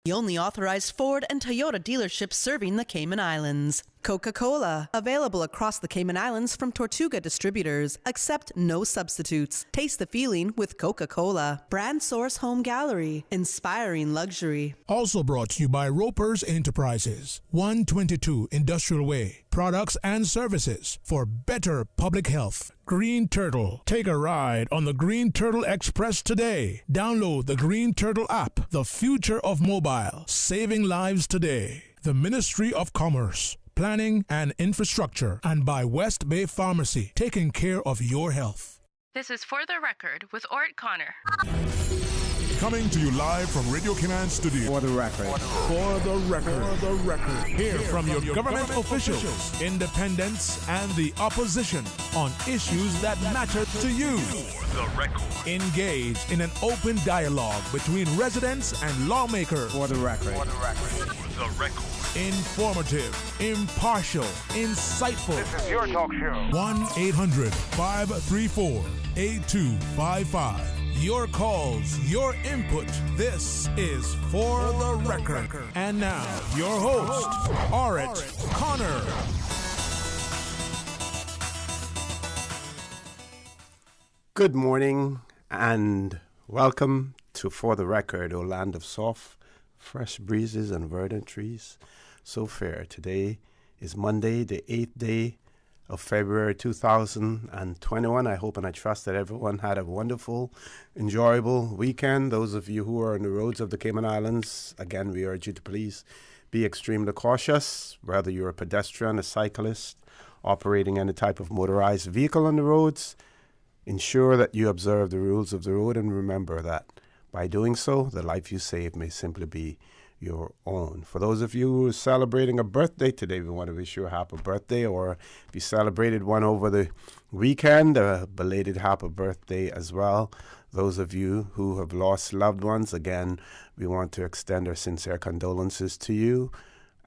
the only authorized Ford and Toyota dealership serving the Cayman Islands. Coca-Cola, available across the Cayman Islands from Tortuga Distributors. Accept no substitutes. Taste the feeling with Coca-Cola. Brand Source Home Gallery, inspiring luxury. Also brought to you by Ropers Enterprises, 122 Industrial Way. Products and services for better public health. Green Turtle. Take a ride on the Green Turtle Express today. Download the Green Turtle app. The future of mobile. Saving lives today. The Ministry of Commerce, Planning and Infrastructure, and by West Bay Pharmacy, taking care of your health. This is For the Record with Orrett Connor. Coming to you live from Radio Cayman Studio. For the record. For the record. For the record. Hear from your government officials, independents, and the opposition on issues that matter to you. For the record. Engage in an open dialogue between residents and lawmakers. For the record. For the record. For the record. Informative, impartial, insightful. This is your talk show. 1-800-534-8255. Your calls, your input. This is For the Record. And now, your host, Orrett Connor. Good morning and welcome to For the Record, O land of soft, fresh breezes and verdant trees. So fair. Today is Monday, the 8th day of February 2021. I hope and I trust that everyone had a wonderful, enjoyable weekend. Those of you who are on the roads of the Cayman Islands, again, we urge you to please be extremely cautious, whether you're a pedestrian, a cyclist, operating any type of motorized vehicle on the roads. Ensure that you observe the rules of the road and remember that by doing so, the life you save may simply be your own. For those of you who are celebrating a birthday today, we want to wish you a happy birthday, or if you celebrated one over the weekend, a belated happy birthday as well. Those of you who have lost loved ones, again, we want to extend our sincere condolences to you,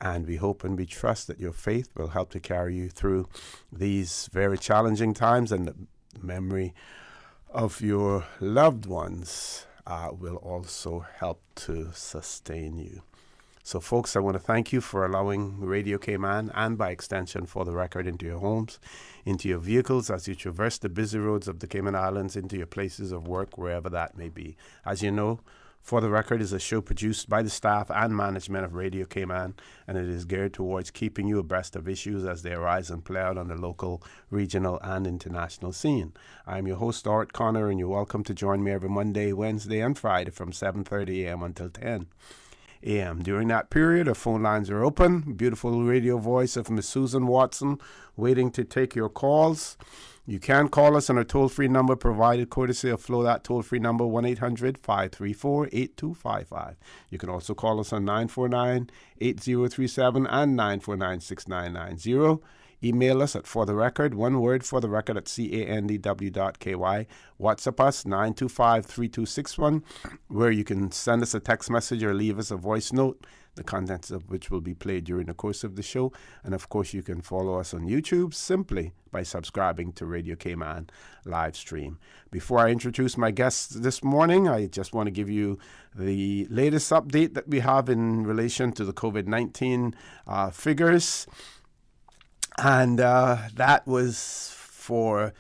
and we hope and we trust that your faith will help to carry you through these very challenging times, and the memory of your loved ones will also help to sustain you. So, folks, I want to thank you for allowing Radio Cayman and, by extension, For the Record into your homes, into your vehicles as you traverse the busy roads of the Cayman Islands, into your places of work, wherever that may be. As you know, For the Record is a show produced by the staff and management of Radio Cayman, and it is geared towards keeping you abreast of issues as they arise and play out on the local, regional, and international scene. I'm your host, Orrett Connor, and you're welcome to join me every Monday, Wednesday, and Friday from 7:30 a.m. until 10 a.m. During that period, our phone lines are open. Beautiful radio voice of Miss Susan Watson waiting to take your calls. You can call us on our toll-free number provided courtesy of Flow. That toll-free number, 1-800-534-8255. You can also call us on 949-8037 and 949-6990. Email us at fortherecord, one word, fortherecord at candw.ky. WhatsApp us, 925-3261, where you can send us a text message or leave us a voice note, the contents of which will be played during the course of the show. And, of course, you can follow us on YouTube simply by subscribing to Radio Cayman live stream. Before I introduce my guests this morning, I just want to give you the latest update that we have in relation to the COVID-19 figures. And that was for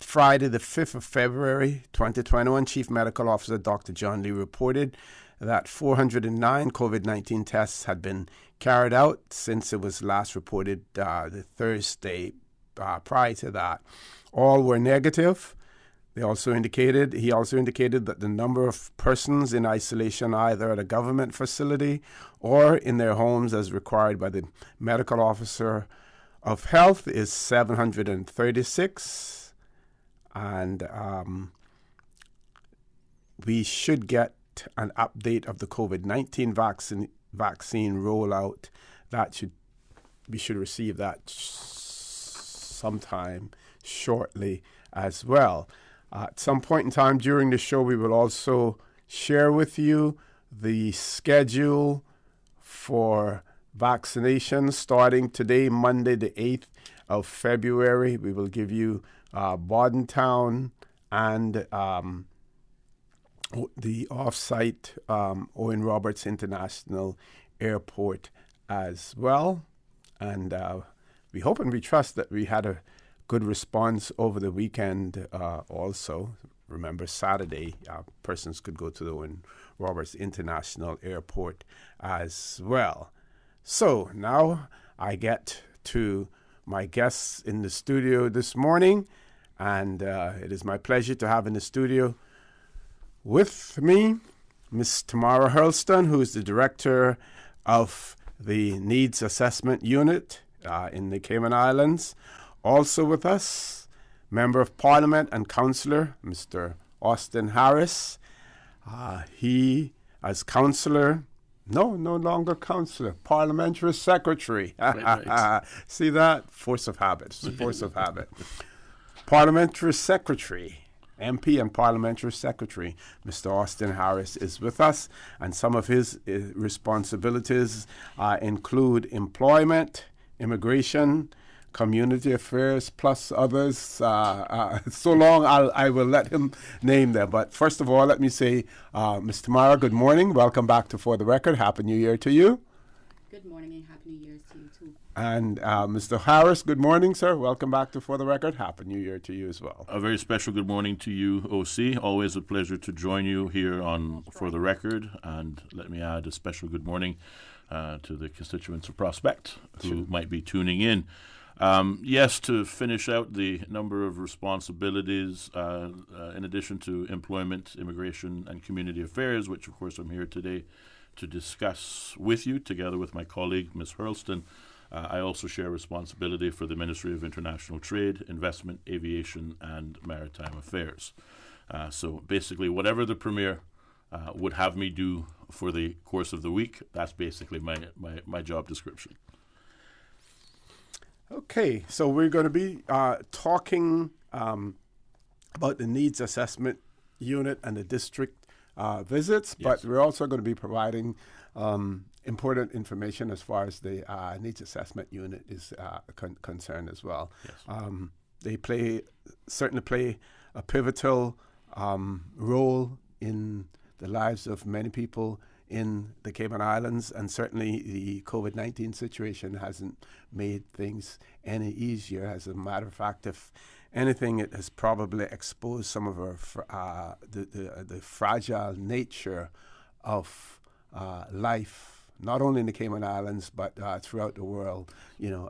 Friday, the 5th of February, 2021. Chief Medical Officer Dr. John Lee reported that 409 COVID-19 tests had been carried out since it was last reported the Thursday prior to that. All were negative. He also indicated that the number of persons in isolation either at a government facility or in their homes as required by the medical officer of health is 736, and we should get an update of the COVID-19 vaccine rollout. We should receive that sometime shortly as well. At some point in time during the show, we will also share with you the schedule for vaccinations starting today, Monday, the 8th of February. We will give you Bordentown and the off-site Owen Roberts International Airport as well. And we hope and we trust that we had a good response over the weekend also. Remember, Saturday, persons could go to the Owen Roberts International Airport as well. So now I get to my guests in the studio this morning, and it is my pleasure to have in the studio with me Miss Tamara Hurlston, who is the director of the Needs Assessment Unit in the Cayman Islands. Also with us, Member of Parliament and Councillor, Mr. Austin Harris. He, as councillor, no longer councillor, parliamentary secretary. Right. See that? Force of habit. It's the force of habit. Parliamentary secretary, MP and parliamentary secretary, Mr. Austin Harris is with us, and some of his responsibilities include employment, immigration, community affairs, plus others. So long, I will let him name them. But first of all, let me say, Ms. Tamara, good morning. Welcome back to For the Record. Happy New Year to you. Good morning and Happy New Year's to you too. And Mr. Harris, good morning, sir. Welcome back to For the Record. Happy New Year to you as well. A very special good morning to you, OC. Always a pleasure to join you here on For the Record. And let me add a special good morning to the constituents of Prospect who might be tuning in. Yes, to finish out the number of responsibilities, in addition to employment, immigration, and community affairs, which, of course, I'm here today to discuss with you, together with my colleague, Ms. Hurlston. I also share responsibility for the Ministry of International Trade, Investment, Aviation, and Maritime Affairs. So basically, whatever the Premier would have me do for the course of the week, that's basically my job description. Okay, so we're going to be talking about the Needs Assessment Unit and the district visits, but we're also going to be providing important information as far as the Needs Assessment Unit is concerned as well. Yes. They certainly play a pivotal role in the lives of many people in the Cayman Islands, and certainly the COVID-19 situation hasn't made things any easier. As a matter of fact, if anything, it has probably exposed some of our the fragile nature of life, not only in the Cayman Islands but throughout the world,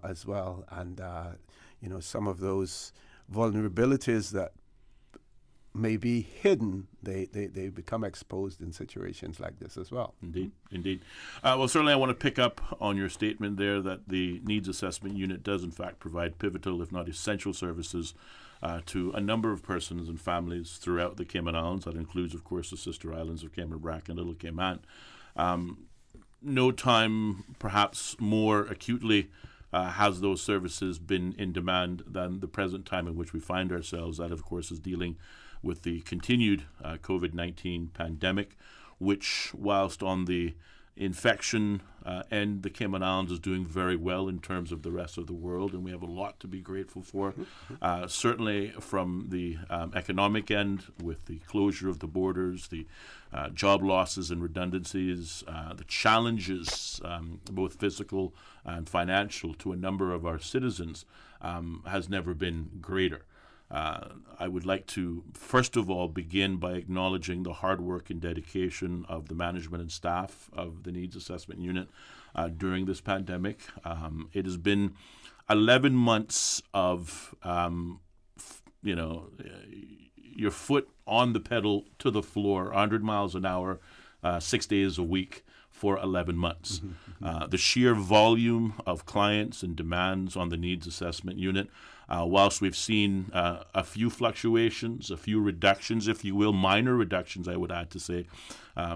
as well. And some of those vulnerabilities that may be hidden, they become exposed in situations like this as well. Indeed. Well, certainly I want to pick up on your statement there that the Needs Assessment Unit does in fact provide pivotal, if not essential, services to a number of persons and families throughout the Cayman Islands. That includes, of course, the sister islands of Cayman Brac and Little Cayman. No time, perhaps more acutely, has those services been in demand than the present time in which we find ourselves. That, of course, is dealing with the continued COVID-19 pandemic, which, whilst on the infection end, the Cayman Islands is doing very well in terms of the rest of the world, and we have a lot to be grateful for. Certainly from the economic end, with the closure of the borders, the job losses and redundancies, the challenges, both physical and financial, to a number of our citizens has never been greater. I would like to, first of all, begin by acknowledging the hard work and dedication of the management and staff of the Needs Assessment Unit during this pandemic. It has been 11 months of, your foot on the pedal to the floor, 100 miles an hour, 6 days a week for 11 months. The sheer volume of clients and demands on the Needs Assessment Unit, whilst we've seen a few fluctuations, a few reductions, if you will, minor reductions, I would add to say,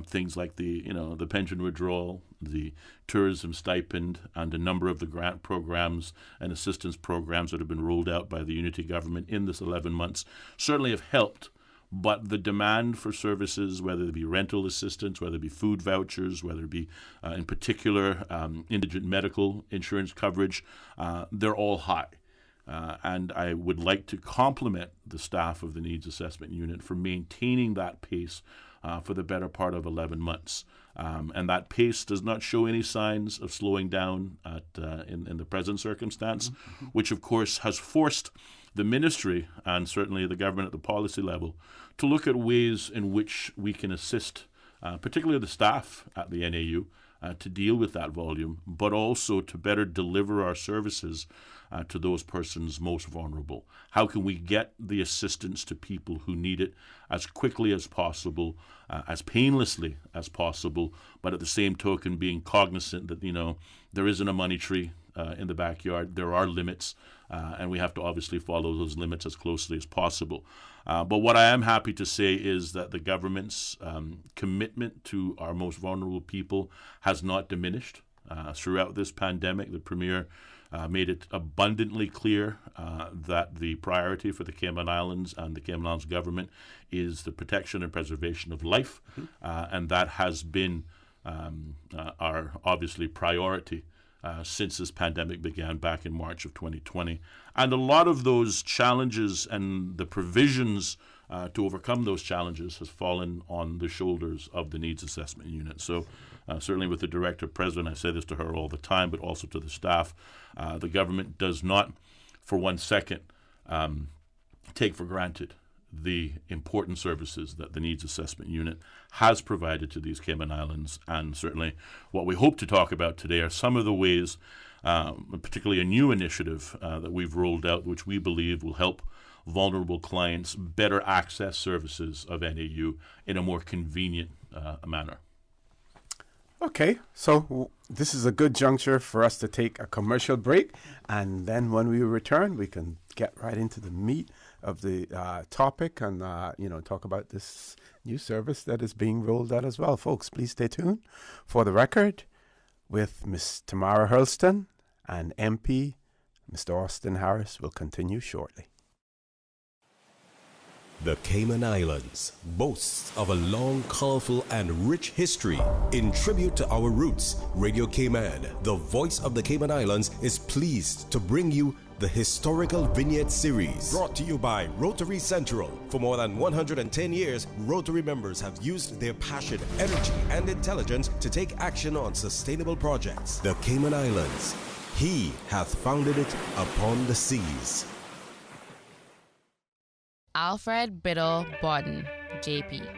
things like the pension withdrawal, the tourism stipend, and a number of the grant programs and assistance programs that have been rolled out by the Unity government in this 11 months certainly have helped. But the demand for services, whether it be rental assistance, whether it be food vouchers, whether it be, in particular, indigent medical insurance coverage, they're all high. And I would like to compliment the staff of the Needs Assessment Unit for maintaining that pace for the better part of 11 months. And that pace does not show any signs of slowing down in the present circumstance, which of course has forced the ministry and certainly the government at the policy level to look at ways in which we can assist, particularly the staff at the NAU, to deal with that volume, but also to better deliver our services to those persons most vulnerable. How can we get the assistance to people who need it as quickly as possible, as painlessly as possible, but at the same token being cognizant that, there isn't a money tree in the backyard. There are limits, and we have to obviously follow those limits as closely as possible. But what I am happy to say is that the government's commitment to our most vulnerable people has not diminished. Throughout this pandemic, the Premier made it abundantly clear that the priority for the Cayman Islands and the Cayman Islands government is the protection and preservation of life, and that has been our obviously priority since this pandemic began back in March of 2020. And a lot of those challenges and the provisions to overcome those challenges has fallen on the shoulders of the Needs Assessment Unit. So certainly with the Director President, I say this to her all the time, but also to the staff, the government does not for 1 second take for granted the important services that the Needs Assessment Unit has provided to these Cayman Islands. And certainly what we hope to talk about today are some of the ways, particularly a new initiative that we've rolled out, which we believe will help vulnerable clients better access services of NAU in a more convenient manner. Okay, so this is a good juncture for us to take a commercial break, and then when we return, we can get right into the meat of the topic and, talk about this new service that is being rolled out as well. Folks, please stay tuned. For the record, with Ms. Tamara Hurlston and MP Mr. Austin Harris will continue shortly. The Cayman Islands boasts of a long, colorful, and rich history. In tribute to our roots, Radio Cayman, the voice of the Cayman Islands, is pleased to bring you the Historical Vignette Series, brought to you by Rotary Central. For more than 110 years, Rotary members have used their passion, energy, and intelligence to take action on sustainable projects. The Cayman Islands, he hath founded it upon the seas. Alfred Biddle Bawden, JP.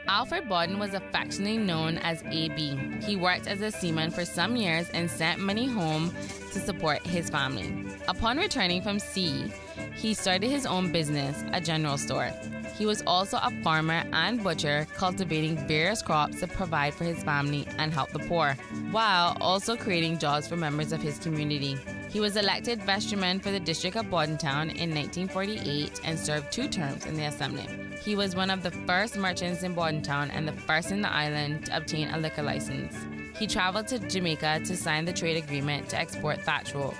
Alfred Bawden was affectionately known as AB. He worked as a seaman for some years and sent money home to support his family. Upon returning from sea, he started his own business, a general store. He was also a farmer and butcher, cultivating various crops to provide for his family and help the poor, while also creating jobs for members of his community. He was elected vestryman for the District of Bordentown in 1948 and served 2 terms in the Assembly. He was one of the first merchants in Bordentown and the first in the island to obtain a liquor license. He traveled to Jamaica to sign the trade agreement to export thatch rope.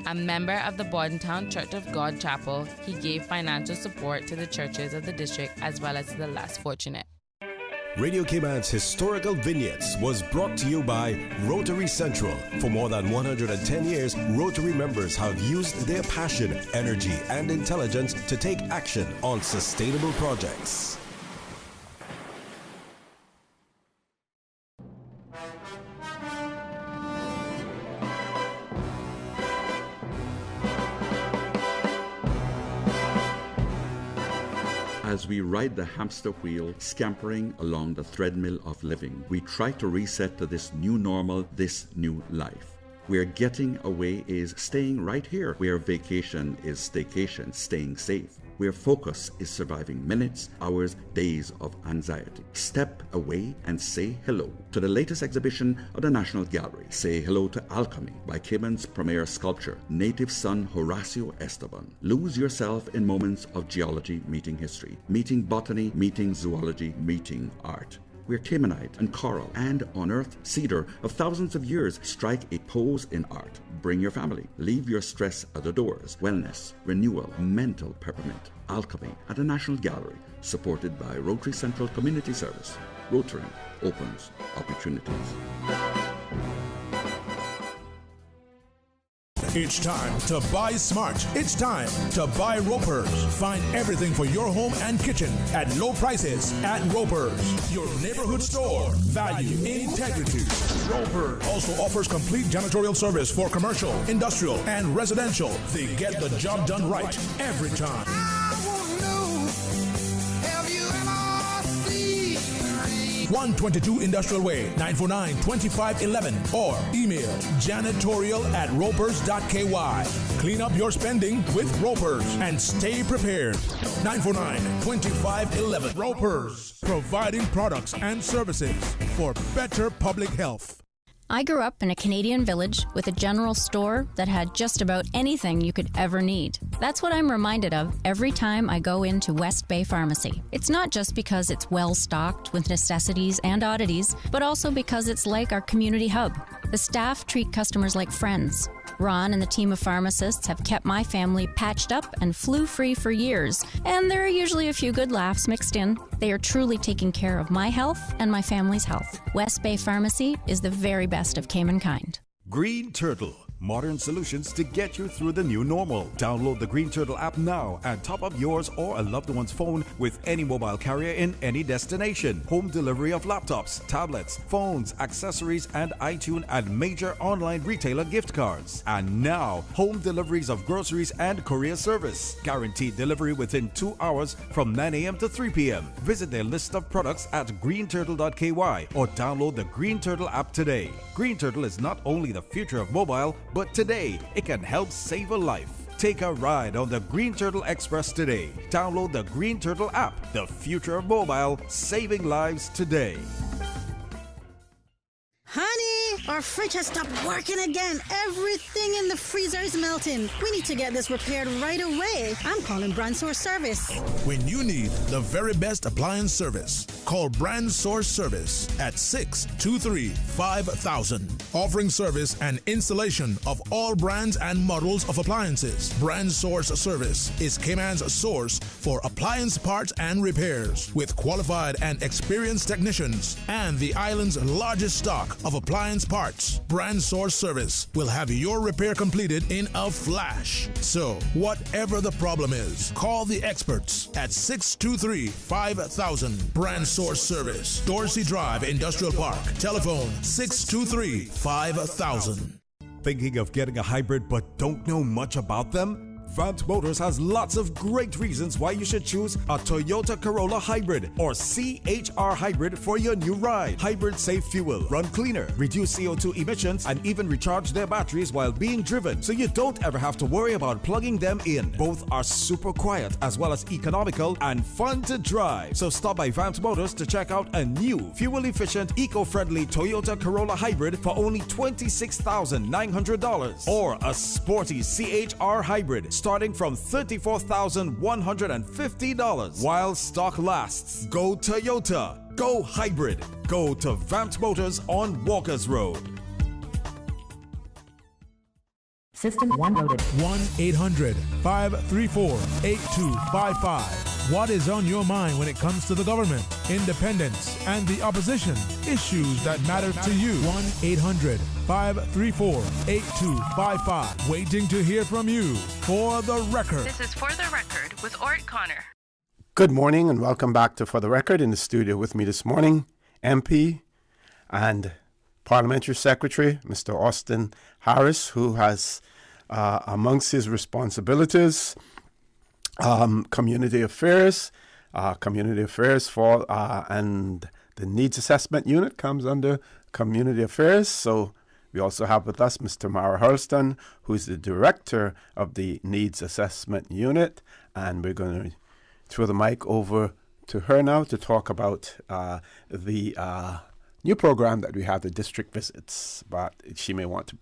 A member of the Bordentown Church of God Chapel, he gave financial support to the churches of the district as well as to the less fortunate. Radio Cayman's Historical Vignettes was brought to you by Rotary Central. For more than 110 years, Rotary members have used their passion, energy, and intelligence to take action on sustainable projects. As we ride the hamster wheel, scampering along the treadmill of living, we try to reset to this new normal, this new life. Where getting away is staying right here. Where vacation is staycation, staying safe. Where focus is surviving minutes, hours, days of anxiety. Step away and say hello to the latest exhibition of the National Gallery. Say hello to Alchemy by Cayman's premier sculptor, native son Horacio Esteban. Lose yourself in moments of geology meeting history, meeting botany, meeting zoology, meeting art. Where Caymanite and coral and unearthed cedar of thousands of years strike a pose in art. Bring your family. Leave your stress at the doors. Wellness, renewal, mental peppermint. Alchemy at the National Gallery, supported by Rotary Central Community Service. Rotary opens opportunities. It's time to buy smart. It's time to buy Ropers. Find everything for your home and kitchen at low prices at Ropers, your neighborhood store. Value, integrity. Ropers also offers complete janitorial service for commercial, industrial, and residential. They get the job done right every time. 122 Industrial Way, 949-2511, or email janitorial@ropers.ky. Clean up your spending with Ropers and stay prepared. 949-2511. Ropers, providing products and services for better public health. I grew up in a Canadian village with a general store that had just about anything you could ever need. That's what I'm reminded of every time I go into West Bay Pharmacy. It's not just because it's well stocked with necessities and oddities, but also because it's like our community hub. The staff treat customers like friends. Ron and the team of pharmacists have kept my family patched up and flu-free for years, and there are usually a few good laughs mixed in. They are truly taking care of my health and my family's health. West Bay Pharmacy is the very best of Cayman kind. Green Turtle. Modern solutions to get you through the new normal. Download the Green Turtle app now and top up yours or a loved one's phone with any mobile carrier in any destination. Home delivery of laptops, tablets, phones, accessories, and iTunes and major online retailer gift cards. And now, home deliveries of groceries and courier service. Guaranteed delivery within 2 hours from 9 a.m. to 3 p.m. Visit their list of products at greenturtle.ky or download the Green Turtle app today. Green Turtle is not only the future of mobile, but today, it can help save a life. Take a ride on the Green Turtle Express today. Download the Green Turtle app, the future of mobile, saving lives today. Honey, our fridge has stopped working again. Everything in the freezer is melting. We need to get this repaired right away. I'm calling Brand Source Service. When you need the very best appliance service, call Brand Source Service at 623-5000. Offering service and installation of all brands and models of appliances. Brand Source Service is Cayman's source for appliance parts and repairs, with qualified and experienced technicians and the island's largest stock of appliance parts. Brand Source Service will have your repair completed in a flash. So, whatever the problem is, call the experts at 623-5000. Brand Source Service, Dorsey Drive, Industrial Park. Telephone 623-5000. Thinking of getting a hybrid but don't know much about them? Vant Motors has lots of great reasons why you should choose a Toyota Corolla Hybrid or CHR Hybrid for your new ride. Hybrids save fuel, run cleaner, reduce CO2 emissions, and even recharge their batteries while being driven, so you don't ever have to worry about plugging them in. Both are super quiet as well as economical and fun to drive. So stop by Vant Motors to check out a new, fuel-efficient, eco-friendly Toyota Corolla Hybrid for only $26,900 or a sporty CHR Hybrid starting from $34,150 while stock lasts. Go Toyota. Go hybrid. Go to Vant Motors on Walkers Road. System 1 loaded. 1-800-534-8255. What is on your mind when it comes to the government, independence, and the opposition? Issues that matter to you. 1-800-534-8255. Waiting to hear from you. For the Record. This is For the Record with Orrett Connor. Good morning and welcome back to For the Record. In the studio with me this morning, MP and Parliamentary Secretary, Mr. Austin Harris, who has amongst his responsibilities community affairs for and the Needs Assessment Unit comes under Community Affairs. So we also have with us Mr. Mara Hurlston, who is the Director of the Needs Assessment Unit, and we're going to throw the mic over to her now to talk about the new program that we have, the district visits, but she may want to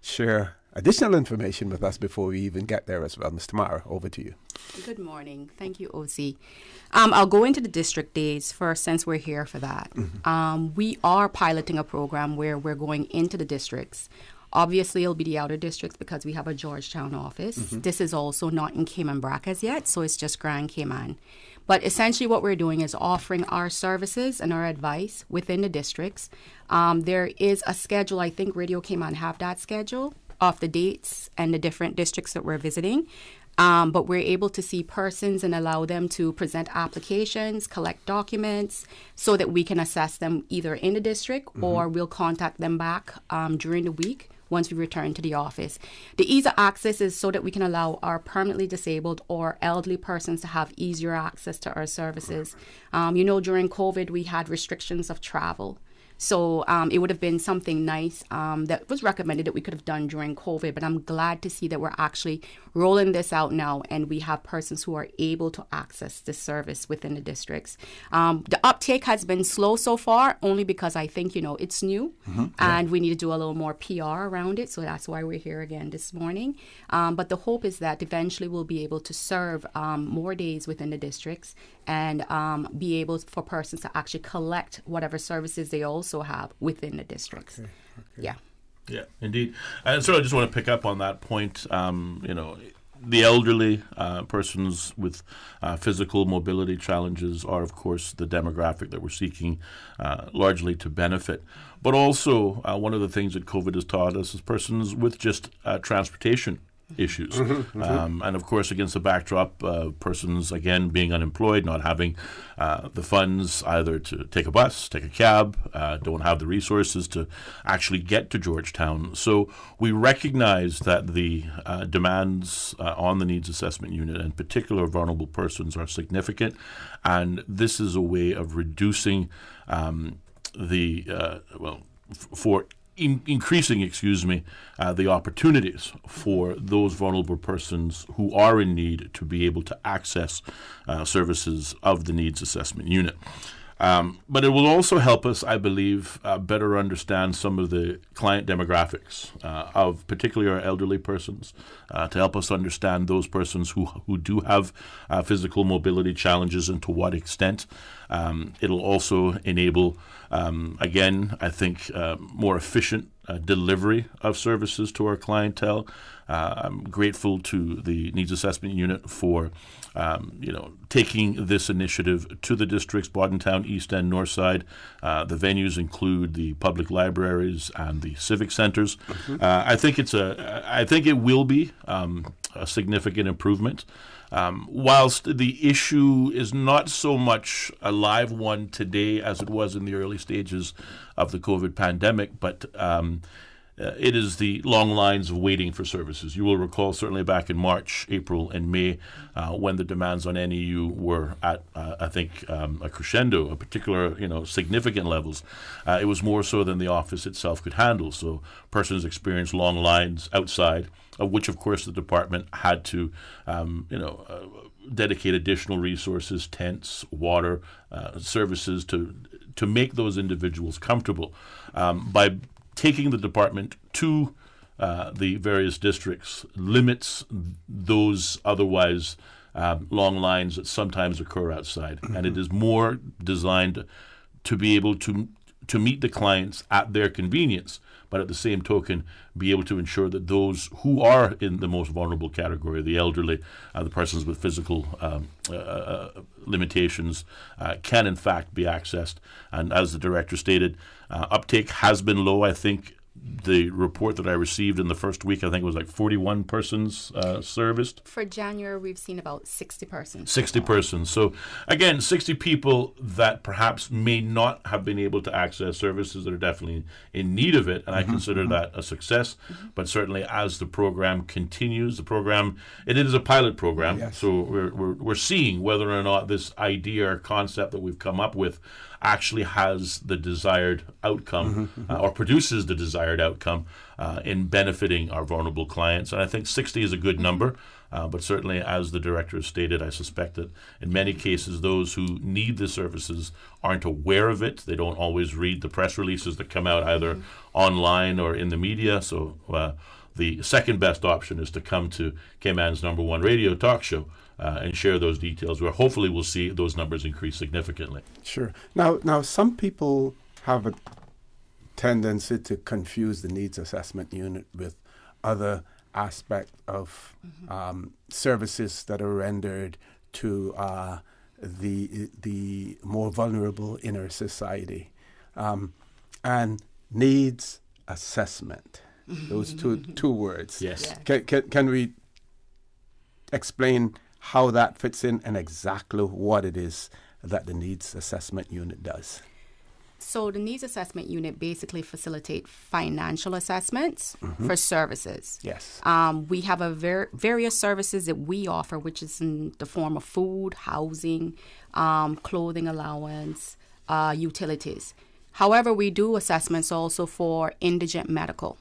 share additional information with us before we even get there as well. Mr. Mara, over to you. Good morning. Thank you, OC. I'll go into the district days first since we're here for that. Mm-hmm. We are piloting a program where we're going into the districts. Obviously, it'll be the outer districts because we have a Georgetown office. Mm-hmm. This is also not in Cayman Brac as yet, so it's just Grand Cayman. But essentially what we're doing is offering our services and our advice within the districts. There is a schedule. I think Radio Cayman have that schedule. of the dates and the different districts that we're visiting. But we're able to see persons and allow them to present applications, collect documents, so that we can assess them either in the district or we'll contact them back during the week once we return to the office. The ease of access is so that we can allow our permanently disabled or elderly persons to have easier access to our services. During COVID, we had restrictions of travel. So it would have been something nice that was recommended that we could have done during COVID, but I'm glad to see that we're actually rolling this out now and we have persons who are able to access this service within the districts. The uptake has been slow so far, only because I think, it's new and we need to do a little more PR around it. So that's why we're here again this morning. But the hope is that eventually we'll be able to serve more days within the districts and be able for persons to actually collect whatever services they also have within the districts. Okay. Yeah, indeed. And so I just want to pick up on that point. The elderly, persons with physical mobility challenges are, of course, the demographic that we're seeking largely to benefit. But also, one of the things that COVID has taught us is persons with just transportation issues. And of course, against the backdrop of persons, again, being unemployed, not having the funds either to take a bus, take a cab, don't have the resources to actually get to Georgetown. So we recognize that the demands on the needs assessment unit, and particular vulnerable persons, are significant. And this is a way of reducing increasing the opportunities for those vulnerable persons who are in need to be able to access services of the needs assessment unit. But it will also help us, I believe, better understand some of the client demographics of particularly our elderly persons, to help us understand those persons who do have physical mobility challenges and to what extent. It'll also enable, again, I think, more efficient delivery of services to our clientele. I'm grateful to the Needs Assessment Unit for taking this initiative to the districts, Bordentown, East End, North Side. The venues include the public libraries and the civic centers. I think it will be a significant improvement. Whilst the issue is not so much a live one today as it was in the early stages of the COVID pandemic, but it is the long lines of waiting for services. You will recall certainly back in March, April, and May, when the demands on NEU were at, I think, a crescendo, a particular, significant levels. It was more so than the office itself could handle. So persons experienced long lines outside, of which, of course, the department had to, dedicate additional resources, tents, water, services to make those individuals comfortable. By taking the department to the various districts limits those otherwise long lines that sometimes occur outside. And it is more designed to be able to meet the clients at their convenience, but at the same token, be able to ensure that those who are in the most vulnerable category, the elderly, the persons with physical limitations, can in fact be accessed. And as the director stated, uptake has been low. I think the report that I received in the first week, I think it was like 41 persons serviced. For January, we've seen about 60 persons. 60 persons. So again, 60 people that perhaps may not have been able to access services that are definitely in need of it. And I consider that a success. But certainly as the program continues, it is a pilot program. Yes. So we're seeing whether or not this idea or concept that we've come up with actually has the desired outcome or produces the desired outcome in benefiting our vulnerable clients. And I think 60 is a good number, but certainly as the director has stated, I suspect that in many cases those who need the services aren't aware of it. They don't always read the press releases that come out either online or in the media. So the second best option is to come to Cayman's #1 radio talk show and share those details, where hopefully we'll see those numbers increase significantly. Sure. Now, some people have a tendency to confuse the needs assessment unit with other aspects of services that are rendered to the more vulnerable in our society. And needs assessment Those two words. Yes. Yeah. Can we explain how that fits in and exactly what it is that the needs assessment unit does? So the needs assessment unit basically facilitate financial assessments for services. Yes. We have various services that we offer, which is in the form of food, housing, clothing allowance, utilities. However, we do assessments also for indigent medical.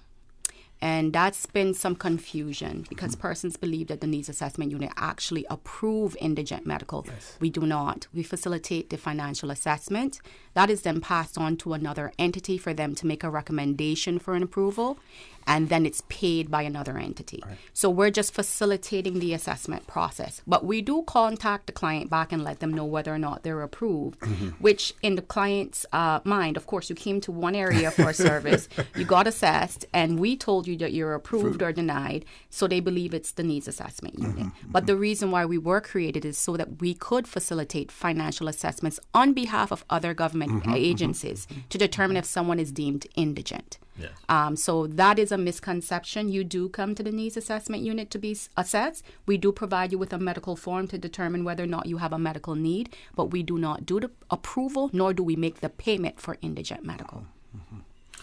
And that's been some confusion because persons believe that the needs assessment unit actually approve indigent medical. Yes. We do not. We facilitate the financial assessment. That is then passed on to another entity for them to make a recommendation for an approval, and then it's paid by another entity. Right. So we're just facilitating the assessment process. But we do contact the client back and let them know whether or not they're approved, which in the client's mind, of course, you came to one area for a service, you got assessed, and we told you that you're approved or denied, so they believe it's the needs assessment unit. But the reason why we were created is so that we could facilitate financial assessments on behalf of other government agencies to determine if someone is deemed indigent. Yes. So that is a misconception. You do come to the needs assessment unit to be assessed. We do provide you with a medical form to determine whether or not you have a medical need, but we do not do the approval, nor do we make the payment for indigent medical.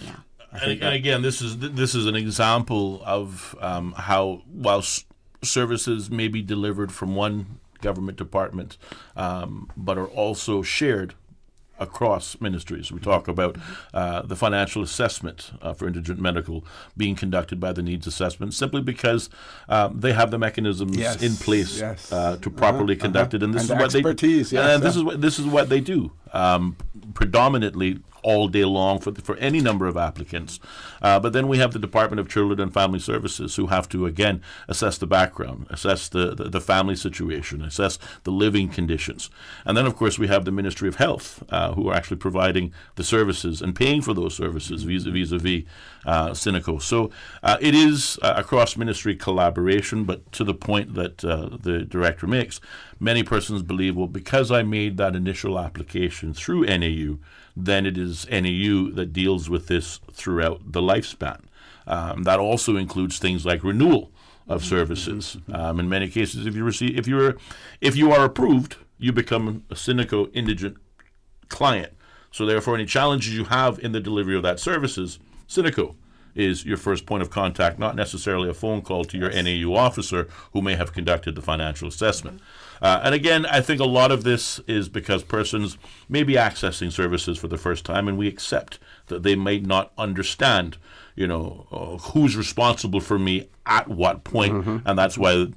Yeah. And again, this is an example of how, while services may be delivered from one government department, but are also shared across ministries. We talk about the financial assessment for indigent medical being conducted by the needs assessment simply because they have the mechanisms in place to properly conduct it, and this is what expertise. This is what they do predominantly all day long for any number of applicants. But then we have the Department of Children and Family Services who have to, again, assess the background, assess the family situation, assess the living conditions. And then, of course, we have the Ministry of Health who are actually providing the services and paying for those services vis-a-vis Cineco. So it is a cross-ministry collaboration, but to the point that the director makes, many persons believe, well, because I made that initial application through NAU, then it is NAU that deals with this throughout the lifespan. That also includes things like renewal of services. In many cases, if you are approved, you become a Cineco indigent client. So therefore, any challenges you have in the delivery of that services, Cineco is your first point of contact, not necessarily a phone call to your NAU officer who may have conducted the financial assessment. And again, I think a lot of this is because persons may be accessing services for the first time, and we accept that they may not understand, who's responsible for me at what point, and that's why,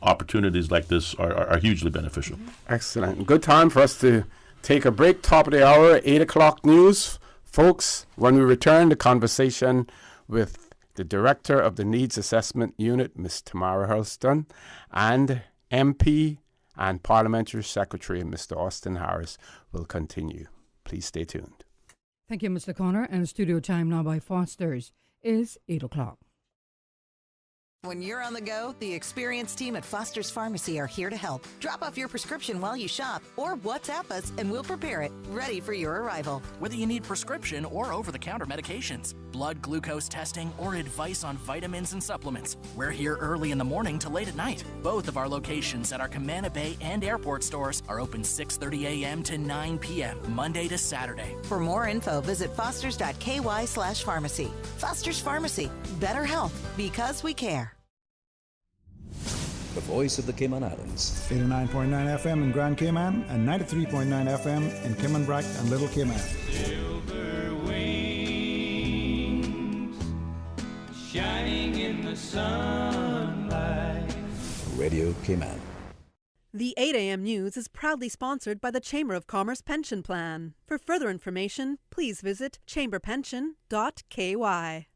opportunities like this are hugely beneficial. Excellent. Good time for us to take a break. Top of the hour, 8 o'clock news. Folks, when we return, the conversation with the Director of the Needs Assessment Unit, Ms. Tamara Hurlston, and MP and Parliamentary Secretary, Mr. Austin Harris, will continue. Please stay tuned. Thank you, Mr. Connor. And studio time now by Foster's is 8 o'clock. When you're on the go, the experienced team at Foster's Pharmacy are here to help. Drop off your prescription while you shop or WhatsApp us and we'll prepare it, ready for your arrival. Whether you need prescription or over-the-counter medications, blood glucose testing, or advice on vitamins and supplements, we're here early in the morning to late at night. Both of our locations at our Camana Bay and airport stores are open 6:30 a.m. to 9 p.m., Monday to Saturday. For more info, visit fosters.ky/pharmacy. Foster's Pharmacy. Better health because we care. The voice of the Cayman Islands. 89.9 FM in Grand Cayman and 93.9 FM in Cayman Brac and Little Cayman. Silver wings shining in the sunlight. Radio Cayman. The 8 a.m. news is proudly sponsored by the Chamber of Commerce Pension Plan. For further information, please visit chamberpension.ky.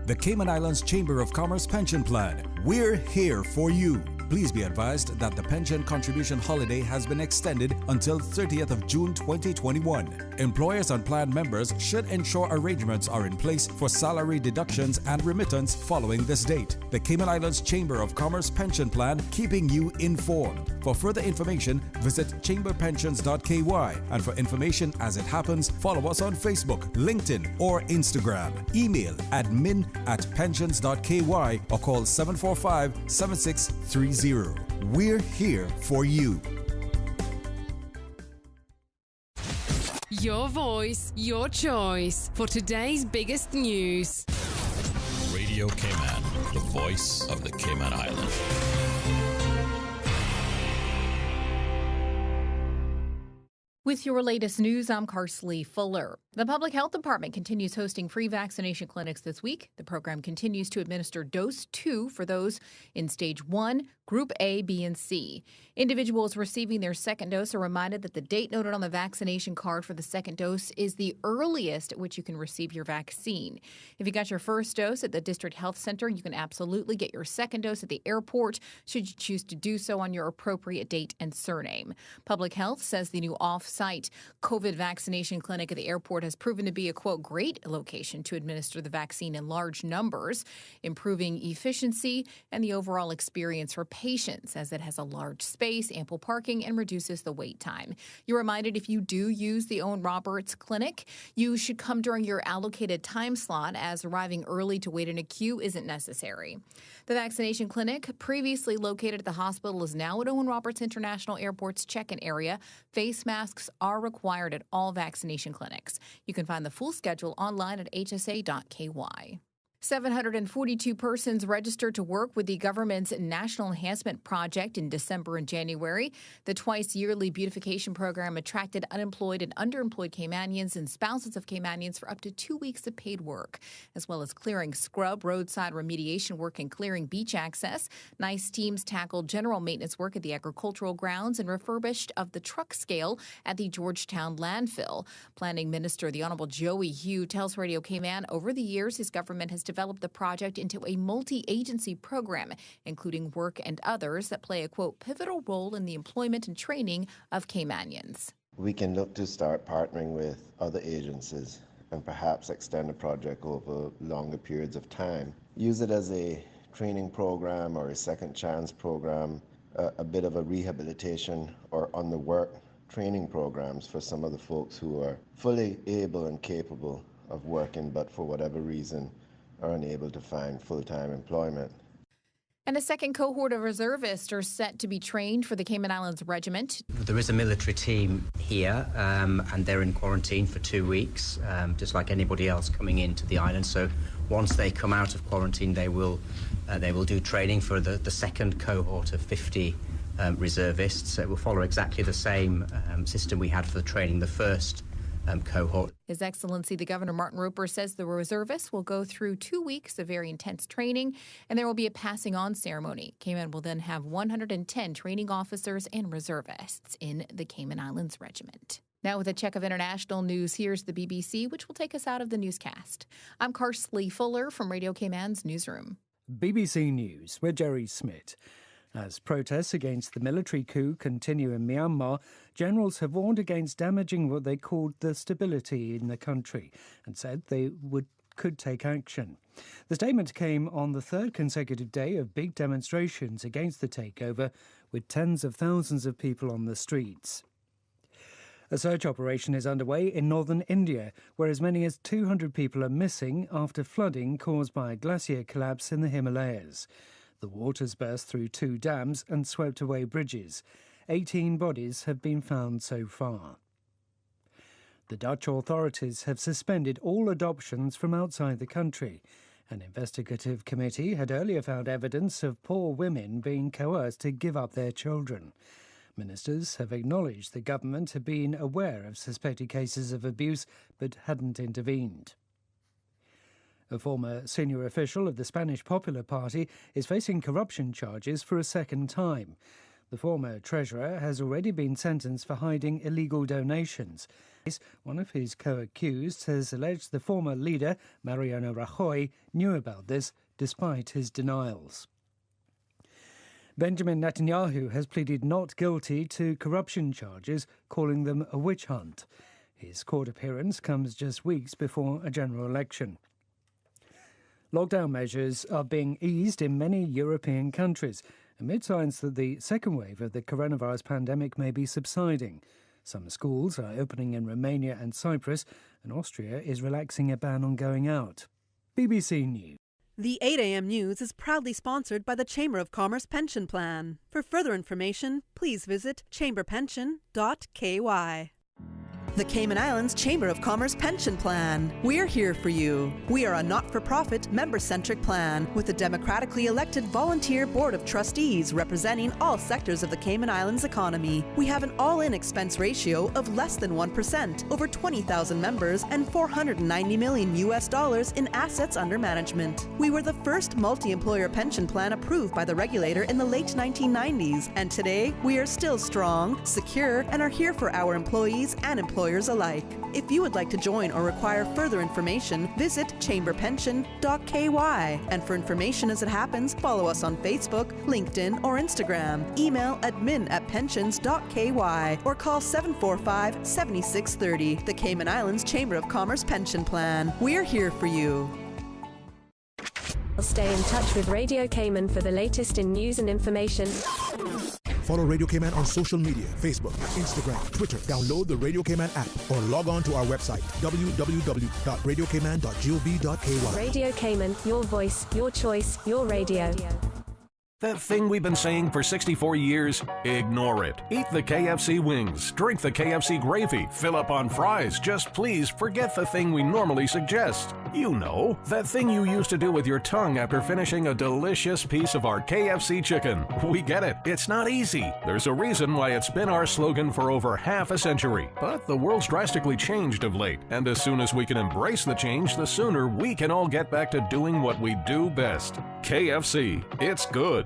The Cayman Islands Chamber of Commerce Pension Plan. We're here for you. Please be advised that the pension contribution holiday has been extended until 30th of June 2021. Employers and plan members should ensure arrangements are in place for salary deductions and remittance following this date. The Cayman Islands Chamber of Commerce Pension Plan, keeping you informed. For further information, visit chamberpensions.ky, and for information as it happens, follow us on Facebook, LinkedIn, or Instagram. Email admin@pensions.ky or call 745-7630. We're here for you. Your voice, your choice for today's biggest news. Radio Cayman, the voice of the Cayman Islands. With your latest news, I'm Carsley Fuller. The Public Health Department continues hosting free vaccination clinics this week. The program continues to administer dose 2 for those in stage 1, group A, B, and C. Individuals receiving their second dose are reminded that the date noted on the vaccination card for the second dose is the earliest at which you can receive your vaccine. If you got your first dose at the District Health Center, you can absolutely get your second dose at the airport should you choose to do so on your appropriate date and surname. Public Health says the new off-site COVID vaccination clinic at the airport has proven to be a, quote, great location to administer the vaccine in large numbers, improving efficiency and the overall experience for patients as it has a large space, ample parking, and reduces the wait time. You're reminded if you do use the Owen Roberts Clinic, you should come during your allocated time slot, as arriving early to wait in a queue isn't necessary. The vaccination clinic, previously located at the hospital, is now at Owen Roberts International Airport's check-in area. Face masks are required at all vaccination clinics. You can find the full schedule online at hsa.ky. 742 persons registered to work with the government's National Enhancement Project in December and January. The twice-yearly beautification program attracted unemployed and underemployed Caymanians and spouses of Caymanians for up to 2 weeks of paid work, as well as clearing scrub, roadside remediation work, and clearing beach access. NICE teams tackled general maintenance work at the agricultural grounds and refurbished of the truck scale at the Georgetown landfill. Planning Minister the Honourable Joey Hugh tells Radio Cayman over the years his government has developed the project into a multi-agency program, including work and others that play a, quote, pivotal role in the employment and training of Caymanians. We can look to start partnering with other agencies and perhaps extend the project over longer periods of time. Use it as a training program or a second chance program, a bit of a rehabilitation or on-the-work training programs for some of the folks who are fully able and capable of working, but for whatever reason are unable to find full-time employment. And a second cohort of reservists are set to be trained for the Cayman Islands Regiment. There is a military team here, and they're in quarantine for 2 weeks, just like anybody else coming into the island. So once they come out of quarantine, they will do training for the second cohort of 50 reservists. It will follow exactly the same system we had for the training the first cohort. His Excellency the Governor Martin Roper says the reservists will go through 2 weeks of very intense training, and there will be a passing on ceremony. Cayman will then have 110 training officers and reservists in the Cayman Islands Regiment. Now with a check of international news, here's the BBC, which will take us out of the newscast. I'm Carsley Fuller from Radio Cayman's newsroom. BBC News, we're Jerry Smith. As protests against the military coup continue in Myanmar, generals have warned against damaging what they called the stability in the country and said they could take action. The statement came on the third consecutive day of big demonstrations against the takeover, with tens of thousands of people on the streets. A search operation is underway in northern India, where as many as 200 people are missing after flooding caused by a glacier collapse in the Himalayas. The waters burst through 2 dams and swept away bridges. 18 bodies have been found so far. The Dutch authorities have suspended all adoptions from outside the country. An investigative committee had earlier found evidence of poor women being coerced to give up their children. Ministers have acknowledged the government had been aware of suspected cases of abuse but hadn't intervened. A former senior official of the Spanish Popular Party is facing corruption charges for a second time. The former treasurer has already been sentenced for hiding illegal donations. One of his co-accused has alleged the former leader, Mariano Rajoy, knew about this despite his denials. Benjamin Netanyahu has pleaded not guilty to corruption charges, calling them a witch hunt. His court appearance comes just weeks before a general election. Lockdown measures are being eased in many European countries, amid signs that the second wave of the coronavirus pandemic may be subsiding. Some schools are opening in Romania and Cyprus, and Austria is relaxing a ban on going out. BBC News. The 8 a.m. news is proudly sponsored by the Chamber of Commerce Pension Plan. For further information, please visit chamberpension.ky. The Cayman Islands Chamber of Commerce Pension Plan. We're here for you. We are a not-for-profit, member-centric plan with a democratically elected volunteer board of trustees representing all sectors of the Cayman Islands economy. We have an all-in expense ratio of less than 1%, over 20,000 members, and $490 million in assets under management. We were the first multi-employer pension plan approved by the regulator in the late 1990s, and today we are still strong, secure, and are here for our employees and employers alike. If you would like to join or require further information, visit chamberpension.ky. And for information as it happens, follow us on Facebook, LinkedIn, or Instagram. Email admin@pensions.ky or call 745-7630. The Cayman Islands Chamber of Commerce Pension Plan. We're here for you. Stay in touch with Radio Cayman for the latest in news and information. Follow Radio Cayman on social media, Facebook, Instagram, Twitter. Download the Radio Cayman app or log on to our website, www.radiocayman.gov.ky. Radio Cayman, your voice, your choice, your radio. That thing we've been saying for 64 years, ignore it. Eat the KFC wings, drink the KFC gravy, fill up on fries. Just please forget the thing we normally suggest. You know, that thing you used to do with your tongue after finishing a delicious piece of our KFC chicken. We get it. It's not easy. There's a reason why it's been our slogan for over half a century. But the world's drastically changed of late, and as soon as we can embrace the change, the sooner we can all get back to doing what we do best. KFC. It's good.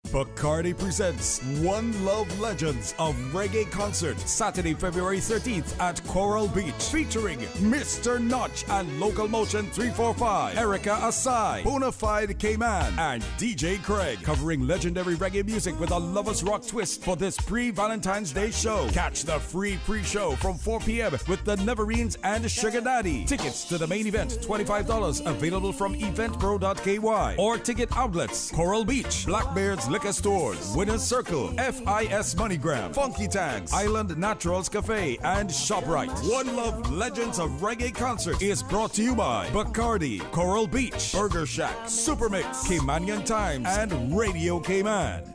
Bacardi presents One Love Legends of Reggae Concert, Saturday, February 13th at Coral Beach, featuring Mr. Notch and Local Motion 345, Erica Asai, Bonafide K-Man, and DJ Craig, covering legendary reggae music with a lovers rock twist for this pre-Valentine's Day show. Catch the free pre-show from 4 p.m. with the Neverines and Sugar Daddy. Tickets to the main event, $25, available from eventpro.ky or ticket outlets, Coral Beach, Blackbeard's Liquor Stores, Winner's Circle, FIS MoneyGram, Funky Tanks, Island Naturals Cafe, and ShopRite. One Love Legends of Reggae Concert is brought to you by Bacardi, Coral Beach, Burger Shack, Supermix, Caymanian Times, and Radio Cayman.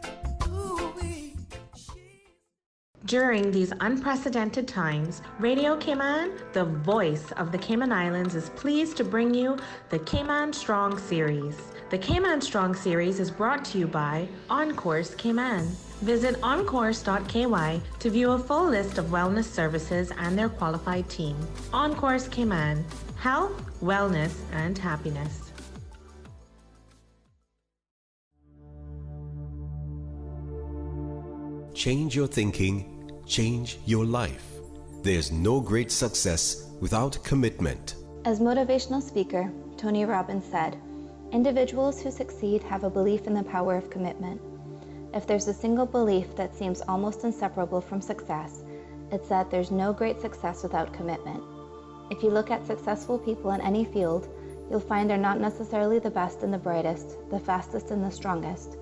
During these unprecedented times, Radio Cayman, the voice of the Cayman Islands, is pleased to bring you the Cayman Strong Series. The Cayman Strong Series is brought to you by Encourse Cayman. Visit encourse.ky to view a full list of wellness services and their qualified team. Encourse Cayman, health, wellness, and happiness. Change your thinking, change your life. There's no great success without commitment. As motivational speaker Tony Robbins said, individuals who succeed have a belief in the power of commitment. If there's a single belief that seems almost inseparable from success, it's that there's no great success without commitment. If you look at successful people in any field, you'll find they're not necessarily the best and the brightest, the fastest and the strongest.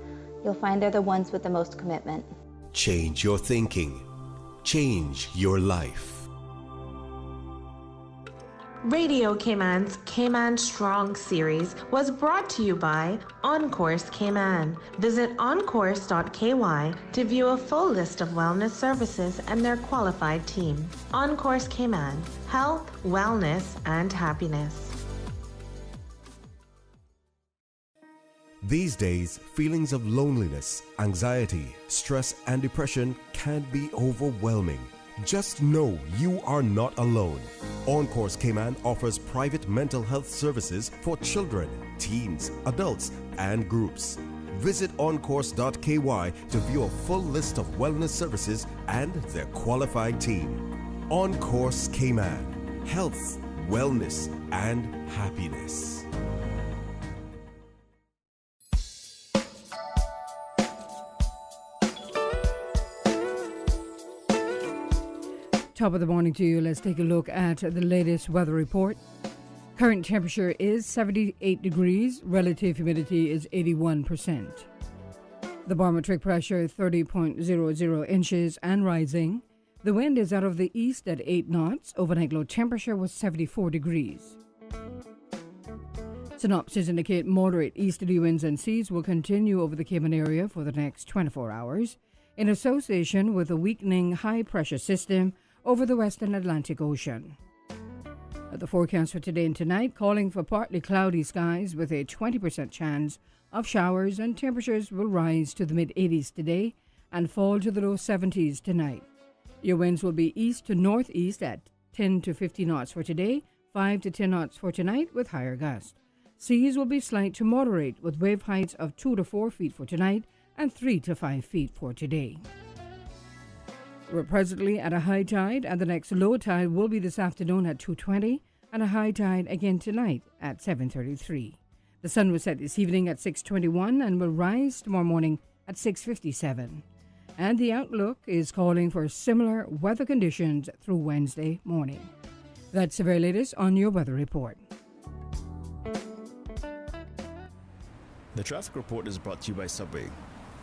You'll find they're the ones with the most commitment. Change your thinking. Change your life. Radio Cayman's Cayman Strong Series was brought to you by Encourse Cayman. Visit encourse.ky to view a full list of wellness services and their qualified team. Encourse Cayman, health, wellness, and happiness. These days, feelings of loneliness, anxiety, stress, and depression can be overwhelming. Just know you are not alone. Encourse Cayman offers private mental health services for children, teens, adults, and groups. Visit encourse.ky to view a full list of wellness services and their qualified team. Encourse Cayman, health, wellness, and happiness. Top of the morning to you. Let's take a look at the latest weather report. Current temperature is 78 degrees. Relative humidity is 81%. The barometric pressure 30.00 inches and rising. The wind is out of the east at 8 knots. Overnight low temperature was 74 degrees. Synopsis indicate moderate easterly winds and seas will continue over the Cayman area for the next 24 hours in association with a weakening high-pressure system over the western Atlantic Ocean. The forecast for today and tonight calling for partly cloudy skies with a 20% chance of showers, and temperatures will rise to the mid-80s today and fall to the low 70s tonight. Your winds will be east to northeast at 10 to 50 knots for today, 5 to 10 knots for tonight with higher gusts. Seas will be slight to moderate with wave heights of 2 to 4 feet for tonight and 3 to 5 feet for today. We're presently at a high tide, and the next low tide will be this afternoon at 2:20 and a high tide again tonight at 7:33. The sun will set this evening at 6:21 and will rise tomorrow morning at 6:57. And the outlook is calling for similar weather conditions through Wednesday morning. That's the very latest on your weather report. The traffic report is brought to you by Subway.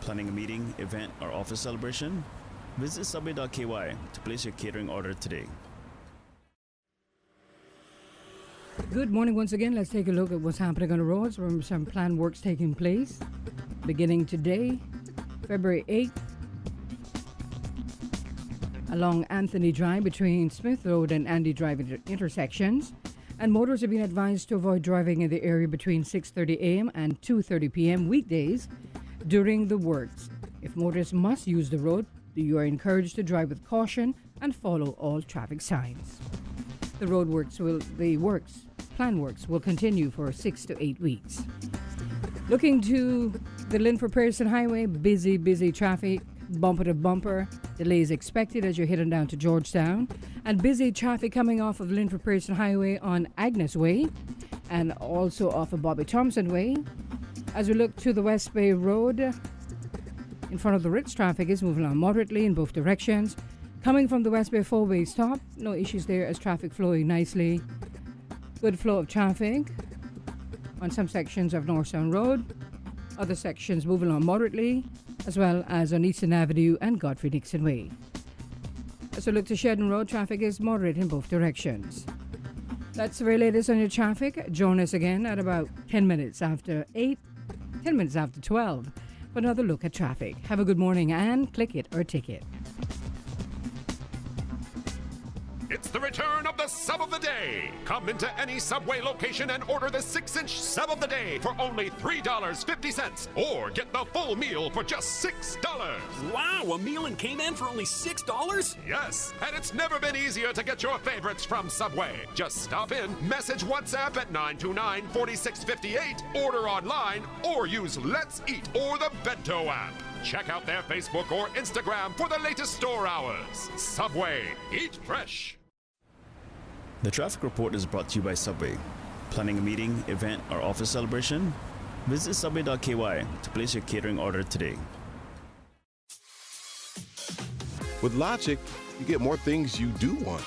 Planning a meeting, event, or office celebration? Visit subway.ky to place your catering order today. Good morning once again. Let's take a look at what's happening on the roads. Remember, some planned works taking place beginning today, February 8th, along Anthony Drive between Smith Road and Andy Drive intersections. And motorists are being advised to avoid driving in the area between 6:30 a.m. and 2:30 p.m. weekdays during the works. If motorists must use the road, you are encouraged to drive with caution and follow all traffic signs. The planned works will continue for 6 to 8 weeks. Looking to the Linford Pearson Highway, busy traffic, bumper to bumper. Delays expected as you're heading down to Georgetown. And busy traffic coming off of Linford Pearson Highway on Agnes Way and also off of Bobby Thompson Way. As we look to the West Bay Road, in front of the Ritz, traffic is moving along moderately in both directions. Coming from the West Bay four-way stop, no issues there as traffic flowing nicely. Good flow of traffic on some sections of Northstown Road. Other sections moving along moderately, as well as on Eastern Avenue and Godfrey Dixon Way. As we look to Shedden Road, traffic is moderate in both directions. That's the very latest on your traffic. Join us again at about 10 minutes after 12 for another look at traffic. Have a good morning and click it or ticket. It's the return of the Sub of the Day. Come into any Subway location and order the 6-inch Sub of the Day for only $3.50. Or get the full meal for just $6. Wow, a meal in Cayman for only $6? Yes, and it's never been easier to get your favorites from Subway. Just stop in, message WhatsApp at 929-4658, order online, or use Let's Eat or the Bento app. Check out their Facebook or Instagram for the latest store hours. Subway, eat fresh. The traffic report is brought to you by Subway. Planning a meeting, event, or office celebration? Visit subway.ky to place your catering order today. With Logic, you get more things you do want,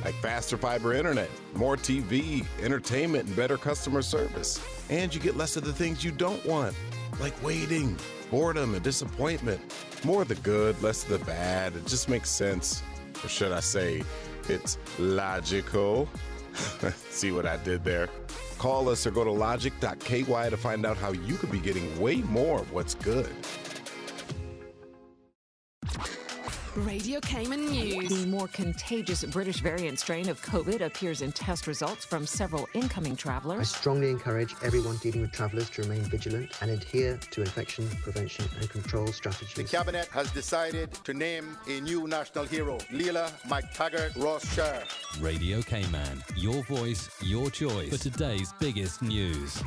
like faster fiber internet, more TV, entertainment, and better customer service. And you get less of the things you don't want, like waiting, boredom, and disappointment. More of the good, less of the bad. It just makes sense. Or should I say, it's logical. See what I did there? Call us or go to logic.ky to find out how you could be getting way more of what's good. Radio Cayman News. The more contagious British variant strain of COVID appears in test results from several incoming I travellers. strongly encourage everyone dealing with travellers to remain vigilant and adhere to infection prevention and control strategies. The Cabinet has decided to name a new national hero, Leela McTaggart Ross-Shire. Radio Cayman, your voice, your choice for today's biggest news.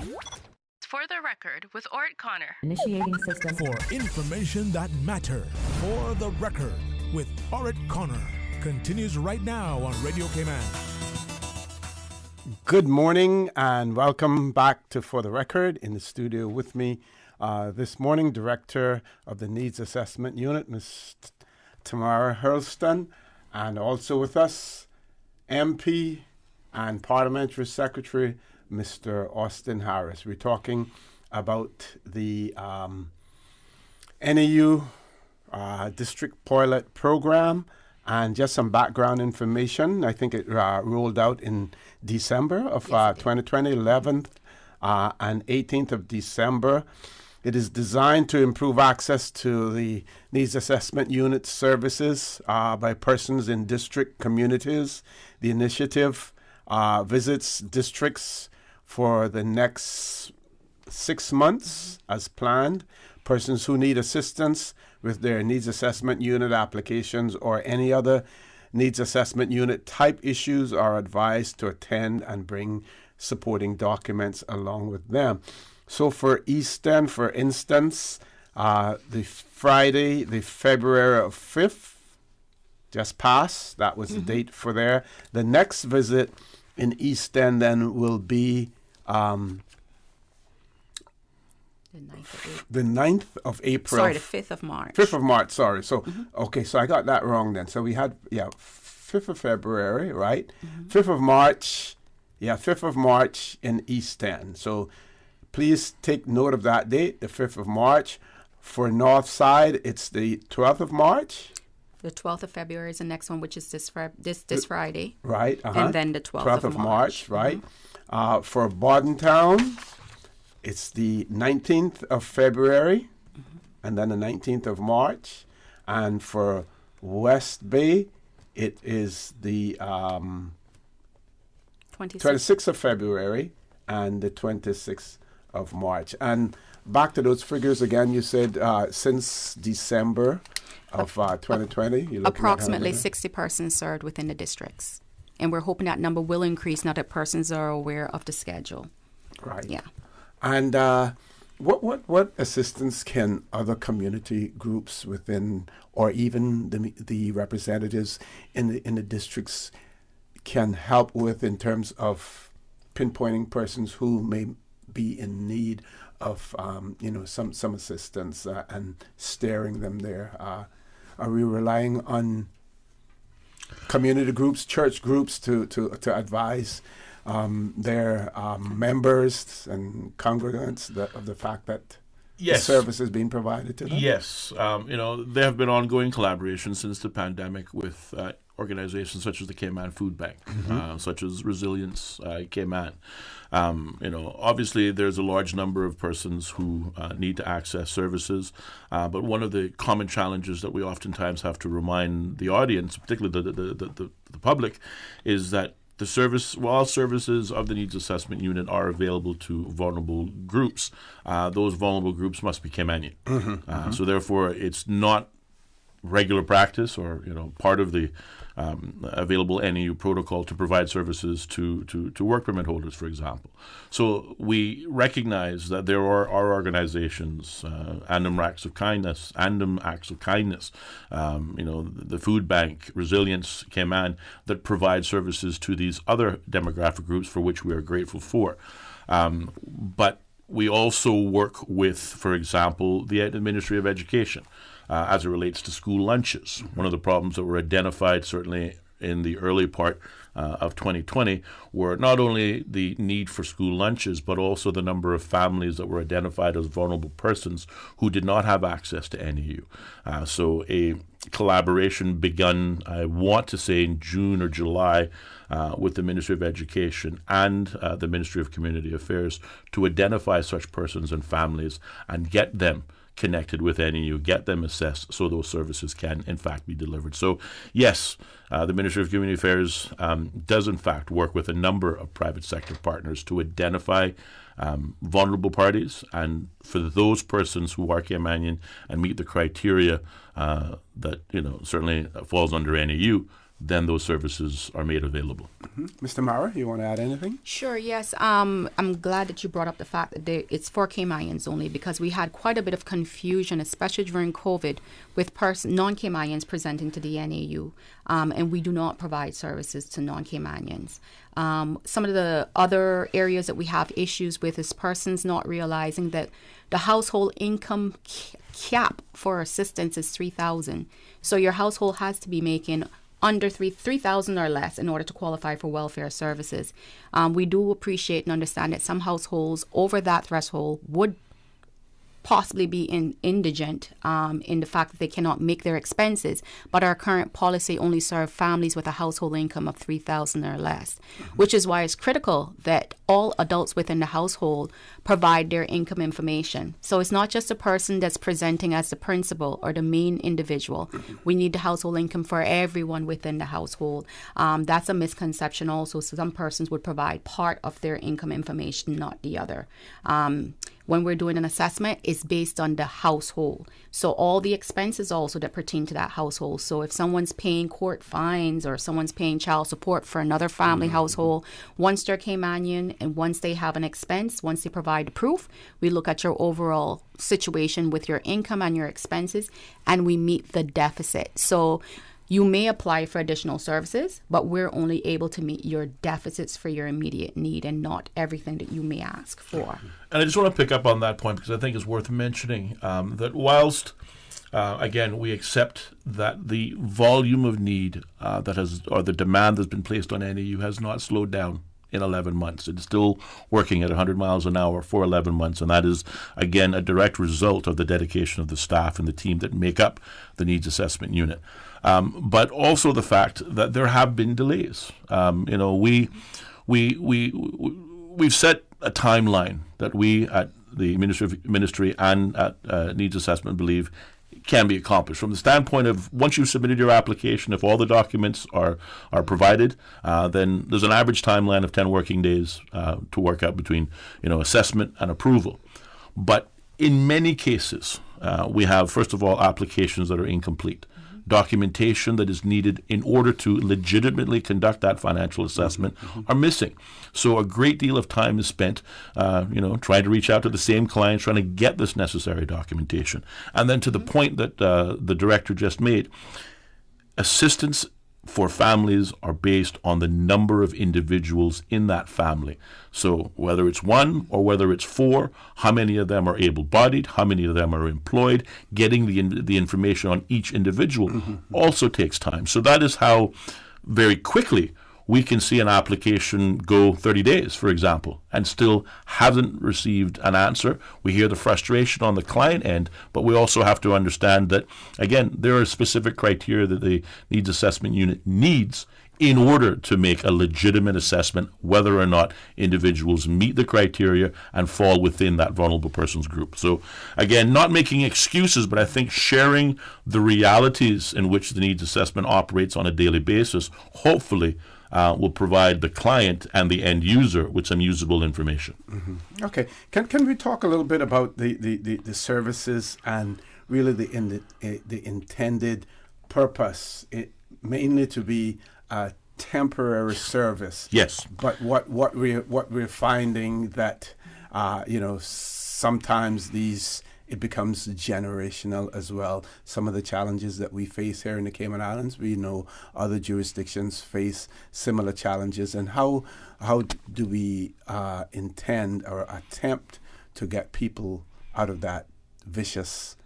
For the record, with Orrett Connor. Initiating system. For information that matters. For the record, with Orrett Connor. Continues right now on Radio Cayman. Good morning and welcome back to For the Record. In the studio with me this morning, Director of the Needs Assessment Unit, Ms. Tamara Hurlston, And also with us, MP and Parliamentary Secretary, Mr. Austin Harris. We're talking about the NAU District Pilot Program and just some background information. I think it rolled out in December of 2020, 11th and 18th of December. It is designed to improve access to the Needs Assessment Unit services by persons in district communities. The initiative visits districts for the next 6 months as planned. Persons who need assistance with their Needs Assessment Unit applications or any other Needs Assessment Unit type issues are advised to attend and bring supporting documents along with them. So for East End, for instance, the Friday, the February 5th, just passed. That was the date for there. The next visit in East End then will be the 9th of April. Sorry, the 5th of March. 5th of March, sorry. So, okay, so I got that wrong then. So we had, 5th of February, right? 5th of March, 5th of March in East End. So please take note of that date, the 5th of March. For North Side, it's the 12th of March. The 12th of February is the next one, which is this Friday. Right. And then the 12th of March, right. For Bordentown, it's the 19th of February, and then the 19th of March. And for West Bay, it is the 26th of February and the 26th of March. And back to those figures again, you said since December of 2020, you're approximately 60 persons served within the districts. And we're hoping that number will increase now that persons are aware of the schedule. Right. Yeah. And what assistance can other community groups within, or even the representatives in the districts can help with in terms of pinpointing persons who may be in need of some assistance and steering them there? Are we relying on community groups, church groups to advise their members and congregants of the fact that the service is being provided to them? Yes. There have been ongoing collaborations since the pandemic with organizations such as the Cayman Food Bank, such as Resilience Cayman. Obviously there's a large number of persons who need to access services, but one of the common challenges that we oftentimes have to remind the audience, particularly the public, is that while services of the Needs Assessment Unit are available to vulnerable groups, those vulnerable groups must be Caymanian. So therefore, it's not regular practice or part of the available NAU protocol to provide services to work permit holders, for example. So we recognize that there are organizations, Andam Acts of Kindness, the Food Bank, Resilience Cayman, that provide services to these other demographic groups for which we are grateful for. But we also work with, for example, the Ministry of Education as it relates to school lunches. One of the problems that were identified certainly in the early part of 2020 were not only the need for school lunches, but also the number of families that were identified as vulnerable persons who did not have access to NAU. So a collaboration begun, I want to say in June or July, with the Ministry of Education and the Ministry of Community Affairs to identify such persons and families and get them connected with NAU, get them assessed so those services can in fact be delivered. So yes, the Ministry of Community Affairs does in fact work with a number of private sector partners to identify vulnerable parties, and for those persons who are Caymanian and meet the criteria that certainly falls under NAU, then those services are made available. Mr. Mara, you want to add anything? Sure, yes. I'm glad that you brought up the fact that it's for Caymanians only, because we had quite a bit of confusion, especially during COVID, with non-Caymanians presenting to the NAU, and we do not provide services to non-Caymanians. Some of the other areas that we have issues with is persons not realizing that the household income cap for assistance is $3,000. So your household has to be making under 3,000 or less in order to qualify for welfare services. We do appreciate and understand that some households over that threshold would possibly be indigent in the fact that they cannot make their expenses, but our current policy only serves families with a household income of 3,000 or less, which is why it's critical that all adults within the household provide their income information. So it's not just a person that's presenting as the principal or the main individual. We need the household income for everyone within the household. That's a misconception also. So some persons would provide part of their income information, not the other. When we're doing an assessment, it's based on the household. So all the expenses also that pertain to that household. So if someone's paying court fines or someone's paying child support for another family household, once they're Caymanian and once they have an expense, once they provide the proof, we look at your overall situation with your income and your expenses, and we meet the deficit. So you may apply for additional services, but we're only able to meet your deficits for your immediate need and not everything that you may ask for. And I just want to pick up on that point because I think it's worth mentioning that whilst, again, we accept that the volume of need or the demand that's been placed on NAU has not slowed down in 11 months. It's still working at 100 miles an hour for 11 months, and that is, again, a direct result of the dedication of the staff and the team that make up the Needs Assessment Unit. But also the fact that there have been delays. We've set a timeline that we at the Ministry and at Needs Assessment believe can be accomplished. From the standpoint of once you've submitted your application, if all the documents are provided, then there's an average timeline of 10 working days to work out between assessment and approval. But in many cases, we have, first of all, applications that are incomplete. Documentation that is needed in order to legitimately conduct that financial assessment are missing. So a great deal of time is spent, trying to reach out to the same clients, trying to get this necessary documentation. And then to the point that the director just made, assistance for families are based on the number of individuals in that family. So whether it's one or whether it's four, how many of them are able-bodied, how many of them are employed, getting the information on each individual also takes time. So that is how very quickly we can see an application go 30 days, for example, and still haven't received an answer. We hear the frustration on the client end, but we also have to understand that, again, there are specific criteria that the Needs Assessment Unit needs in order to make a legitimate assessment whether or not individuals meet the criteria and fall within that vulnerable persons group. So, again, not making excuses, but I think sharing the realities in which the needs assessment operates on a daily basis, hopefully, will provide the client and the end user with some usable information. Okay. Can we talk a little bit about the services and really the intended purpose, mainly to be a temporary service? Yes. But what we're finding that sometimes it becomes generational as well. Some of the challenges that we face here in the Cayman Islands, we know other jurisdictions face similar challenges. And how do we intend or attempt to get people out of that vicious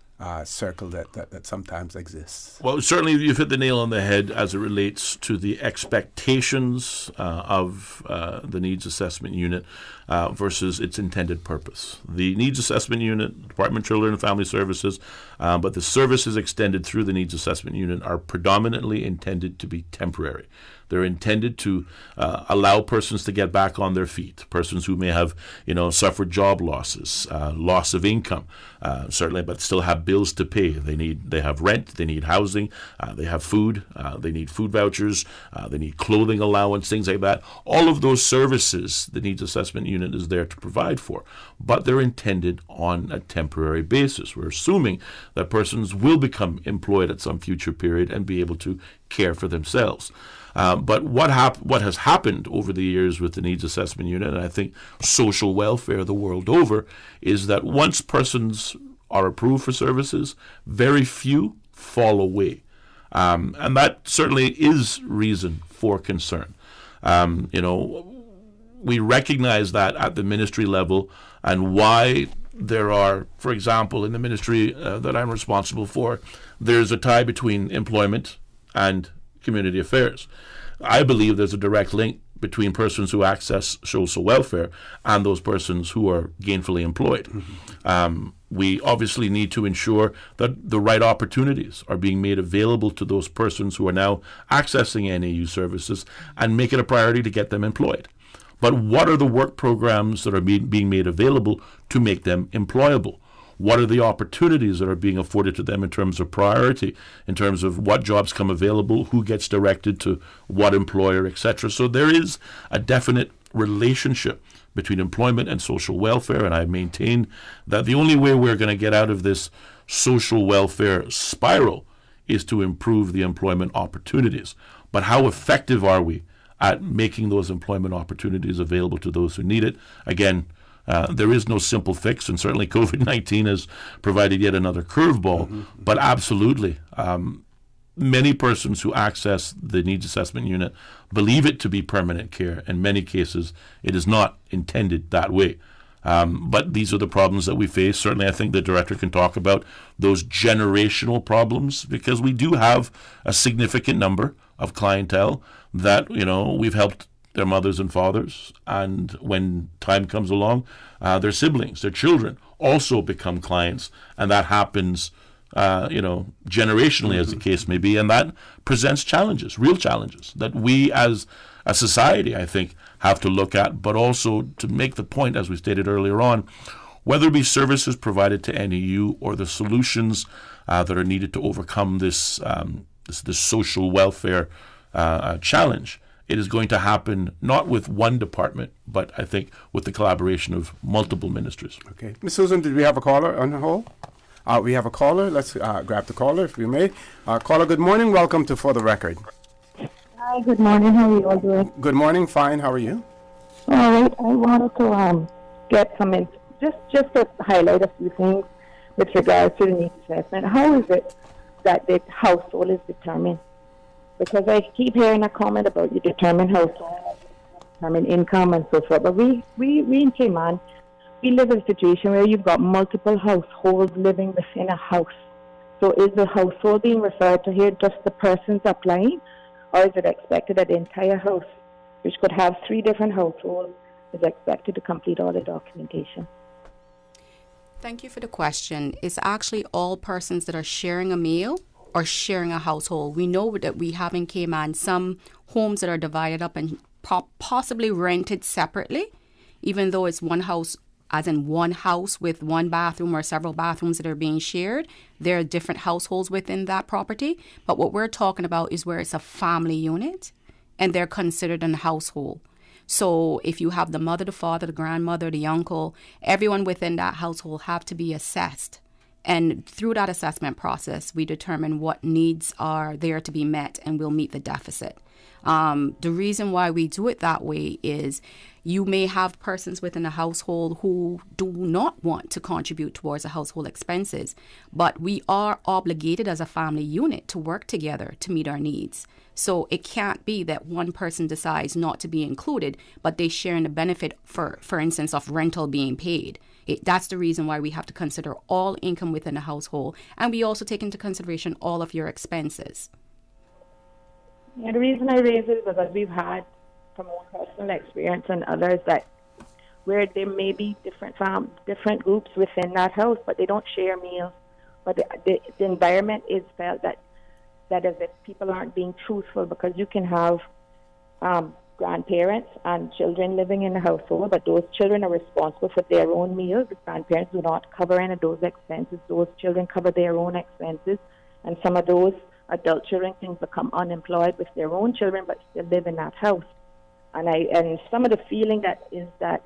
circle that sometimes exists? Well, certainly you've hit the nail on the head as it relates to the expectations of the Needs Assessment Unit versus its intended purpose. The Needs Assessment Unit, Department of Children and Family Services, but the services extended through the Needs Assessment Unit are predominantly intended to be temporary. They're intended to allow persons to get back on their feet, persons who may have, suffered job losses, loss of income, certainly, but still have bills to pay. They have rent, they need housing, they have food, they need food vouchers, they need clothing allowance, things like that. All of those services the Needs Assessment Unit is there to provide for, but they're intended on a temporary basis. We're assuming that persons will become employed at some future period and be able to care for themselves. But what has happened over the years with the Needs Assessment Unit, and I think social welfare the world over, is that once persons are approved for services, very few fall away. And that certainly is reason for concern. We recognize that at the ministry level, and why there are, for example, in the ministry that I'm responsible for, there's a tie between employment and community affairs. I believe there's a direct link between persons who access social welfare and those persons who are gainfully employed. We obviously need to ensure that the right opportunities are being made available to those persons who are now accessing NAU services and make it a priority to get them employed. But what are the work programs that are being made available to make them employable? What are the opportunities that are being afforded to them in terms of priority, in terms of what jobs come available, who gets directed to what employer, etc. So there is a definite relationship between employment and social welfare, and I maintain that the only way we're going to get out of this social welfare spiral is to improve the employment opportunities. But how effective are we at making those employment opportunities available to those who need it? Again, there is no simple fix, and certainly COVID-19 has provided yet another curveball, but absolutely, many persons who access the needs assessment unit believe it to be permanent care. In many cases, it is not intended that way. But these are the problems that we face. Certainly, I think the director can talk about those generational problems, because we do have a significant number of clientele that, we've helped their mothers and fathers, and when time comes along, their siblings, their children also become clients, and that happens generationally, as the case may be, and that presents challenges, real challenges, that we as a society, I think, have to look at, but also to make the point, as we stated earlier on, whether it be services provided to NEU or the solutions that are needed to overcome this social welfare challenge, it is going to happen not with one department, but I think with the collaboration of multiple ministries. Okay. Ms. Susan, did we have a caller on the hold? We have a caller. Let's grab the caller, if we may. Caller, good morning. Welcome to For the Record. Hi, good morning. How are you all doing? Good morning. Fine. How are you? All right. I wanted to get some just to highlight a few things with regards to the needs assessment. How is it that the household is determined? Because I keep hearing a comment about you determine household, determine income, and so forth. But we in Cayman, we live in a situation where you've got multiple households living within a house. So is the household being referred to here just the persons applying, or is it expected that the entire house, which could have 3 different households, is expected to complete all the documentation? Thank you for the question. It's actually all persons that are sharing a meal or sharing a household. We know that we have in Cayman some homes that are divided up and possibly rented separately, even though it's one house, as in one house with one bathroom or several bathrooms that are being shared. There are different households within that property. But what we're talking about is where it's a family unit and they're considered a household. So if you have the mother, the father, the grandmother, the uncle, everyone within that household have to be assessed. And through that assessment process, we determine what needs are there to be met, and we'll meet the deficit. The reason why we do it that way is you may have persons within a household who do not want to contribute towards the household expenses, but we are obligated as a family unit to work together to meet our needs. So it can't be that one person decides not to be included, but they share in the benefit, for instance, of rental being paid. That's the reason why we have to consider all income within a household, and we also take into consideration all of your expenses. Yeah, the reason I raise it is because we've had, from our personal experience and others, that where there may be different groups within that house, but they don't share meals. But the environment is felt that as if people aren't being truthful, because you can have grandparents and children living in the household, but those children are responsible for their own meals. The grandparents do not cover any of those expenses. Those children cover their own expenses, and some of those adult children can become unemployed with their own children but still live in that house. And some of the feeling that is that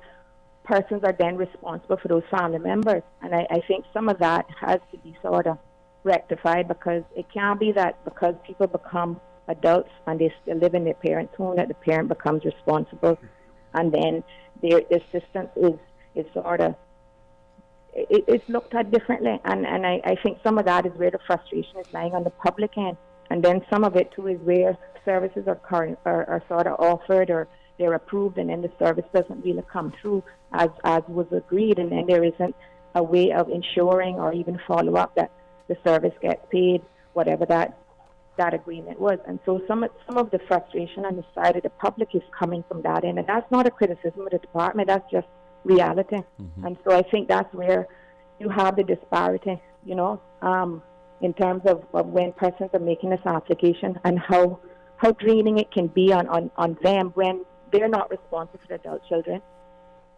persons are then responsible for those family members. And I think some of that has to be sort of rectified, because it can't be that because people become adults and they still live in their parents' home that the parent becomes responsible, and then their assistance is sort of it's looked at differently, and I think some of that is where the frustration is lying on the public end, and then some of it too is where services are sort of offered or they're approved, and then the service doesn't really come through as was agreed, and then there isn't a way of ensuring or even follow up that the service gets paid, whatever that that agreement was. And so some of the frustration on the side of the public is coming from that end. And that's not a criticism of the department, that's just reality. And so I think that's where you have the disparity, you know, in terms of when persons are making this application and how draining it can be on them when they're not responsible for their adult children.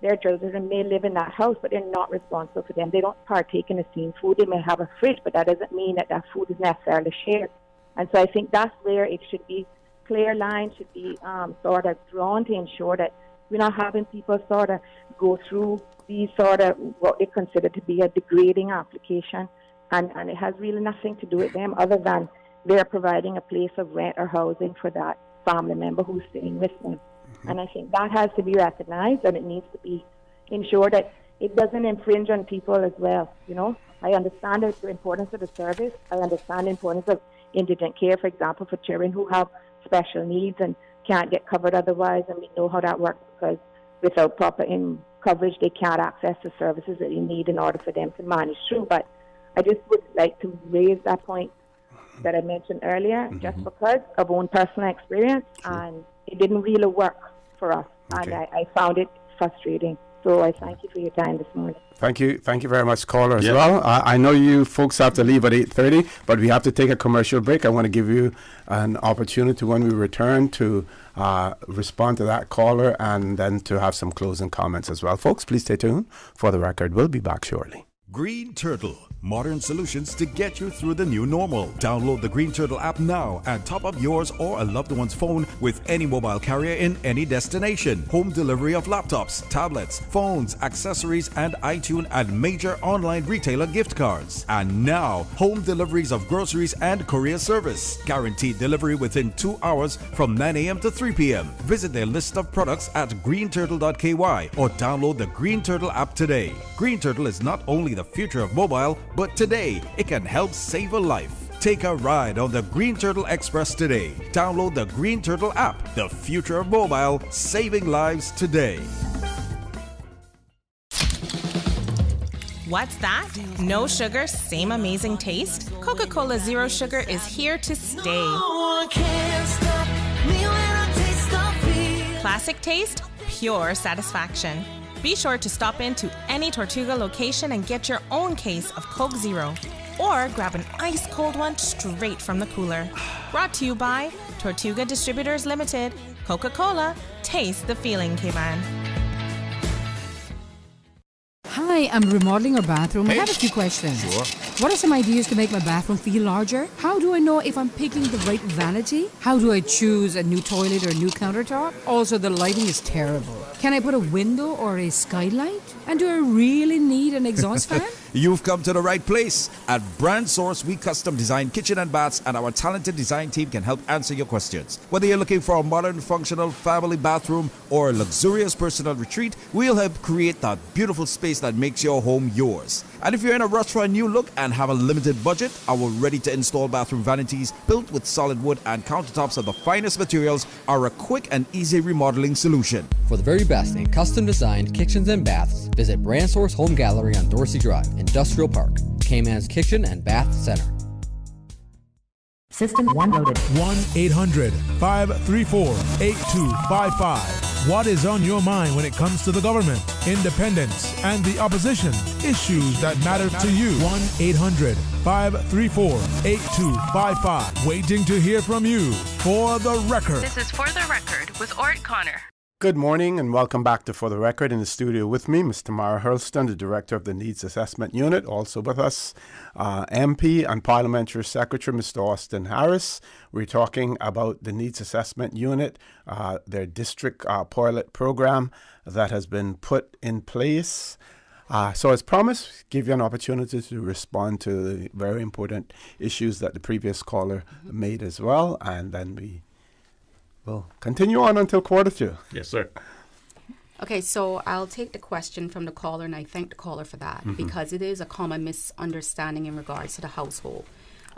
Their children may live in that house, but they're not responsible for them. They don't partake in the same food. They may have a fridge, but that doesn't mean that food is necessarily shared. And so I think that's where it should be, clear lines should be sort of drawn to ensure that we're not having people sort of go through these sort of what they consider to be a degrading application. And it has really nothing to do with them other than they're providing a place of rent or housing for that family member who's staying with them. And I think that has to be recognized, and it needs to be ensured that it doesn't infringe on people as well. You know, I understand the importance of the service. I understand the importance of indigent care, for example, for children who have special needs and can't get covered otherwise, and we know how that works because without proper coverage, they can't access the services that they need in order for them to manage through. But I just would like to raise that point that I mentioned earlier, just because of own personal experience, and it didn't really work for us, and I found it frustrating. So I thank you for your time this morning. Thank you very much, caller, as well. I know you folks have to leave at 8:30, but we have to take a commercial break. I want to give you an opportunity when we return to respond to that caller and then to have some closing comments as well. Folks, please stay tuned. For the record, we'll be back shortly. Green Turtle, modern solutions to get you through the new normal. Download the Green Turtle app now and top up yours or a loved one's phone with any mobile carrier in any destination. Home delivery of laptops, tablets, phones, accessories, and iTunes and major online retailer gift cards. And now, home deliveries of groceries and courier service. Guaranteed delivery within 2 hours from 9 a.m. to 3 p.m. Visit their list of products at greenturtle.ky or download the Green Turtle app today. Green Turtle is not only the future of mobile, but today it can help save a life. Take a ride on the Green Turtle Express today. Download the Green Turtle app. The future of mobile, saving lives today. What's that? No sugar, same amazing taste? Coca-Cola Zero Sugar is here to stay. Classic taste, pure satisfaction. Be sure to stop into any Tortuga location and get your own case of Coke Zero. Or grab an ice-cold one straight from the cooler. Brought to you by Tortuga Distributors Limited. Coca-Cola, taste the feeling, K-Man. Hi, I'm remodeling our bathroom. I have a few questions. Sure. What are some ideas to make my bathroom feel larger? How do I know if I'm picking the right vanity? How do I choose a new toilet or a new countertop? Also, the lighting is terrible. Can I put a window or a skylight? And do I really need an exhaust fan? You've come to the right place. At Brand Source, we custom design kitchen and baths, and our talented design team can help answer your questions. Whether you're looking for a modern, functional family bathroom or a luxurious personal retreat, we'll help create that beautiful space that makes your home yours. And if you're in a rush for a new look and have a limited budget, our ready-to-install bathroom vanities, built with solid wood and countertops of the finest materials, are a quick and easy remodeling solution. For the very best in custom-designed kitchens and baths, visit Brand Source Home Gallery on Dorsey Drive, Industrial Park, K-Man's Kitchen and Bath Center. System 1 loaded. 1-800-534-8255. What is on your mind when it comes to the government, independence, and the opposition? Issues that matter to you. 1-800-534-8255. Waiting to hear from you. For the record. This is For the Record with Orrett Connor. Good morning and welcome back to For the Record. In the studio with me, Mr. Mara Hurlston, the Director of the Needs Assessment Unit. Also with us, MP and Parliamentary Secretary, Mr. Austin Harris. We're talking about the Needs Assessment Unit, their district pilot program that has been put in place. So as promised, give you an opportunity to respond to the very important issues that the previous caller made as well. And then we'll continue on until 1:45. Yes, sir. Okay, so I'll take the question from the caller, and I thank the caller for that, because it is a common misunderstanding in regards to the household.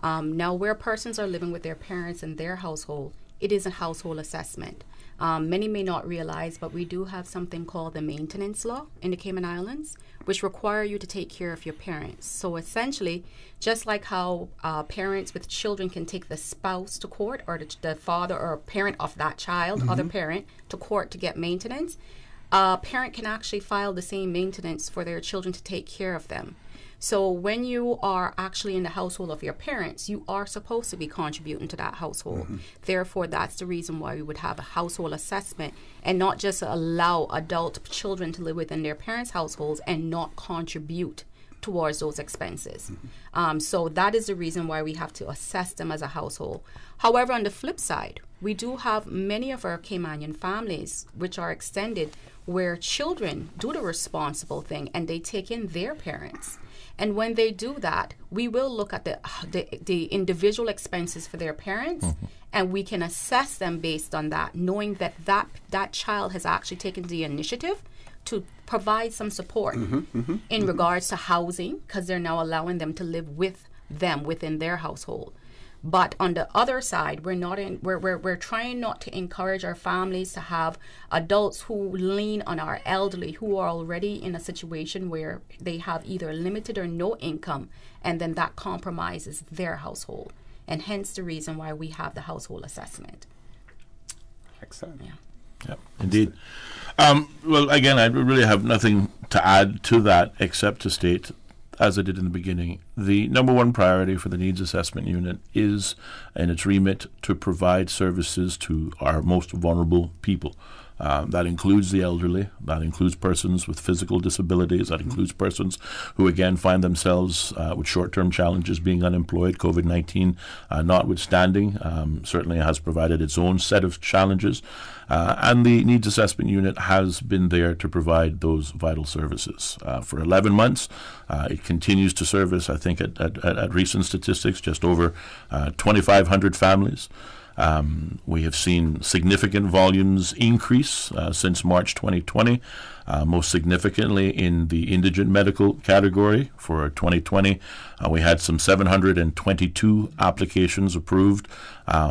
Now, where persons are living with their parents in their household, it is a household assessment. Many may not realize, but we do have something called the maintenance law in the Cayman Islands, which require you to take care of your parents. So essentially, just like how parents with children can take the spouse to court, or the father or parent of that child, other parent, to court to get maintenance, a parent can actually file the same maintenance for their children to take care of them. So when you are actually in the household of your parents, you are supposed to be contributing to that household. Therefore, that's the reason why we would have a household assessment and not just allow adult children to live within their parents' households and not contribute towards those expenses. So that is the reason why we have to assess them as a household. However, on the flip side, we do have many of our Caymanian families which are extended where children do the responsible thing and they take in their parents. And when they do that, we will look at the individual expenses for their parents, and we can assess them based on that, knowing that that child has actually taken the initiative to provide some support in regards to housing, because they're now allowing them to live with them within their household. But on the other side, we're trying not to encourage our families to have adults who lean on our elderly who are already in a situation where they have either limited or no income, and then that compromises their household. And hence the reason why we have the household assessment. Excellent. Yeah, indeed. Well, again, I really have nothing to add to that except to state, as I did in the beginning, the number one priority for the Needs Assessment Unit is, in its remit, to provide services to our most vulnerable people. That includes the elderly, that includes persons with physical disabilities, that includes persons who, again, find themselves with short-term challenges, being unemployed. COVID-19 notwithstanding, certainly has provided its own set of challenges. And the Needs Assessment Unit has been there to provide those vital services. For 11 months, it continues to service, I think, at recent statistics, just over 2,500 families. We have seen significant volumes increase since March 2020, most significantly in the indigent medical category. For 2020, we had some 722 applications approved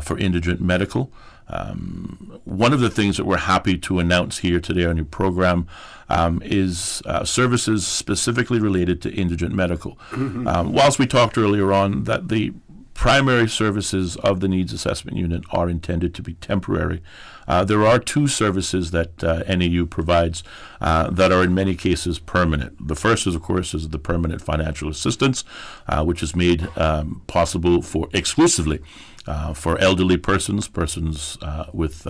for indigent medical. One of the things that we're happy to announce here today on your program is services specifically related to indigent medical. Whilst we talked earlier on that the primary services of the Needs Assessment Unit are intended to be temporary, there are two services that NAU provides that are in many cases permanent. The first is, of course, is the permanent financial assistance, which is made possible exclusively for elderly persons with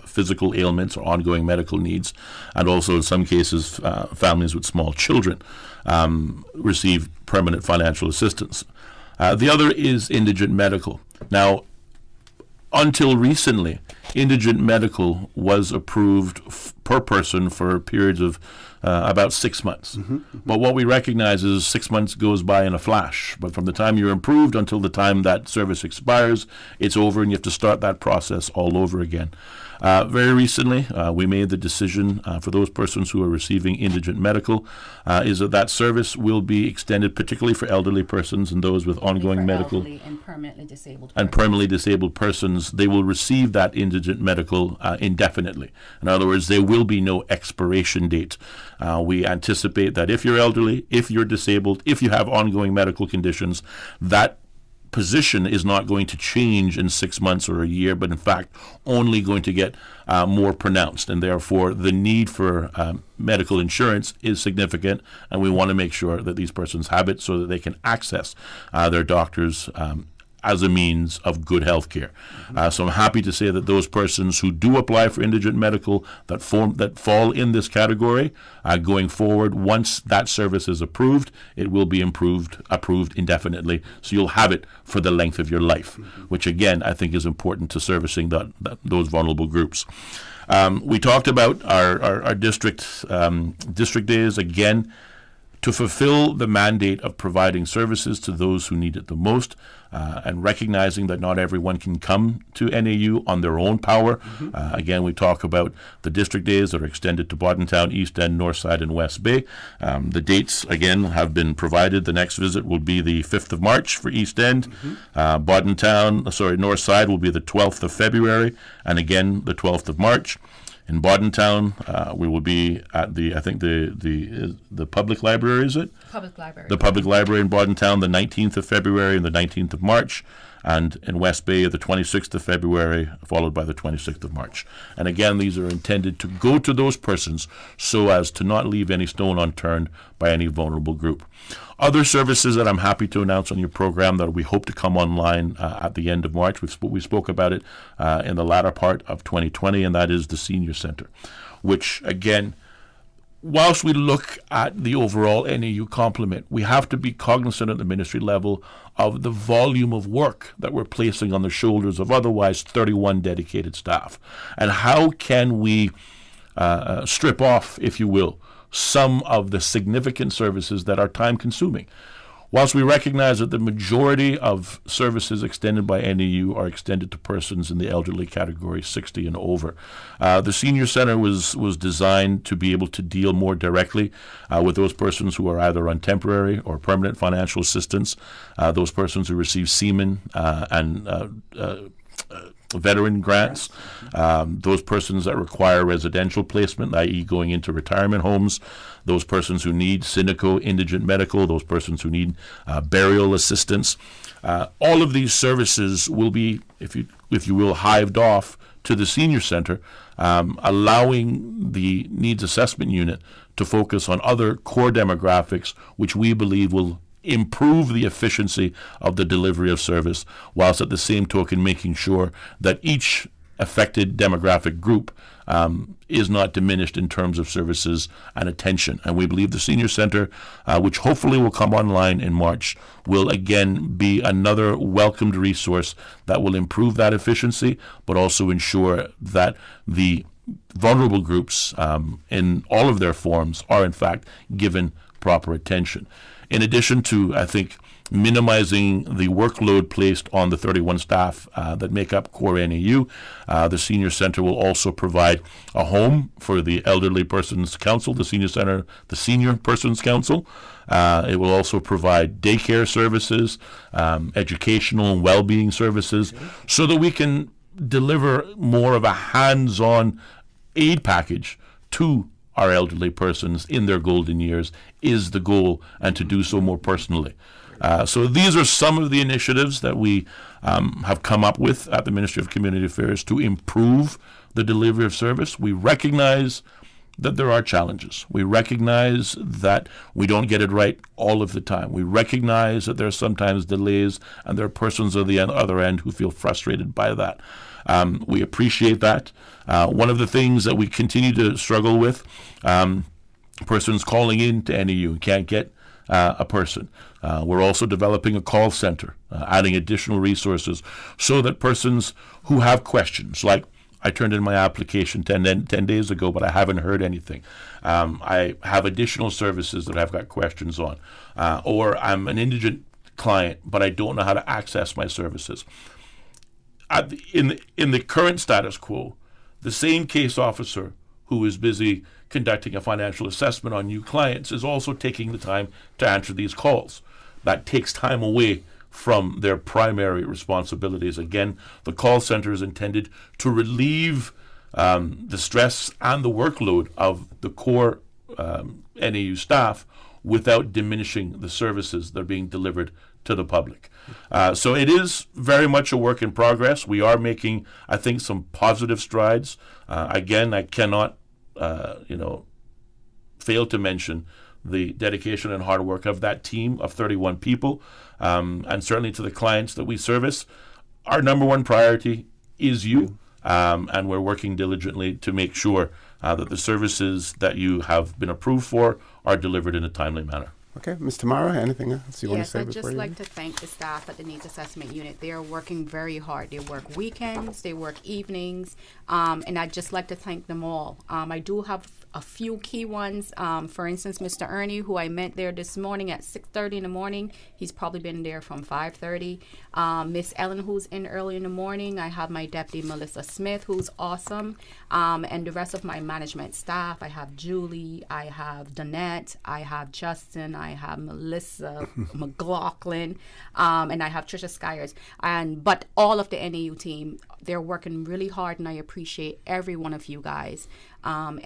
physical ailments or ongoing medical needs, and also in some cases families with small children receive permanent financial assistance. The other is indigent medical. Now, until recently, indigent medical was approved per person for periods of about 6 months. But what we recognize is 6 months goes by in a flash. But from the time you're approved until the time that service expires, it's over and you have to start that process all over again. Very recently, we made the decision for those persons who are receiving indigent medical is that service will be extended, particularly for elderly persons and those with ongoing medical and permanently disabled and permanently disabled persons. They will receive that indigent medical indefinitely. In other words, there will be no expiration date. We anticipate that if you're elderly, if you're disabled, if you have ongoing medical conditions, that position is not going to change in 6 months or a year, but in fact only going to get more pronounced, and therefore the need for medical insurance is significant, and we want to make sure that these persons have it so that they can access their doctors as a means of good health care. So I'm happy to say that those persons who do apply for indigent medical that fall in this category, going forward, once that service is approved, it will be approved indefinitely. So you'll have it for the length of your life, which again I think is important to servicing those vulnerable groups. We talked about our district days. Again, to fulfill the mandate of providing services to those who need it the most, and recognizing that not everyone can come to NAU on their own power. Again, we talk about the district days that are extended to Bordentown, East End, Northside, and West Bay. The dates, again, have been provided. The next visit will be the 5th of March for East End. Northside will be the 12th of February, and again, the 12th of March. In Bordentown, we will be at the public library, is it? Public library. The public library in Bordentown, the 19th of February and the 19th of March. And in West Bay, the 26th of February, followed by the 26th of March. And again, these are intended to go to those persons so as to not leave any stone unturned by any vulnerable group. Other services that I'm happy to announce on your program that we hope to come online at the end of March, we spoke about it in the latter part of 2020, and that is the Senior Center, which, again, whilst we look at the overall NAU complement, we have to be cognizant at the ministry level of the volume of work that we're placing on the shoulders of otherwise 31 dedicated staff. And how can we strip off, if you will, some of the significant services that are time-consuming? Whilst we recognize that the majority of services extended by NAU are extended to persons in the elderly category 60 and over, the Senior Center was designed to be able to deal more directly with those persons who are either on temporary or permanent financial assistance, those persons who receive Seaman and veteran grants, those persons that require residential placement, i.e. going into retirement homes, those persons who need Synico, indigent medical, those persons who need burial assistance. All of these services will be, if you will, hived off to the Senior Center, allowing the Needs Assessment Unit to focus on other core demographics which we believe will improve the efficiency of the delivery of service, whilst at the same token making sure that each affected demographic group is not diminished in terms of services and attention. And we believe the Senior Center, which hopefully will come online in March, will again be another welcomed resource that will improve that efficiency, but also ensure that the vulnerable groups in all of their forms are in fact given proper attention. In addition to, I think, minimizing the workload placed on the 31 staff that make up core NAU, the Senior Center will also provide a home for the Elderly Persons Council, the Senior Persons Council. It will also provide daycare services, educational and well-being services, so that we can deliver more of a hands-on aid package to our elderly persons in their golden years is the goal, and to do so more personally. So these are some of the initiatives that we have come up with at the Ministry of Community Affairs to improve the delivery of service. We recognize that there are challenges. We recognize that we don't get it right all of the time. We recognize that there are sometimes delays, and there are persons on the other end who feel frustrated by that. We appreciate that. One of the things that we continue to struggle with, persons calling in to NAU can't get a person. We're also developing a call center, adding additional resources so that persons who have questions, like I turned in my application 10 days ago, but I haven't heard anything. I have additional services that I've got questions on. Or I'm an indigent client, but I don't know how to access my services. In the current status quo, the same case officer who is busy conducting a financial assessment on new clients is also taking the time to answer these calls. That takes time away from their primary responsibilities. Again, the call center is intended to relieve the stress and the workload of the core NAU staff without diminishing the services that are being delivered to the public. So it is very much a work in progress. We are making, I think, some positive strides. Again, I cannot fail to mention the dedication and hard work of that team of 31 people, and certainly to the clients that we service. Our number one priority is you, and we're working diligently to make sure that the services that you have been approved for are delivered in a timely manner. Okay, Ms. Tamara, anything else you want to say before you? Yes, I'd just like to thank the staff at the Needs Assessment Unit. They are working very hard. They work weekends, they work evenings, and I'd just like to thank them all. I do have a few key ones. For instance, Mr. Ernie, who I met there this morning at 6:30 in the morning, he's probably been there from 5:30. Miss Ellen, who's in early in the morning. I have my deputy, Melissa Smith, who's awesome. And the rest of my management staff. I have Julie, I have Danette, I have Justin, I have Melissa McLaughlin, and I have Trisha Skyers. But all of the NAU team, they're working really hard, and I appreciate every one of you guys.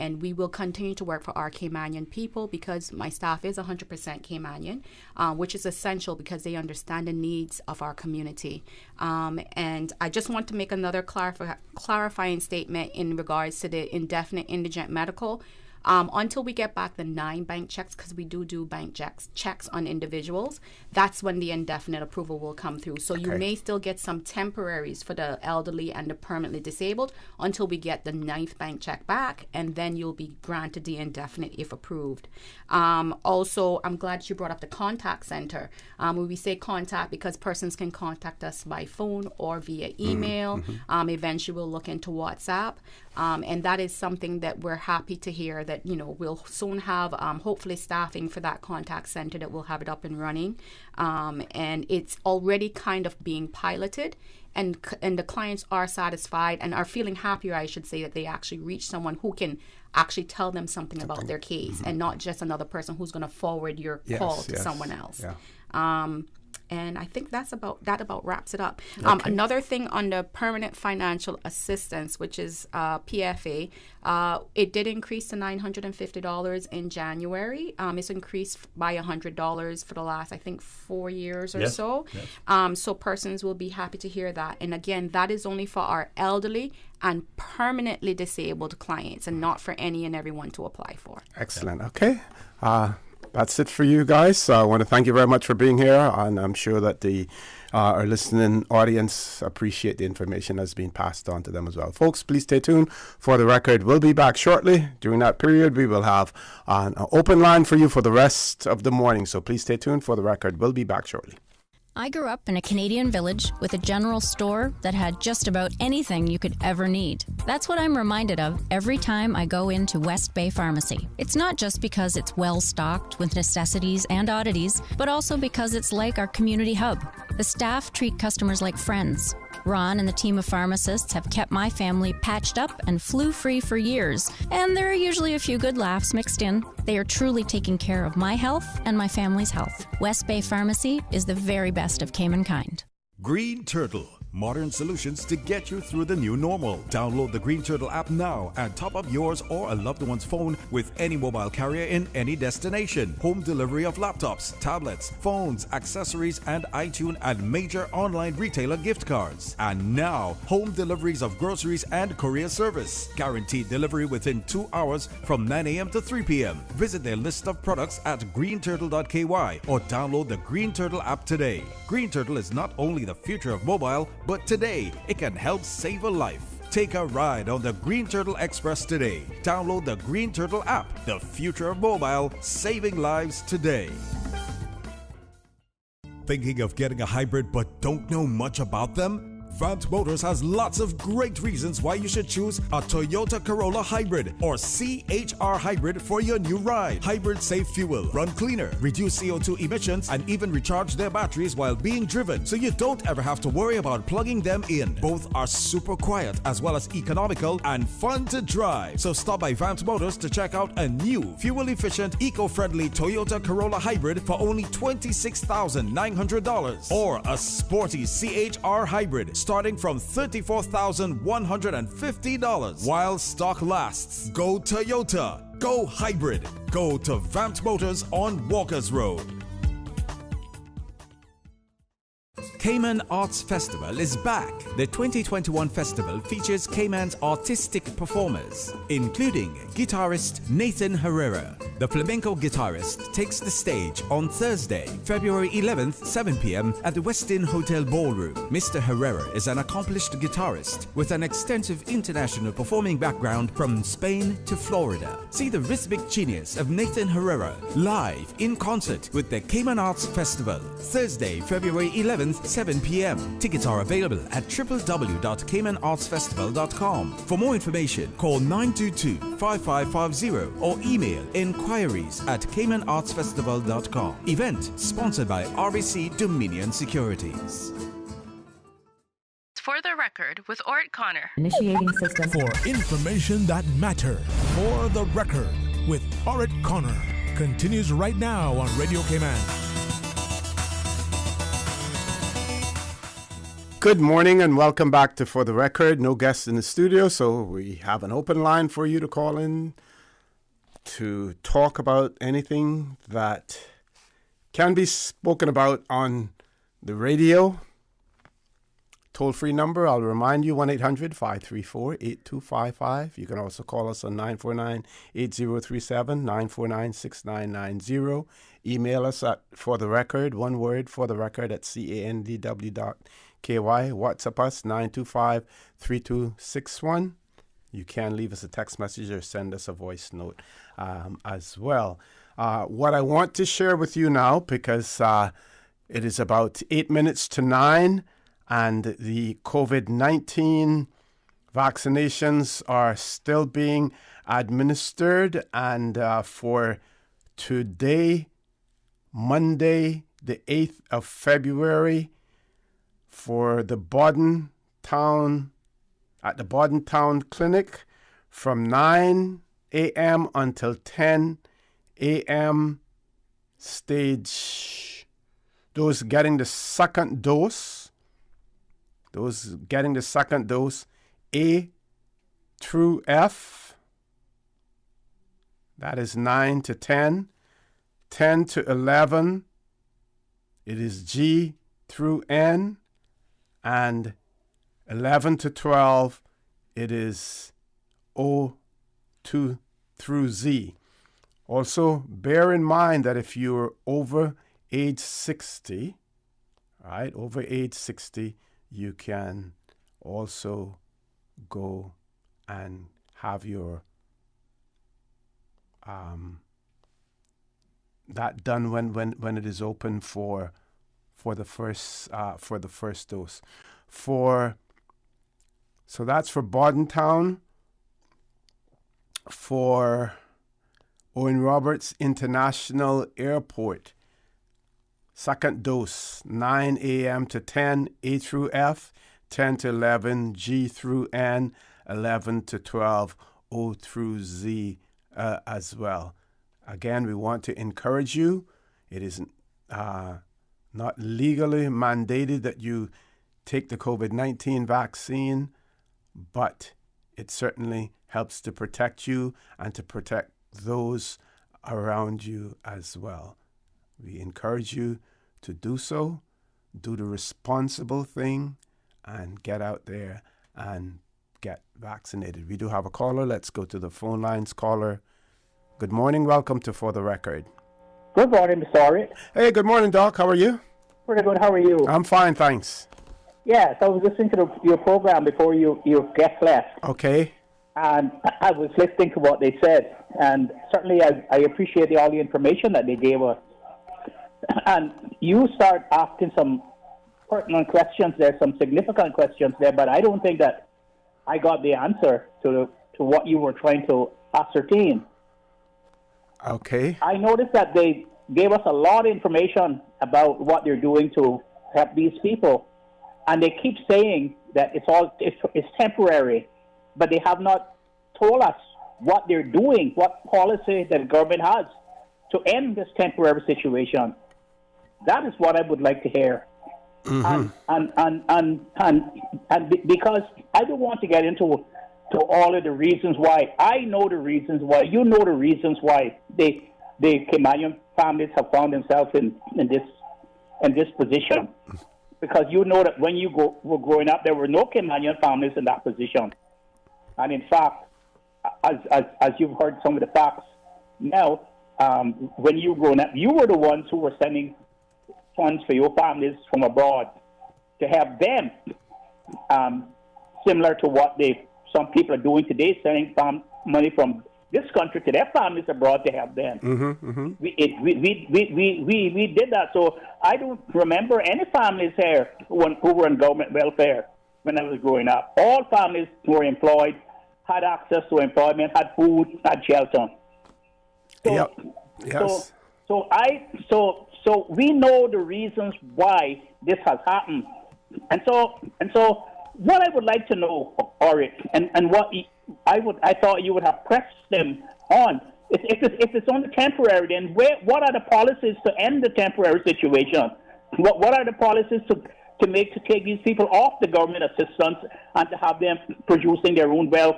And we will continue to work for our Caymanian people, because my staff is 100% Caymanian, which is essential because they understand the needs of our community. And I just want to make another clarifying statement in regards to the indefinite indigent medical. Until we get back the 9 bank checks, because we do bank checks on individuals, that's when the indefinite approval will come through. So you may still get some temporaries for the elderly and the permanently disabled until we get the 9th bank check back, and then you'll be granted the indefinite if approved. Also, I'm glad you brought up the contact center. When we say contact, because persons can contact us by phone or via email. Eventually we'll look into WhatsApp. And that is something that we're happy to hear that, we'll soon have hopefully staffing for that contact center, that we'll have it up and running. And it's already kind of being piloted, and the clients are satisfied and are feeling happier, I should say, that they actually reach someone who can actually tell them something about their case, and not just another person who's going to forward your call to someone else. Yeah. And I think that about wraps it up. Another thing on the permanent financial assistance, which is PFA, it did increase to $950 in January. It's increased by $100 for the last, I think, 4 years or so. Yes. So persons will be happy to hear that. And again, that is only for our elderly and permanently disabled clients, and not for any and everyone to apply for. Excellent. Okay. That's it for you guys. I want to thank you very much for being here, and I'm sure that our listening audience appreciate the information that's being passed on to them as well. Folks, please stay tuned for the record. We'll be back shortly. During that period, we will have an open line for you for the rest of the morning, so please stay tuned for the record. We'll be back shortly. I grew up in a Canadian village with a general store that had just about anything you could ever need. That's what I'm reminded of every time I go into West Bay Pharmacy. It's not just because it's well stocked with necessities and oddities, but also because it's like our community hub. The staff treat customers like friends. Ron and the team of pharmacists have kept my family patched up and flu-free for years, and there are usually a few good laughs mixed in. They are truly taking care of my health and my family's health. West Bay Pharmacy is the very best of Cayman kind. Green Turtle. Modern solutions to get you through the new normal. Download the Green Turtle app now and top up yours or a loved one's phone with any mobile carrier in any destination. Home delivery of laptops, tablets, phones, accessories, and iTunes and major online retailer gift cards. And now, home deliveries of groceries and courier service. Guaranteed delivery within 2 hours from 9 a.m. to 3 p.m. Visit their list of products at greenturtle.ky or download the Green Turtle app today. Green Turtle is not only the future of mobile, but today it can help save a life. Take a ride on the Green Turtle Express today. Download the Green Turtle app, the future of mobile, saving lives today. Thinking of getting a hybrid but don't know much about them? Vant Motors has lots of great reasons why you should choose a Toyota Corolla Hybrid or CHR Hybrid for your new ride. Hybrids save fuel, run cleaner, reduce CO2 emissions, and even recharge their batteries while being driven, so you don't ever have to worry about plugging them in. Both are super quiet as well as economical and fun to drive. So stop by Vant Motors to check out a new, fuel-efficient, eco-friendly Toyota Corolla Hybrid for only $26,900 or a sporty CHR Hybrid starting from $34,150 while stock lasts. Go Toyota. Go hybrid. Go to Vant Motors on Walkers Road. Cayman Arts Festival is back. The 2021 festival features Cayman's artistic performers, including guitarist Nathan Herrera. The flamenco guitarist takes the stage on Thursday, February 11th, 7 p.m. at the Westin Hotel Ballroom. Mr. Herrera is an accomplished guitarist with an extensive international performing background from Spain to Florida. See the rhythmic genius of Nathan Herrera live in concert with the Cayman Arts Festival, Thursday, February 11th, 7 p.m. Tickets are available at www.caymanartsfestival.com. For more information, call 922-5550 or email inquiries@caymanartsfestival.com. Event sponsored by RBC Dominion Securities. For the record with Orrett Connor. Initiating system. For information that matters. For the record with Orrett Connor. Continues right now on Radio Cayman. Good morning and welcome back to For the Record. No guests in the studio, so we have an open line for you to call in to talk about anything that can be spoken about on the radio. Toll-free number, I'll remind you, 1-800-534-8255. You can also call us on 949-8037, 949-6990. Email us at fortherecord, one word, fortherecord at candw.ky. WhatsApp us, 925-3261. You can leave us a text message or send us a voice note as well. What I want to share with you now, because it is about 8 minutes to 9, and the COVID-19 vaccinations are still being administered. And for today, Monday, the 8th of February, for the Borden Town, at the Borden Town Clinic, from 9 a.m. until 10 a.m. stage. Those getting the second dose, A through F, that is 9 to 10. 10 to 11, it is G through N. And 11 to 12, it is O through Z. Also, bear in mind that if you're over age 60, right, over age 60, you can also go and have your that done when it is open for the first dose. So that's for Bordentown. For Owen Roberts International Airport, second dose, 9 a.m. to 10, A through F, 10 to 11, G through N, 11 to 12, O through Z as well. Again, we want to encourage you. It is not legally mandated that you take the COVID-19 vaccine, but it certainly helps to protect you and to protect those around you as well. We encourage you to do so, do the responsible thing, and get out there and get vaccinated. We do have a caller. Let's go to the phone lines. Caller, good morning. Welcome to For the Record. Good morning, Mr. Orrett. Hey, good morning, Doc. How are you? Pretty good. How are you? I'm fine, thanks. Yes, I was listening to your program before your guest left. Okay. And I was listening to what they said. And certainly I appreciate all the information that they gave us. And you start asking some pertinent questions there, some significant questions there, but I don't think that I got the answer to what you were trying to ascertain. Okay. I noticed that they gave us a lot of information about what they're doing to help these people. And they keep saying that it's temporary, but they have not told us what they're doing, what policy the government has to end this temporary situation. That is what I would like to hear. Mm-hmm. And because I don't want to get into all of the reasons why. I know the reasons why. You know the reasons why the Caymanian families have found themselves in this position. Because you know that when you were growing up, there were no Caymanian families in that position. And in fact, as you've heard some of the facts now, when you were growing up, you were the ones who were sending funds for your families from abroad to have them, similar to what some people are doing today, sending money from this country to their families abroad to help them. We did that. So I don't remember any families here who were on government welfare when I was growing up. All families were employed, had access to employment, had food, had shelter. So, Yes. So we know the reasons why this has happened, and so what I would like to know, Orrett, and what I thought you would have pressed them on. If it's only temporary, then what are the policies to end the temporary situation? What are the policies to take these people off the government assistance and to have them producing their own wealth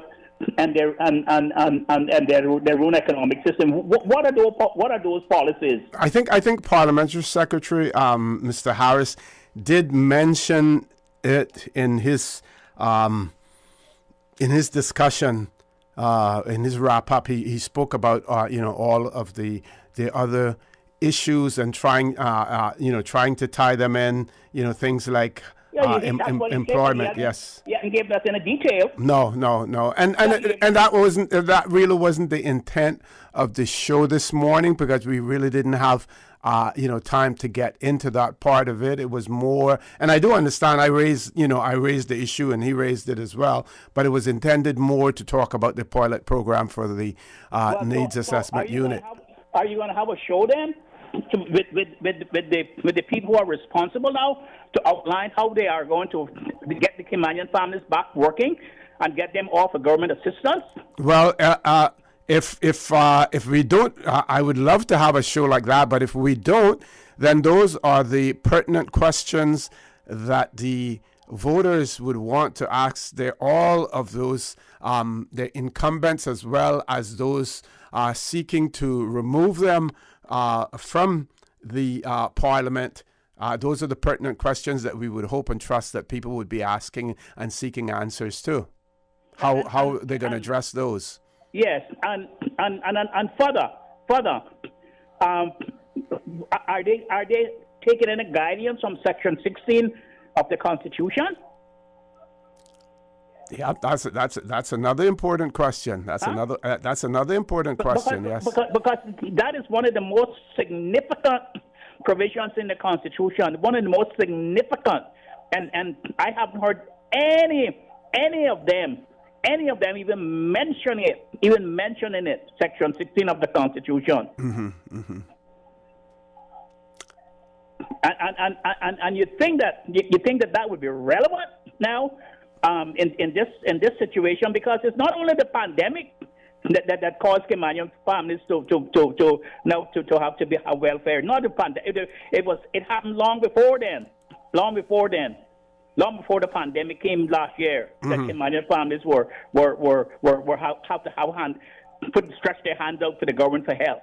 and their own economic system? What are those policies? I think Parliamentary Secretary Mr. Harris did mention it in his discussion, in his wrap up. He spoke about all of the other issues and trying to tie them in, things like employment. Yes. Yeah, and gave that in a detail. No, and that really wasn't the intent of the show this morning, because we really didn't have time to get into that part of it. It was more, and I do understand. I raised the issue, and he raised it as well. But it was intended more to talk about the pilot program for the needs assessment unit. Are you going to have a show then? With the people who are responsible now, to outline how they are going to get the Kimanian families back working and get them off of government assistance? Well, if we don't, I would love to have a show like that. But if we don't, then those are the pertinent questions that the voters would want to ask all of those the incumbents, as well as those seeking to remove them from the Parliament. Those are the pertinent questions that we would hope and trust that people would be asking and seeking answers to. How they're going to address those? Yes, and further, are they taking any guidance from Section 16 of the Constitution? Yeah, that's another important question. That's another important question. Yes, because that is one of the most significant provisions in the Constitution. One of the most significant, and I haven't heard any of them even mentioning it. Section 16 of the Constitution. And you think that would be relevant now? In this situation, because it's not only the pandemic that caused Kimanian families to have to have welfare. Not the pandemic. It happened long before then. Long before the pandemic came last year, that Kimanian families were stretch their hands out to the government for help.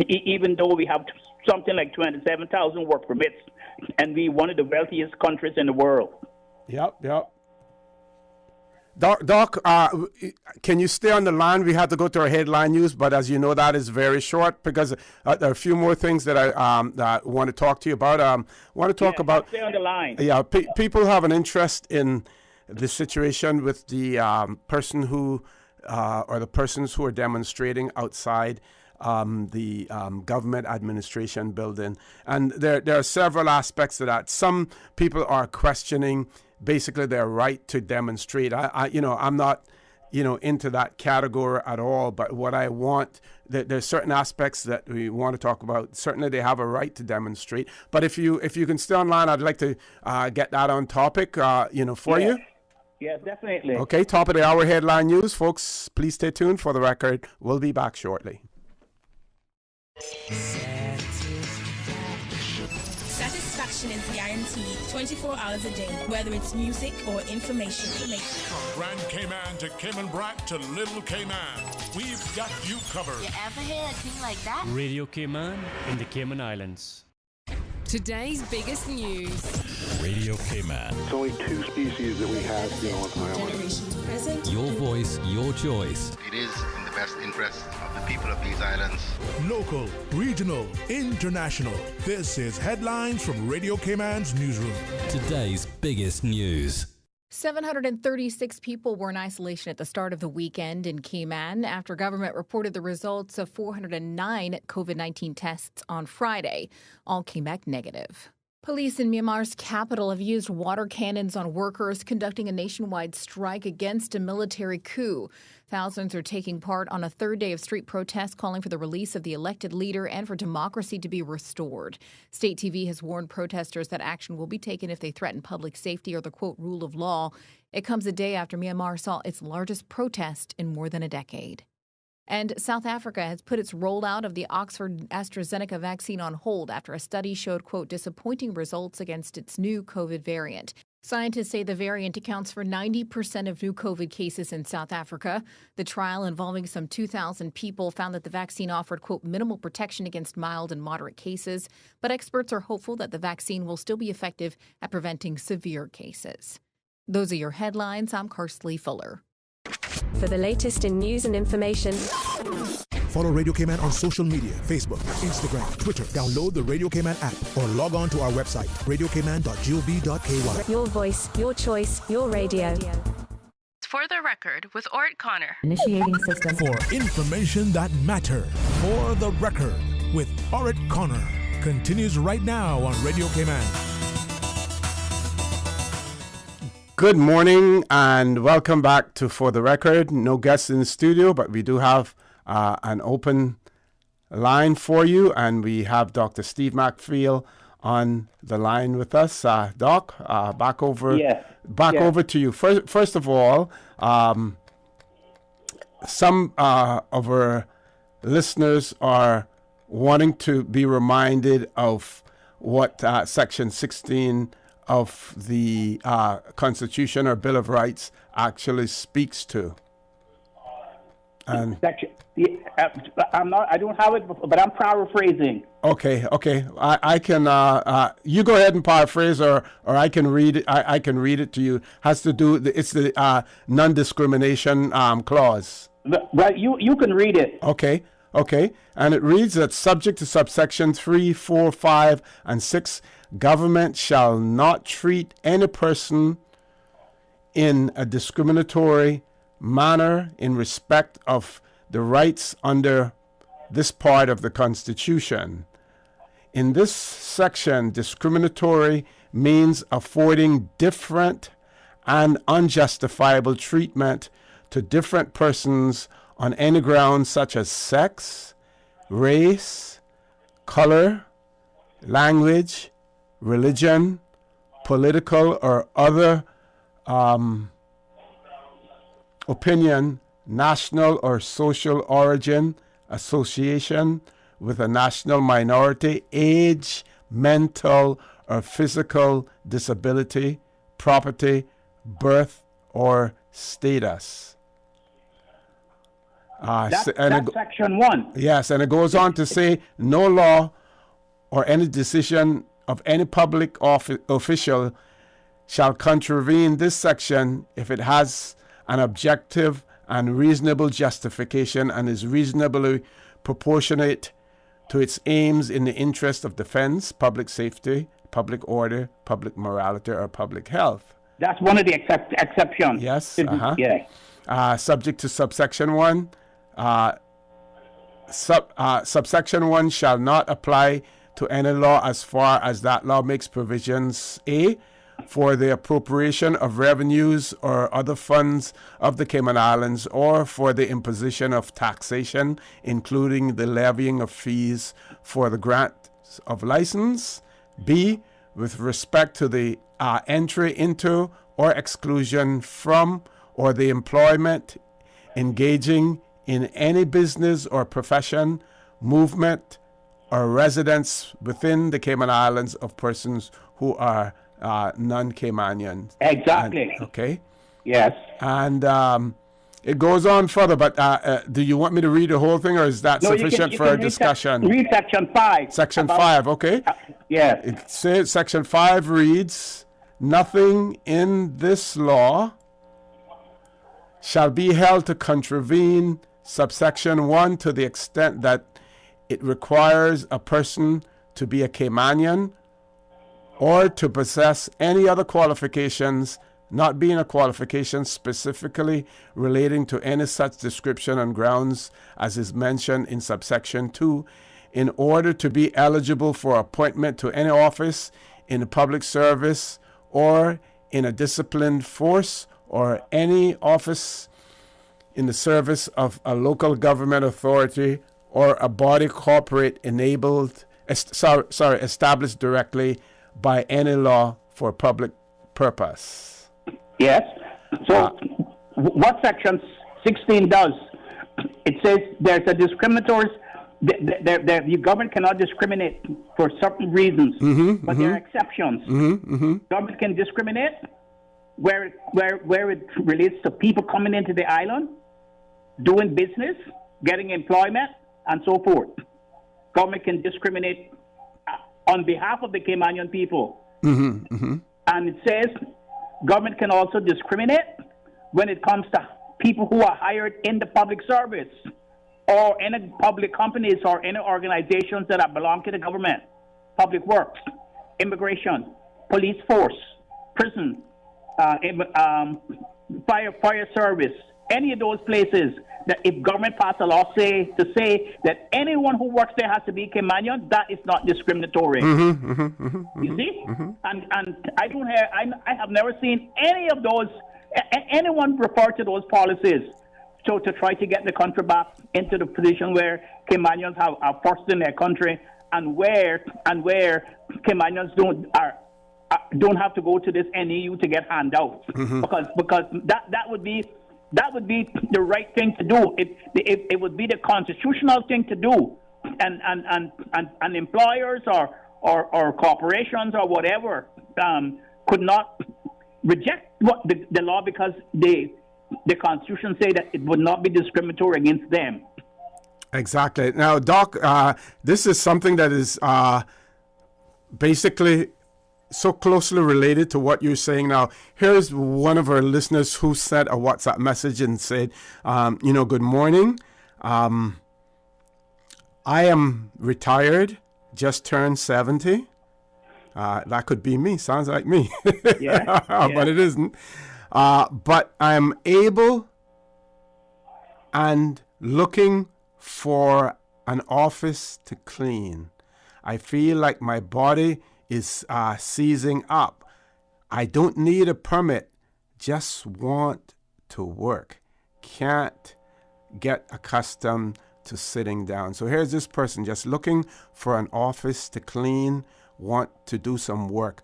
Even though we have something like 27,000 work permits, and we one of the wealthiest countries in the world. Yep. Doc, can you stay on the line? We have to go to our headline news, but as you know, that is very short, because there are a few more things that I want to talk to you about. About stay on the line. Yeah, people have an interest in the situation with the person who or the persons who are demonstrating outside the government administration building, and there are several aspects to that. Some people are questioning basically their right to demonstrate. I'm not into that category at all, but what I want, there's certain aspects that we want to talk about. Certainly they have a right to demonstrate, but if you can stay online, I'd like to get that on topic for you. Yes, definitely. Okay, top of the hour headline news, folks. Please stay tuned. For the record, we'll be back shortly. Satisfaction is guaranteed 24 hours a day, whether it's music or information. From Grand Cayman to Cayman Brac to Little Cayman, we've got you covered. You ever hear a thing like that? Radio Cayman in the Cayman Islands. Today's biggest news. Radio Cayman. It's only two species that we have here on the island. Generations present. Your voice, your choice. It is in the best interest of the people of these islands. Local, regional, international. This is Headlines from Radio Cayman's newsroom. Today's biggest news. 736 people were in isolation at the start of the weekend in Cayman after government reported the results of 409 COVID-19 tests on Friday. All came back negative. Police in Myanmar's capital have used water cannons on workers conducting a nationwide strike against a military coup. Thousands are taking part on a third day of street protests calling for the release of the elected leader and for democracy to be restored. State TV has warned protesters that action will be taken if they threaten public safety or the, quote, rule of law. It comes a day after Myanmar saw its largest protest in more than a decade. And South Africa has put its rollout of the Oxford AstraZeneca vaccine on hold after a study showed, quote, disappointing results against its new COVID variant. Scientists say the variant accounts for 90% of new COVID cases in South Africa. The trial involving some 2,000 people found that the vaccine offered, quote, minimal protection against mild and moderate cases. But experts are hopeful that the vaccine will still be effective at preventing severe cases. Those are your headlines. I'm Karsley Fuller. For the latest in news and information, follow Radio Cayman on social media, Facebook, Instagram, Twitter. Download the Radio Cayman app or log on to our website, radiocayman.gov.ky. your voice, your choice, your radio. For the record, with Orrett Connor. Initiating system. For information that matter. For the record, with Orrett Connor. Continues right now on Radio Cayman. Good morning and welcome back to For the Record. No guests in the studio, but we do have an open line for you, and we have Dr. Steve McPhail on the line with us. Doc, back over to you. First of all, some of our listeners are wanting to be reminded of what Section 16 of the Constitution or Bill of Rights actually speaks to. And I don't have it, but I'm paraphrasing. Okay. I can. You go ahead and paraphrase, or I can read it. I can read it to you. Has to do. It's the non-discrimination clause. Well, you can read it. Okay. And it reads that subject to subsection 3, 4, 5, and 6. Government shall not treat any person in a discriminatory manner in respect of the rights under this part of the Constitution. In this section, discriminatory means affording different and unjustifiable treatment to different persons on any grounds such as sex, race, color, language, religion, political or other opinion, national or social origin, association with a national minority, age, mental or physical disability, property, birth or status. That's Section 1. Yes, and it goes on to say no law or any decision of any public official shall contravene this section if it has an objective and reasonable justification and is reasonably proportionate to its aims in the interest of defense, public safety, public order, public morality, or public health. That's one of the exceptions. Yes. Yeah. Subject to subsection 1. Subsection 1 shall not apply to any law as far as that law makes provisions, A, for the appropriation of revenues or other funds of the Cayman Islands, or for the imposition of taxation, including the levying of fees for the grant of license, B, with respect to the entry into or exclusion from or the employment, engaging in any business or profession, movement, or residence within the Cayman Islands of persons who are non-Caymanian. Exactly. Okay. Yes. And it goes on further, but do you want me to read the whole thing, or is that sufficient for a discussion? Read Section 5. Section 5, okay. Yes. It says, Section 5 reads, nothing in this law shall be held to contravene subsection 1 to the extent that it requires a person to be a Caymanian or to possess any other qualifications not being a qualification specifically relating to any such description and grounds as is mentioned in subsection 2, in order to be eligible for appointment to any office in the public service or in a disciplined force or any office in the service of a local government authority or a body corporate established directly by any law for public purpose. Yes. So what section 16 does, it says there's a discriminatory, the government cannot discriminate for certain reasons, but there are exceptions. Government can discriminate where it relates to people coming into the island, doing business, getting employment, and so forth. Government can discriminate on behalf of the Caymanian people. And it says government can also discriminate when it comes to people who are hired in the public service or any public companies or any organizations that belong to the government, public works, immigration, police force, prison, fire service, any of those places that if government pass a law to say that anyone who works there has to be Caymanian, that is not discriminatory. You see? And I have never seen any of those, anyone refer to those policies to try to get the country back into the position where Caymanians are first in their country and where Caymanians don't have to go to this NEU to get handouts because that would be the right thing to do. It would be the constitutional thing to do, and employers or corporations or whatever could not reject the law because the Constitution say that it would not be discriminatory against them. Exactly. Now, Doc, this is something that is basically so closely related to what you're saying now. Here's one of our listeners who sent a WhatsApp message and said, good morning. I am retired, just turned 70. That could be me. Sounds like me. Yeah. But it isn't. But I'm able and looking for an office to clean. I feel like my body is seizing up. I don't need a permit, just want to work. Can't get accustomed to sitting down. So here's this person just looking for an office to clean, want to do some work.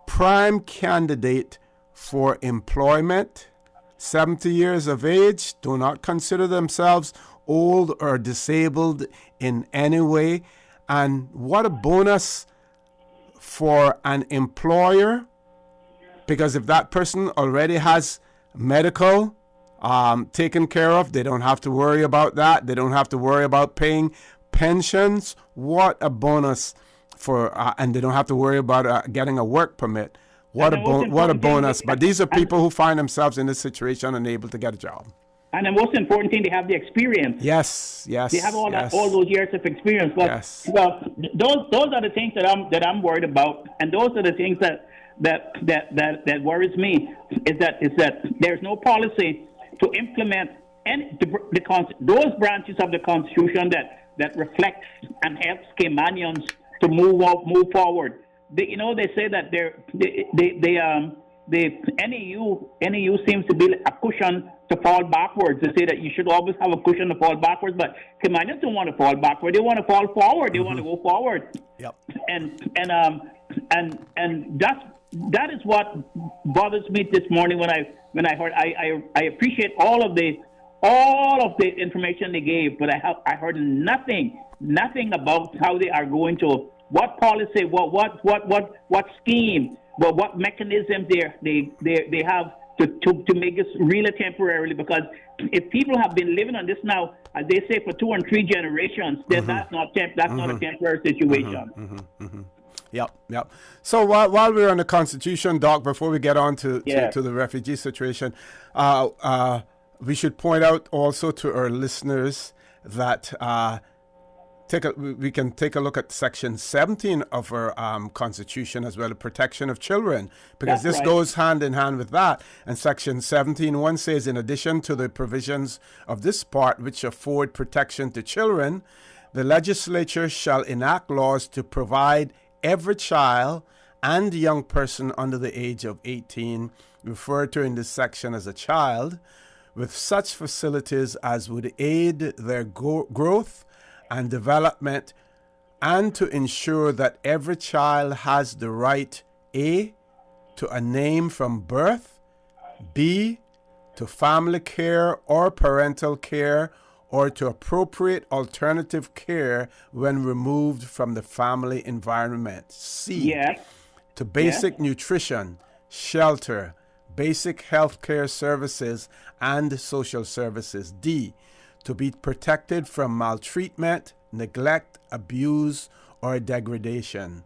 Prime candidate for employment, 70 years of age, do not consider themselves old or disabled in any way. And what a bonus for an employer, because if that person already has medical taken care of, they don't have to worry about that. They don't have to worry about paying pensions. What a bonus for, and they don't have to worry about getting a work permit. What a bonus. But these are people who find themselves in this situation and able to get a job. And the most important thing, they have the experience. Yes. They have all those years of experience. But, well, those are the things that I'm worried about, and those are the things that worries me. Is that there's no policy to implement those branches of the Constitution that reflects and helps Caymanians to move forward. They say that the NEU seems to be a cushion to fall backwards. They say that you should always have a cushion to fall backwards, but Caymanians don't want to fall backward. They want to fall forward. They want to go forward. Yep. And that is what bothers me this morning when I heard. I appreciate all of the information they gave, but I heard nothing about how they are going to, what policy, what scheme, what mechanism they have to make this really temporarily. Because if people have been living on this now, as they say, for 2 and 3 generations, then that's not a temporary situation. Yep. So while we're on the Constitution, Doc, before we get on to the refugee situation, we should point out also to our listeners that we can take a look at Section 17 of our Constitution as well, the protection of children, because this goes hand in hand with that. And Section 17(1) says, in addition to the provisions of this part which afford protection to children, the legislature shall enact laws to provide every child and young person under the age of 18, referred to in this section as a child, with such facilities as would aid their growth and development, and to ensure that every child has the right, A, to a name from birth, B, to family care or parental care, or to appropriate alternative care when removed from the family environment, C, to basic nutrition, shelter, basic health care services, and social services, D, to be protected from maltreatment, neglect, abuse, or degradation.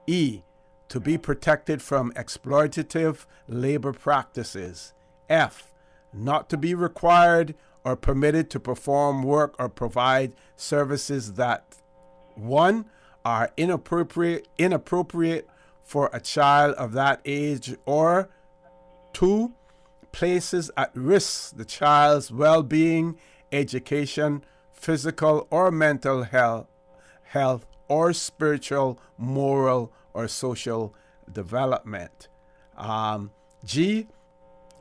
E, to be protected from exploitative labor practices. F, not to be required or permitted to perform work or provide services that 1, are inappropriate for a child of that age, or 2, places at risk the child's well-being, education, physical or mental health, or spiritual, moral, or social development. G,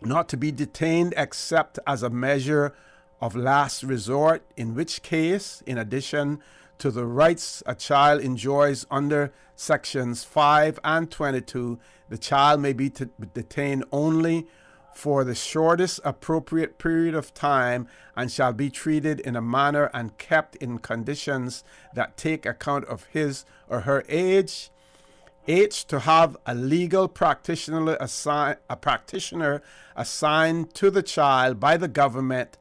not to be detained except as a measure of last resort, in which case, in addition to the rights a child enjoys under Sections 5 and 22, the child may be detained only for the shortest appropriate period of time, and shall be treated in a manner and kept in conditions that take account of his or her age. H, to have a legal practitioner assigned to the child by the government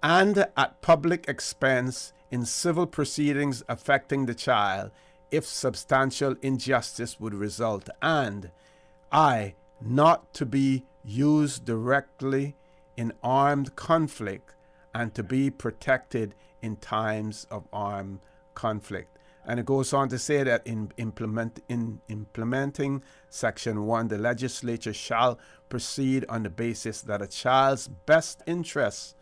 and at public expense in civil proceedings affecting the child, if substantial injustice would result. And I, not to be used directly in armed conflict, and to be protected in times of armed conflict. And it goes on to say that in implementing Section 1, the legislature shall proceed on the basis that a child's best interests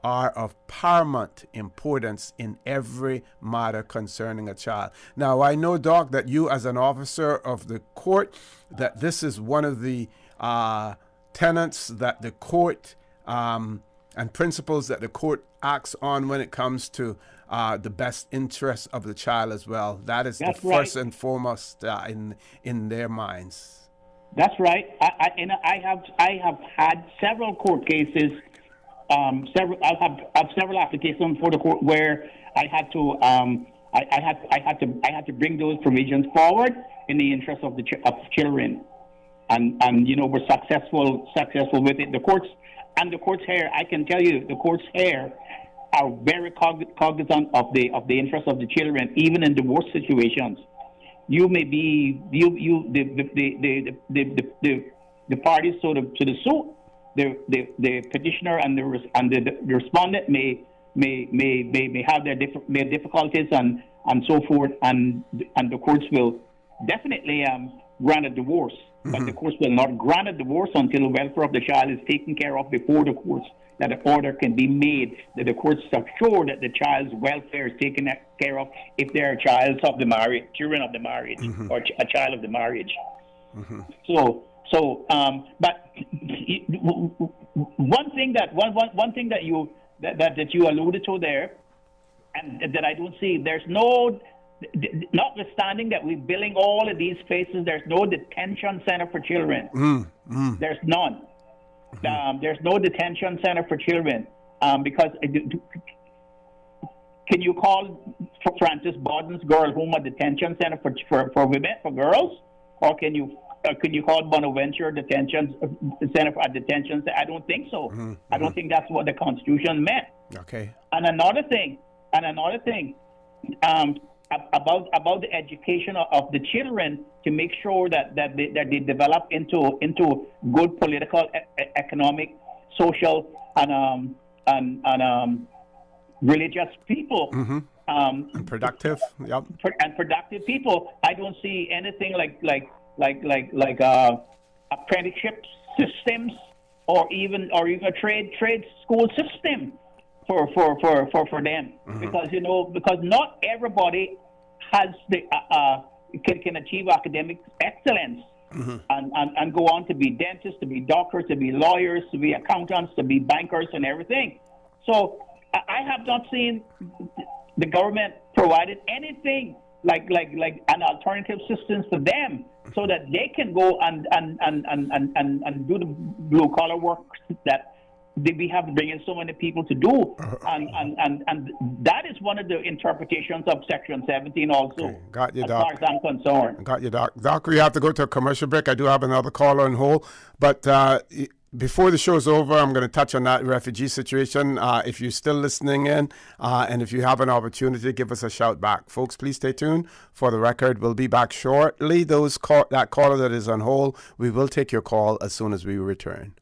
are of paramount importance in every matter concerning a child. Now, I know, Doc, that you as an officer of the court, that this is one of the tenets that the court and principles that the court acts on when it comes to the best interest of the child as well. That is the first and foremost in their minds. That's right. I have had several court cases. I have several applications for the court where I had to bring those provisions forward in the interest of children, and you know, we're successful with it. The courts here, I can tell you, the courts here are very cognizant of the interest of the children, even in divorce situations. You may be the parties to the suit. The petitioner and the respondent may have their difficulties and so forth, and the courts will definitely grant a divorce, but the courts will not grant a divorce until the welfare of the child is taken care of before the courts, that an order can be made, that the courts are sure that the child's welfare is taken care of if they are children of the marriage, or a child of the marriage. But one thing that you alluded to there, and that I don't see, there's no, notwithstanding that we're billing all of these places, there's no detention center for children. There's none. There's no detention center for children because can you call Francis Bawden's girl home a detention center for women, for girls, or can you call Bonaventure detention center for a detention center? I don't think so. I don't think that's what the Constitution meant. Okay. And another thing, about the education of the children, to make sure that they develop into good political, economic, social, and religious people. and productive. Yep. And productive people. I don't see anything like apprenticeship systems or even a trade school system for them, because not everybody has the can achieve academic excellence. And go on to be dentists, to be doctors, to be lawyers, to be accountants, to be bankers, and everything. So I have not seen the government provided anything like an alternative system for them, so that they can go and do the blue collar work that we have bringing so many people to do, and that is one of the interpretations of Section 17 also. Okay. Got you, as Doc. far as I'm concerned. Got you, Doc. Doc, we have to go to a commercial break. I do have another caller on hold, but before the show's over, I'm going to touch on that refugee situation. If you're still listening in, and if you have an opportunity, give us a shout back. Folks, please stay tuned for the record. We'll be back shortly. That caller that is on hold, we will take your call as soon as we return.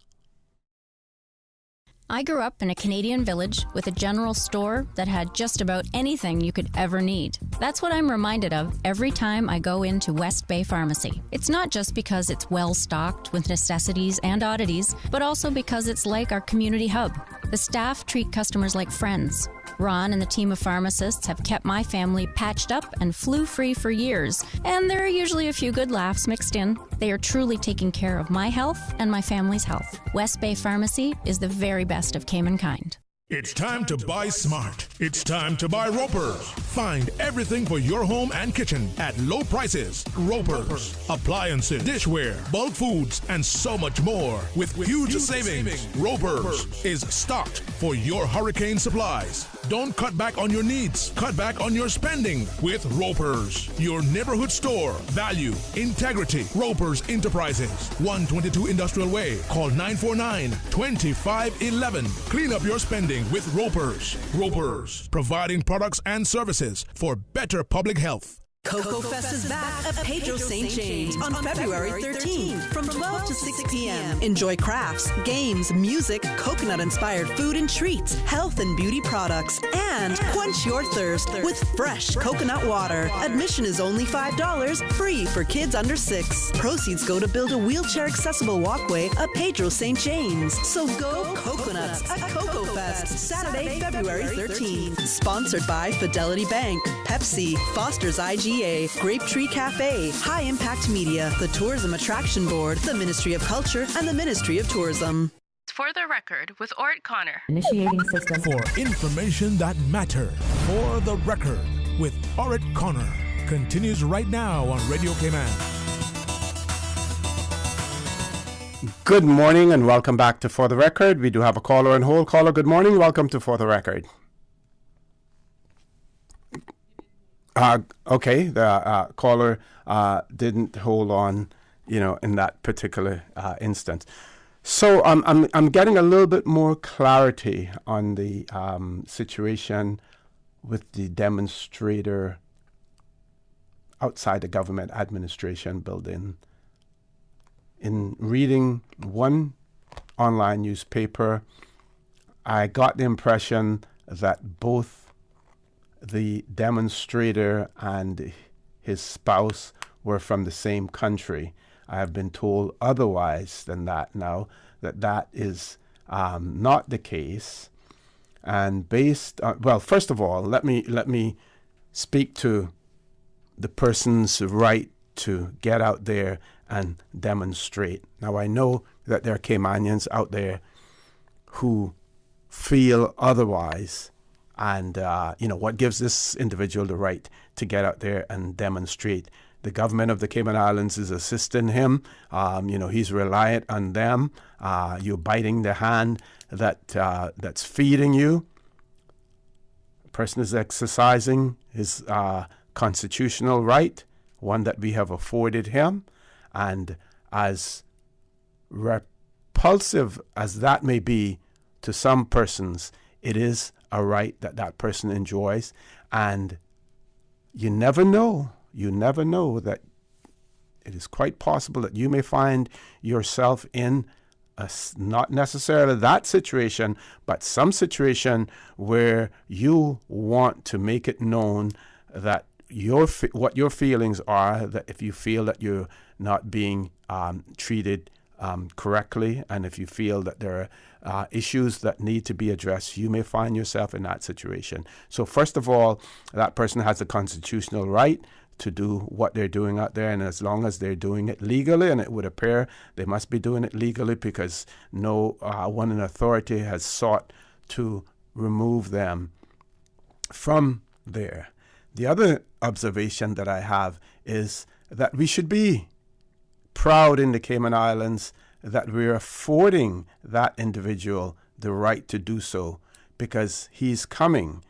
I grew up in a Canadian village with a general store that had just about anything you could ever need. That's what I'm reminded of every time I go into West Bay Pharmacy. It's not just because it's well stocked with necessities and oddities, but also because it's like our community hub. The staff treat customers like friends. Ron and the team of pharmacists have kept my family patched up and flu-free for years, and there are usually a few good laughs mixed in. They are truly taking care of my health and my family's health. West Bay Pharmacy is the very best of Cayman kind. It's time to buy smart. It's time to buy Ropers. Find everything for your home and kitchen at low prices. Ropers. Appliances, dishware, bulk foods, and so much more. With huge savings. Ropers is stocked for your hurricane supplies. Don't cut back on your needs. Cut back on your spending with Ropers. Your neighborhood store. Value. Integrity. Ropers Enterprises. 122 Industrial Way. Call 949-2511. Clean up your spending with Ropers. Ropers, providing products and services for better public health. Cocoa Fest is back at Pedro St. James on February 13th from 12 to 6 p.m. Enjoy crafts, games, music, coconut-inspired food and treats, health and beauty products, and quench your thirst with fresh coconut water. Admission is only $5, free for kids under 6. Proceeds go to build a wheelchair-accessible walkway at Pedro St. James. So go Coconuts at Cocoa Fest, Saturday, February 13th. Sponsored by Fidelity Bank, Pepsi, Foster's IGA, Grape Tree Cafe, High Impact Media, the Tourism Attraction Board, the Ministry of Culture, and the Ministry of Tourism. For the record, with Orrett Connor. Initiating system. For information that matters. For the record, with Orrett Connor. Continues right now on Radio Cayman. Good morning and welcome back to For the Record. We do have a caller on hold. Caller, good morning. Welcome to For the Record. Okay, the caller didn't hold on, in that particular instance. So I'm getting a little bit more clarity on the situation with the demonstrator outside the government administration building. In reading one online newspaper, I got the impression that both the demonstrator and his spouse were from the same country. I have been told otherwise than that now, that is not the case. And based on, well, first of all, let me speak to the person's right to get out there and demonstrate. Now, I know that there are Caymanians out there who feel otherwise. And, what gives this individual the right to get out there and demonstrate? The government of the Cayman Islands is assisting him. He's reliant on them. You're biting the hand that's feeding you. A person is exercising his constitutional right, one that we have afforded him. And as repulsive as that may be to some persons, it is a right that person enjoys, and you never know that it is quite possible that you may find yourself in not necessarily that situation, but some situation where you want to make it known that what your feelings are, that if you feel that you're not being treated correctly, and if you feel that there are issues that need to be addressed, you may find yourself in that situation. So first of all, that person has a constitutional right to do what they're doing out there, and as long as they're doing it legally, and it would appear they must be doing it legally because no one in authority has sought to remove them from there. The other observation that I have is that we should be proud in the Cayman Islands that we're affording that individual the right to do so, because he's coming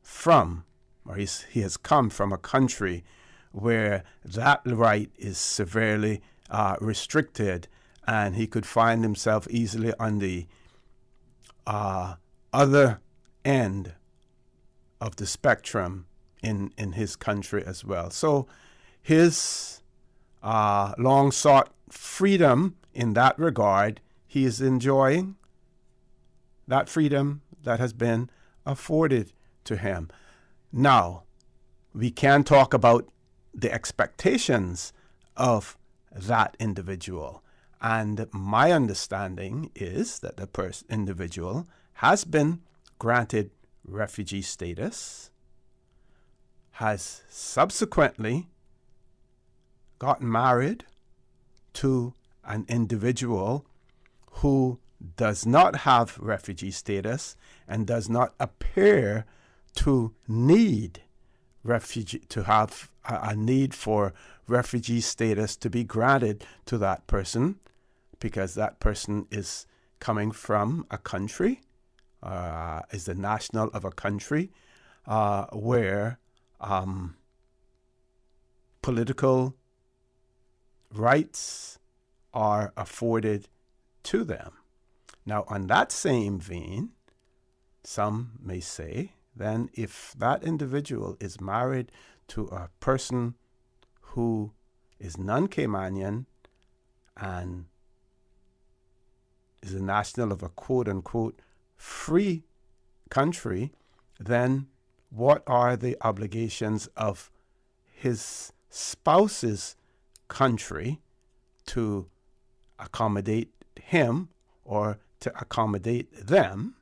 from, or he has come from a country where that right is severely restricted, and he could find himself easily on the other end of the spectrum in his country as well. So his long-sought freedom in that regard, he is enjoying that freedom that has been afforded to him. Now, we can talk about the expectations of that individual. And my understanding is that the individual has been granted refugee status, has subsequently gotten married to an individual who does not have refugee status and does not appear to need to have a need for refugee status to be granted to that person, because that person is coming from a country, is the national of a country where political rights are afforded to them. Now, on that same vein, some may say, then if that individual is married to a person who is non-Caymanian and is a national of a quote-unquote free country, then what are the obligations of his spouse's country to accommodate him or to accommodate them,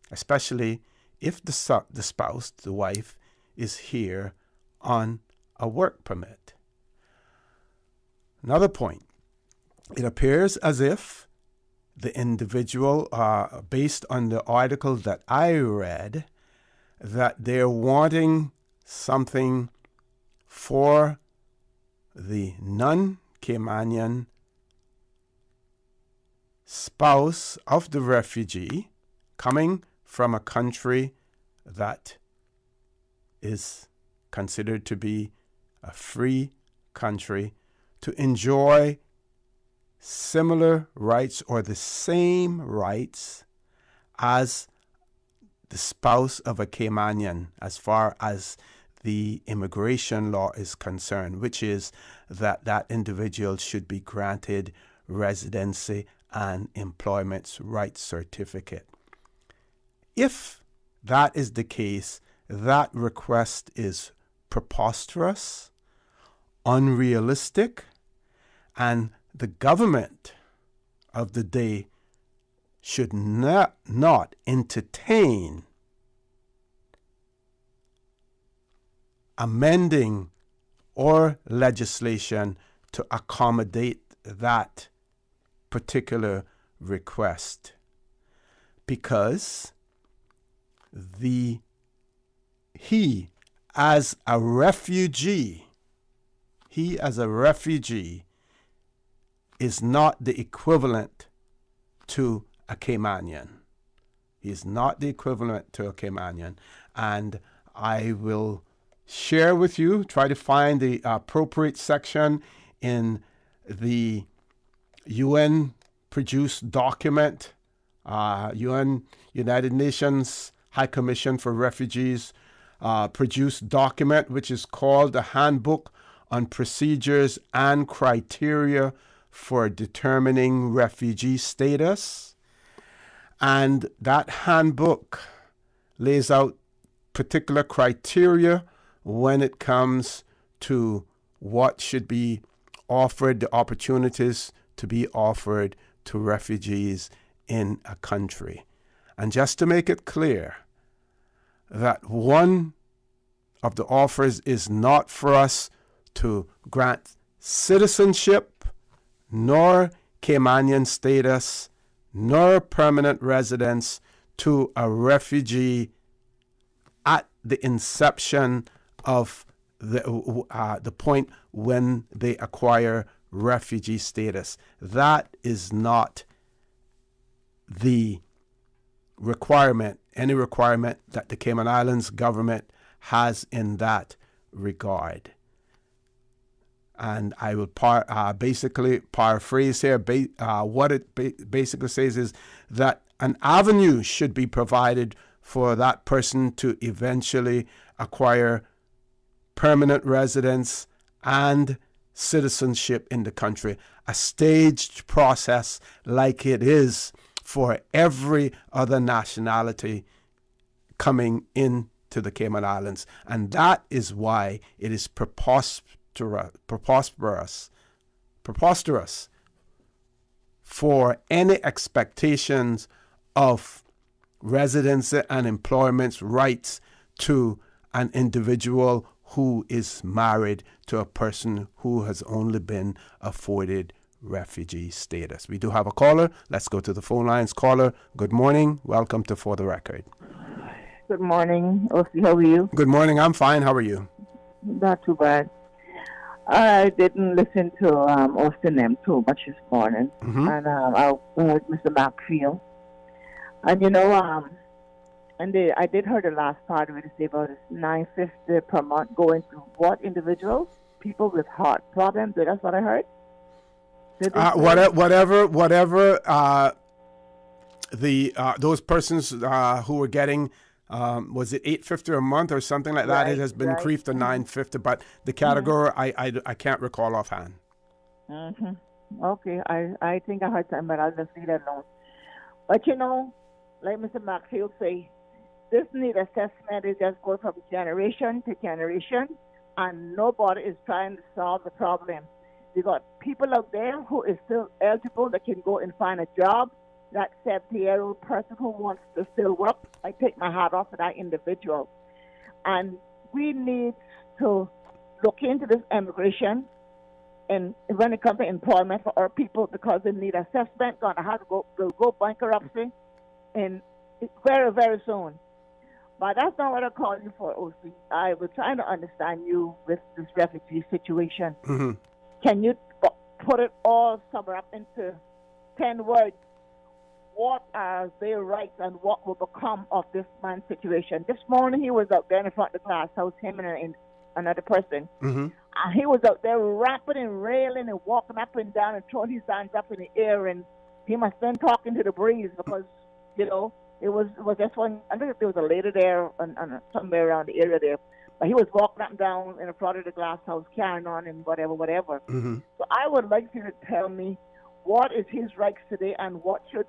especially if the spouse, the wife, is here on a work permit? Another point, it appears as if the individual, based on the article that I read, that they're wanting something for the non-Caymanian spouse of the refugee coming from a country that is considered to be a free country to enjoy similar rights or the same rights as the spouse of a Caymanian as far as the immigration law is concerned, which is that that individual should be granted residency and employment rights certificate. If that is the case, that request is preposterous, unrealistic, and the government of the day should not entertain amending or legislation to accommodate that particular request, because he as a refugee is not the equivalent to a Caymanian. He is not the equivalent to a Caymanian. And I will share with you, try to find the appropriate section in the UN-produced document, United Nations High Commission for Refugees produced document, which is called the Handbook on Procedures and Criteria for determining refugee status. And that handbook lays out particular criteria when it comes to what should be offered, the opportunities to be offered to refugees in a country. And just to make it clear that one of the offers is not for us to grant citizenship, nor Caymanian status, nor permanent residence to a refugee at the inception of the point when they acquire refugee status. That is not the requirement, any requirement that the Cayman Islands government has in that regard. And I will basically paraphrase here. What it basically says is that an avenue should be provided for that person to eventually acquire permanent residence and citizenship in the country. A staged process like it is for every other nationality coming into the Cayman Islands. And that is why it is preposterous for any expectations of residency and employment rights to an individual who is married to a person who has only been afforded refugee status. We do have a caller. Let's go to the phone lines. Caller, good morning. Welcome to For the Record. Good morning, Osi. How are you? Good morning. I'm fine. How are you? Not too bad. I didn't listen to Austin M too much this morning, and I heard Mr. Macfield. And I did hear the last part of it say about $950 per month going to what individuals? People with heart problems. That's what I heard. Whatever those persons who were getting. Was it $850 a month or something like that? It has been increased to $950, but the category I can't recall offhand. Okay, I think I heard something, but I'll just leave that alone. But like Mr. Macfield say, this need assessment is just going from generation to generation, and nobody is trying to solve the problem. You got people out there who is still eligible that can go and find a job. That 70-year-old person who wants to still work, I take my hat off to that individual. And we need to look into this immigration and when it comes to employment for our people, because they need assessment, going to have to go bankruptcy and very, very soon. But that's not what I called you for, OC. I was trying to understand you with this refugee situation. Can you put it all summed up into 10 words? What are their rights and what will become of this man's situation? This morning he was out there in front of the glass house, him and another person. And he was out there rapping and railing and walking up and down and throwing his hands up in the air, and he must have been talking to the breeze because, it was just one. I think there was a lady there and somewhere around the area there. But he was walking up and down in front of the glass house, carrying on and whatever. So I would like you to tell me what is his rights today and what should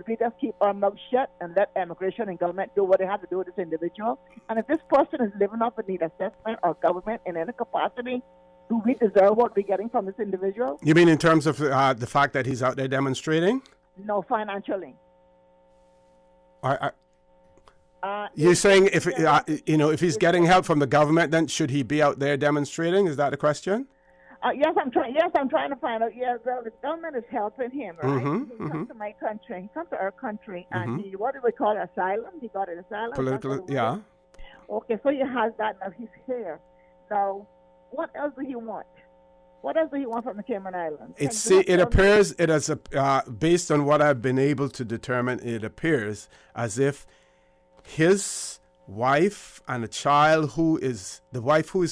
we just keep our mouth shut and let immigration and government do what they have to do with this individual? And if this person is living off of need assessment or government in any capacity, do we deserve what we're getting from this individual? You mean in terms of the fact that he's out there demonstrating? No, financially. You're saying if he's getting help from the government, then should he be out there demonstrating? Is that the question? Yes, I'm trying to find out. Yeah, well, the government is helping him, right? He comes to my country. He comes to our country, and he, what do we call it, asylum? He got an asylum. Political, yeah. Okay, so he has that now. He's here. Now, what else do he want? What else do he want from the Cayman Islands? It appears it as based on what I've been able to determine, it appears as if his wife and a child who is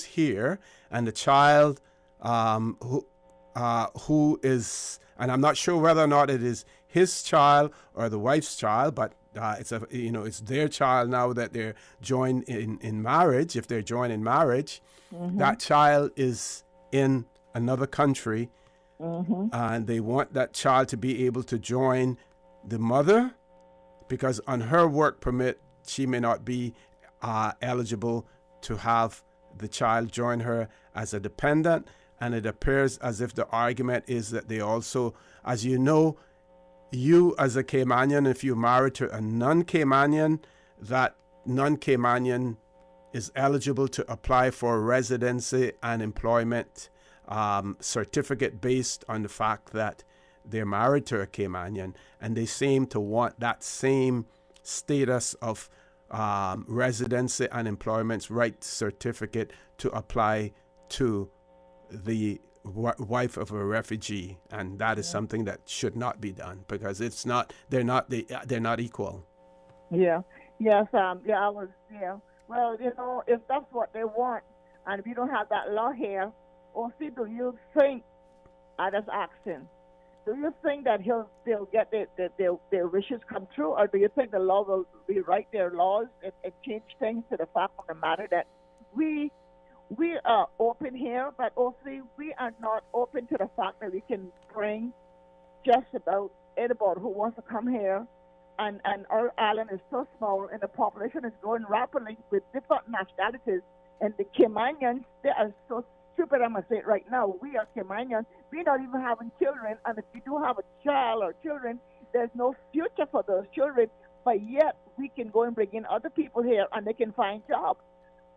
here and the child who is, and I'm not sure whether or not it is his child or the wife's child, but it's their child now that they're joined in marriage. If they're joined in marriage, that child is in another country, And they want that child to be able to join the mother, because on her work permit, she may not be eligible to have the child join her as a dependent. And it appears as if the argument is that they also, as you know, you as a Caymanian, if you're married to a non-Caymanian, that non-Caymanian is eligible to apply for residency and employment certificate based on the fact that they're married to a Caymanian, and they seem to want that same status of residency and employment right certificate to apply to the wife of a refugee, and that is something that should not be done, because it's not, they're not equal. Yeah. Yes. Yeah. Well, if that's what they want, and if you don't have that law here, see, do you think? I just asking. Do you think that they'll get their wishes come true, or do you think the law will rewrite their laws and change things to the fact of the matter that we are open here, but also we are not open to the fact that we can bring just about anybody who wants to come here, and our island is so small and the population is growing rapidly with different nationalities, and the Caymanians, they are so stupid, I'm going to say it right now. We are Caymanians. We're not even having children, and if we do have a child or children, there's no future for those children, but yet we can go and bring in other people here and they can find jobs.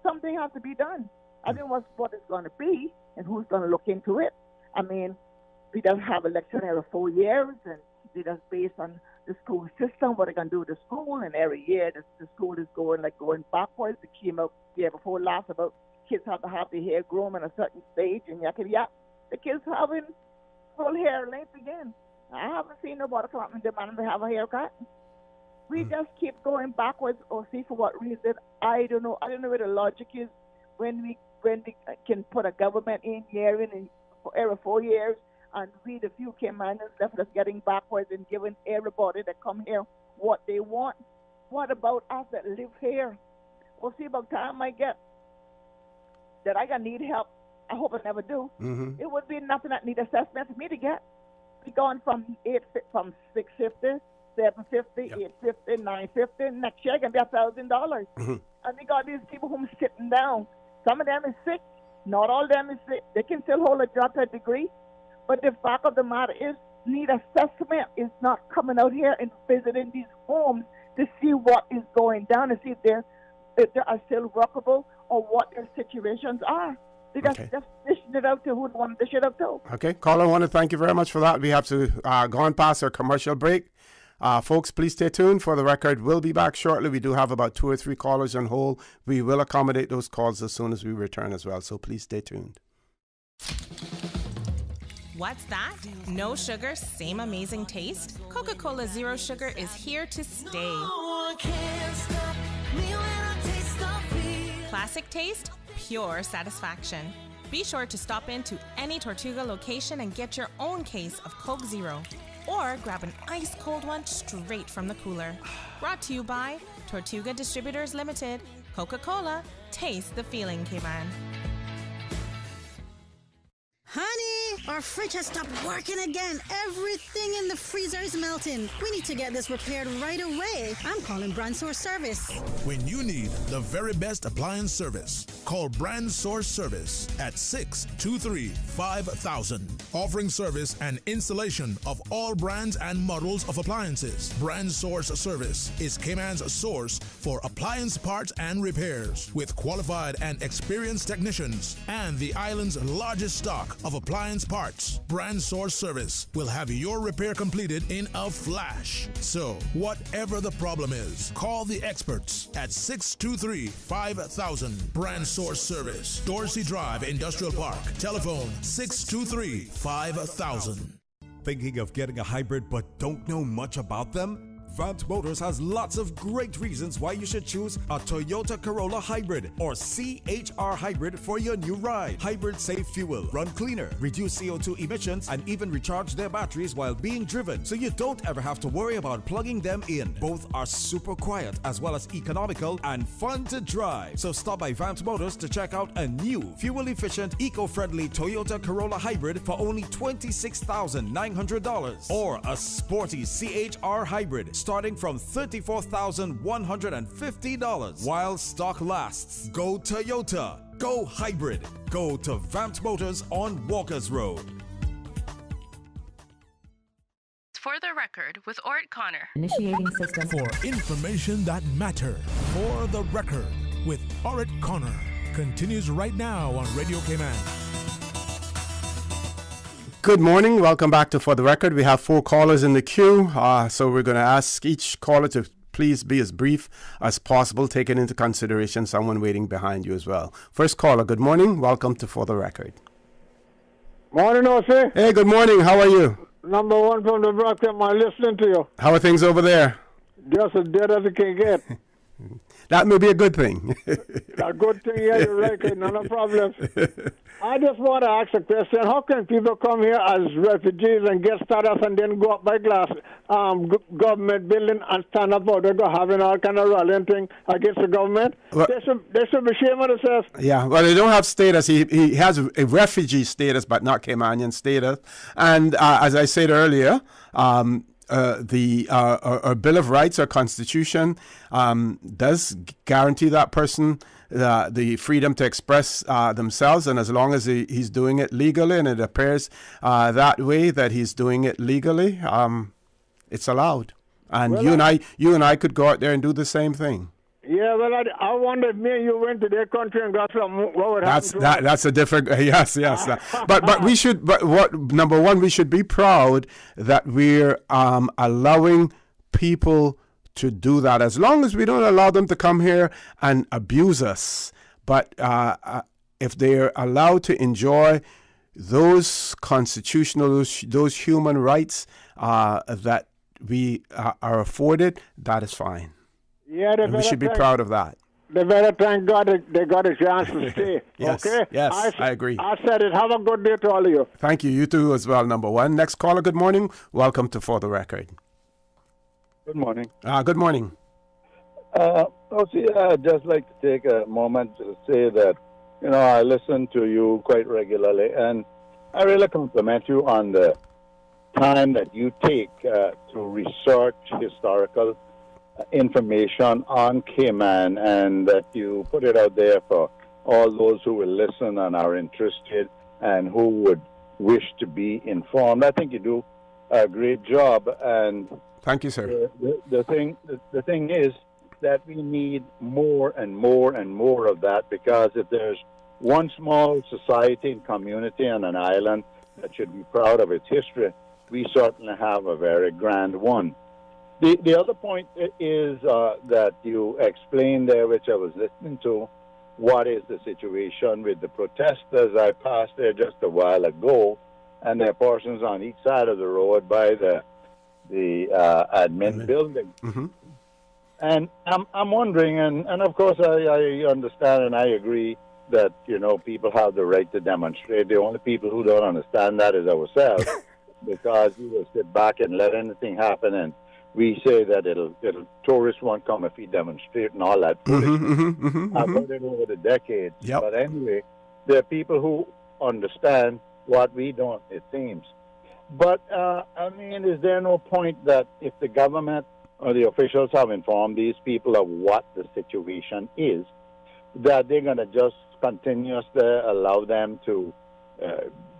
Something has to be done. I don't know what it's going to be and who's going to look into it. I mean, we don't have election every 4 years, and they just based on the school system, what they're going to do with the school, and every year the school is going backwards. It came out year before last about kids have to have their hair grown at a certain stage, and the kids having full hair length again. I haven't seen nobody come up and demand to have a haircut. We just keep going backwards, or see for what reason. I don't know. I don't know where the logic is when we can put a government in here every 4 years, and we, the few Caymanians left, us getting backwards and giving everybody that come here what they want. What about us that live here? We'll see about time I get that I gonna need help. I hope I never do. It would be nothing that need assessment for me to get. We gone from $650, $750, $850, $950. Next year gonna be $1,000. And we got these people who are sitting down. Some of them is sick. Not all of them is sick. They can still hold a job to a degree. But the fact of the matter is, need assessment is not coming out here and visiting these homes to see what is going down, and see if they are still workable or what their situations are. They just dishing it out to who they want to dish it out to. Okay, caller, I want to thank you very much for that. We have to go on past our commercial break. Folks, please stay tuned. For the record, we'll be back shortly. We do have about 2 or 3 callers on hold. We will accommodate those calls as soon as we return as well, so please stay tuned. What's that? No sugar, same amazing taste? Coca-Cola Zero Sugar is here to stay. Classic taste, pure satisfaction. Be sure to stop into any Tortuga location and get your own case of Coke Zero. Or grab an ice-cold one straight from the cooler. Brought to you by Tortuga Distributors Limited. Coca-Cola, taste the feeling, Cayman. Honey, our fridge has stopped working again. Everything in the freezer is melting. We need to get this repaired right away. I'm calling Brand Source Service. When you need the very best appliance service, call Brand Source Service at 623-5000. Offering service and installation of all brands and models of appliances. Brand Source Service is Cayman's source for appliance parts and repairs, with qualified and experienced technicians and the island's largest stock of appliance parts. Brand Source Service will have your repair completed in a flash. So, whatever the problem is, call the experts at 623-5000. Brand Source Service, Dorsey Drive, Industrial Park. Telephone 623-5000. Thinking of getting a hybrid but don't know much about them? Vant Motors has lots of great reasons why you should choose a Toyota Corolla Hybrid or CHR Hybrid for your new ride. Hybrid save fuel, run cleaner, reduce CO2 emissions, and even recharge their batteries while being driven, so you don't ever have to worry about plugging them in. Both are super quiet as well as economical and fun to drive. So stop by Vant Motors to check out a new, fuel-efficient, eco-friendly Toyota Corolla Hybrid for only $26,900 or a sporty CHR Hybrid starting from $34,150 while stock lasts. Go Toyota. Go hybrid. Go to Vant Motors on Walkers Road. For the record with Orrett Connor. Initiating system. For information that matters. For the record with Orrett Connor. Continues right now on Radio Cayman. Good morning. Welcome back to For the Record. We have 4 callers in the queue. So we're going to ask each caller to please be as brief as possible, taking into consideration someone waiting behind you as well. First caller, good morning. Welcome to For the Record. Morning, Jose. Hey, good morning. How are you? Number one from the broadcast, I'm listening to you. How are things over there? Just as dead as it can get. That may be a good thing. A good thing, yeah, you're right, no problem. I just want to ask a question. How can people come here as refugees and get status and then go up by glass government building and stand up out there having all kind of rallying thing against the government? Well, they should be ashamed of themselves. Yeah, well, they don't have status. He has a refugee status, but not Caymanian status. And as I said earlier, our Bill of Rights, our Constitution, does guarantee that person the freedom to express themselves, and as long as he's doing it legally, and it appears that way that he's doing it legally, it's allowed. And well, you and I could go out there and do the same thing. Yeah, well, I wonder if me and you went to their country and got some. What would happen? That's a different. Yes. But we should. But number one, we should be proud that we're allowing people to do that, as long as we don't allow them to come here and abuse us. But if they're allowed to enjoy those constitutional, those human rights that we are afforded, that is fine. Yeah, and we should be proud of that. They better thank God that they got a chance to stay. Yes, okay? Yes, I agree. I said it. Have a good day to all of you. Thank you. You too as well, number one. Next caller, good morning. Welcome to For the Record. Good morning. Good morning. I'd just like to take a moment to say that, I listen to you quite regularly, and I really compliment you on the time that you take to research historical information on Cayman, and that you put it out there for all those who will listen and are interested and who would wish to be informed. I think you do a great job, and thank you, sir. The thing is that we need more and more and more of that, because if there's one small society and community on an island that should be proud of its history, we certainly have a very grand one. The other point is that you explained there, which I was listening to, what is the situation with the protesters. I passed there just a while ago, and there are persons on each side of the road by the admin building. Mm-hmm. And I'm wondering, and of course I understand and I agree that, people have the right to demonstrate. The only people who don't understand that is ourselves, because we will sit back and let anything happen, and we say that tourists won't come if we demonstrate and all that. I've heard it over the decades. Yep. But anyway, there are people who understand what we don't, it seems. But, is there no point that if the government or the officials have informed these people of what the situation is, that they're going to just continuously allow them to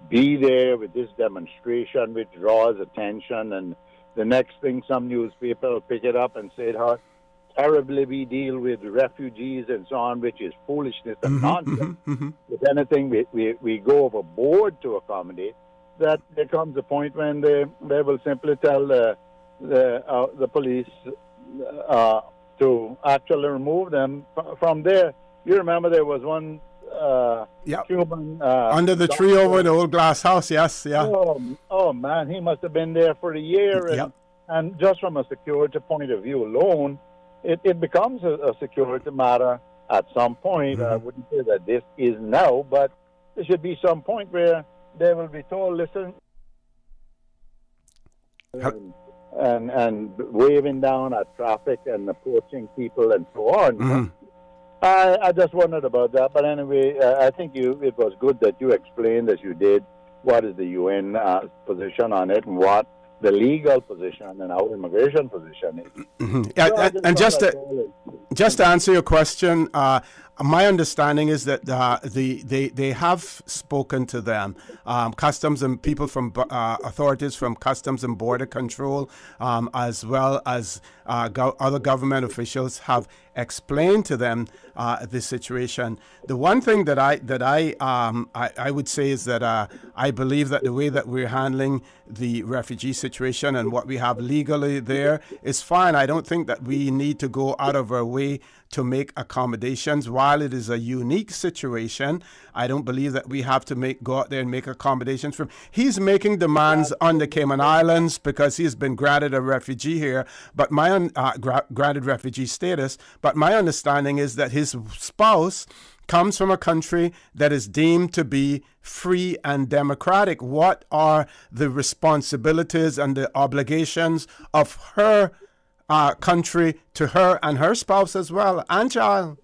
be there with this demonstration, which draws attention, and the next thing some newspaper will pick it up and say how terribly we deal with refugees and so on, which is foolishness and nonsense. If anything, we go overboard to accommodate. That there comes a point when they will simply tell the police to actually remove them from there. You remember there was one Cuban under the tree over the old glass house. Yes, yeah. Oh man, he must have been there for a year. And And just from a security point of view alone, it becomes a security matter at some point. I wouldn't say that this is now, but there should be some point where they will be told, listen, and waving down at traffic and approaching people and so on. I just wondered about that. But anyway, I think it was good that you explained, as you did, what is the UN position on it and what the legal position and our immigration position is. And just to answer your question, my understanding is that they have spoken to them, customs and people from authorities from Customs and Border Control, as well as other government officials have explained to them the situation. The one thing that I would say is that I believe that the way that we're handling the refugee situation and what we have legally there is fine. I don't think that we need to go out of our way to make accommodations. While it is a unique situation, I don't believe that we have to go out there and make accommodations for him. He's making demands on the Cayman Islands because he's been granted a refugee here, but granted refugee status. But my understanding is that his spouse comes from a country that is deemed to be free and democratic. What are the responsibilities and the obligations of her country to her and her spouse as well, and child?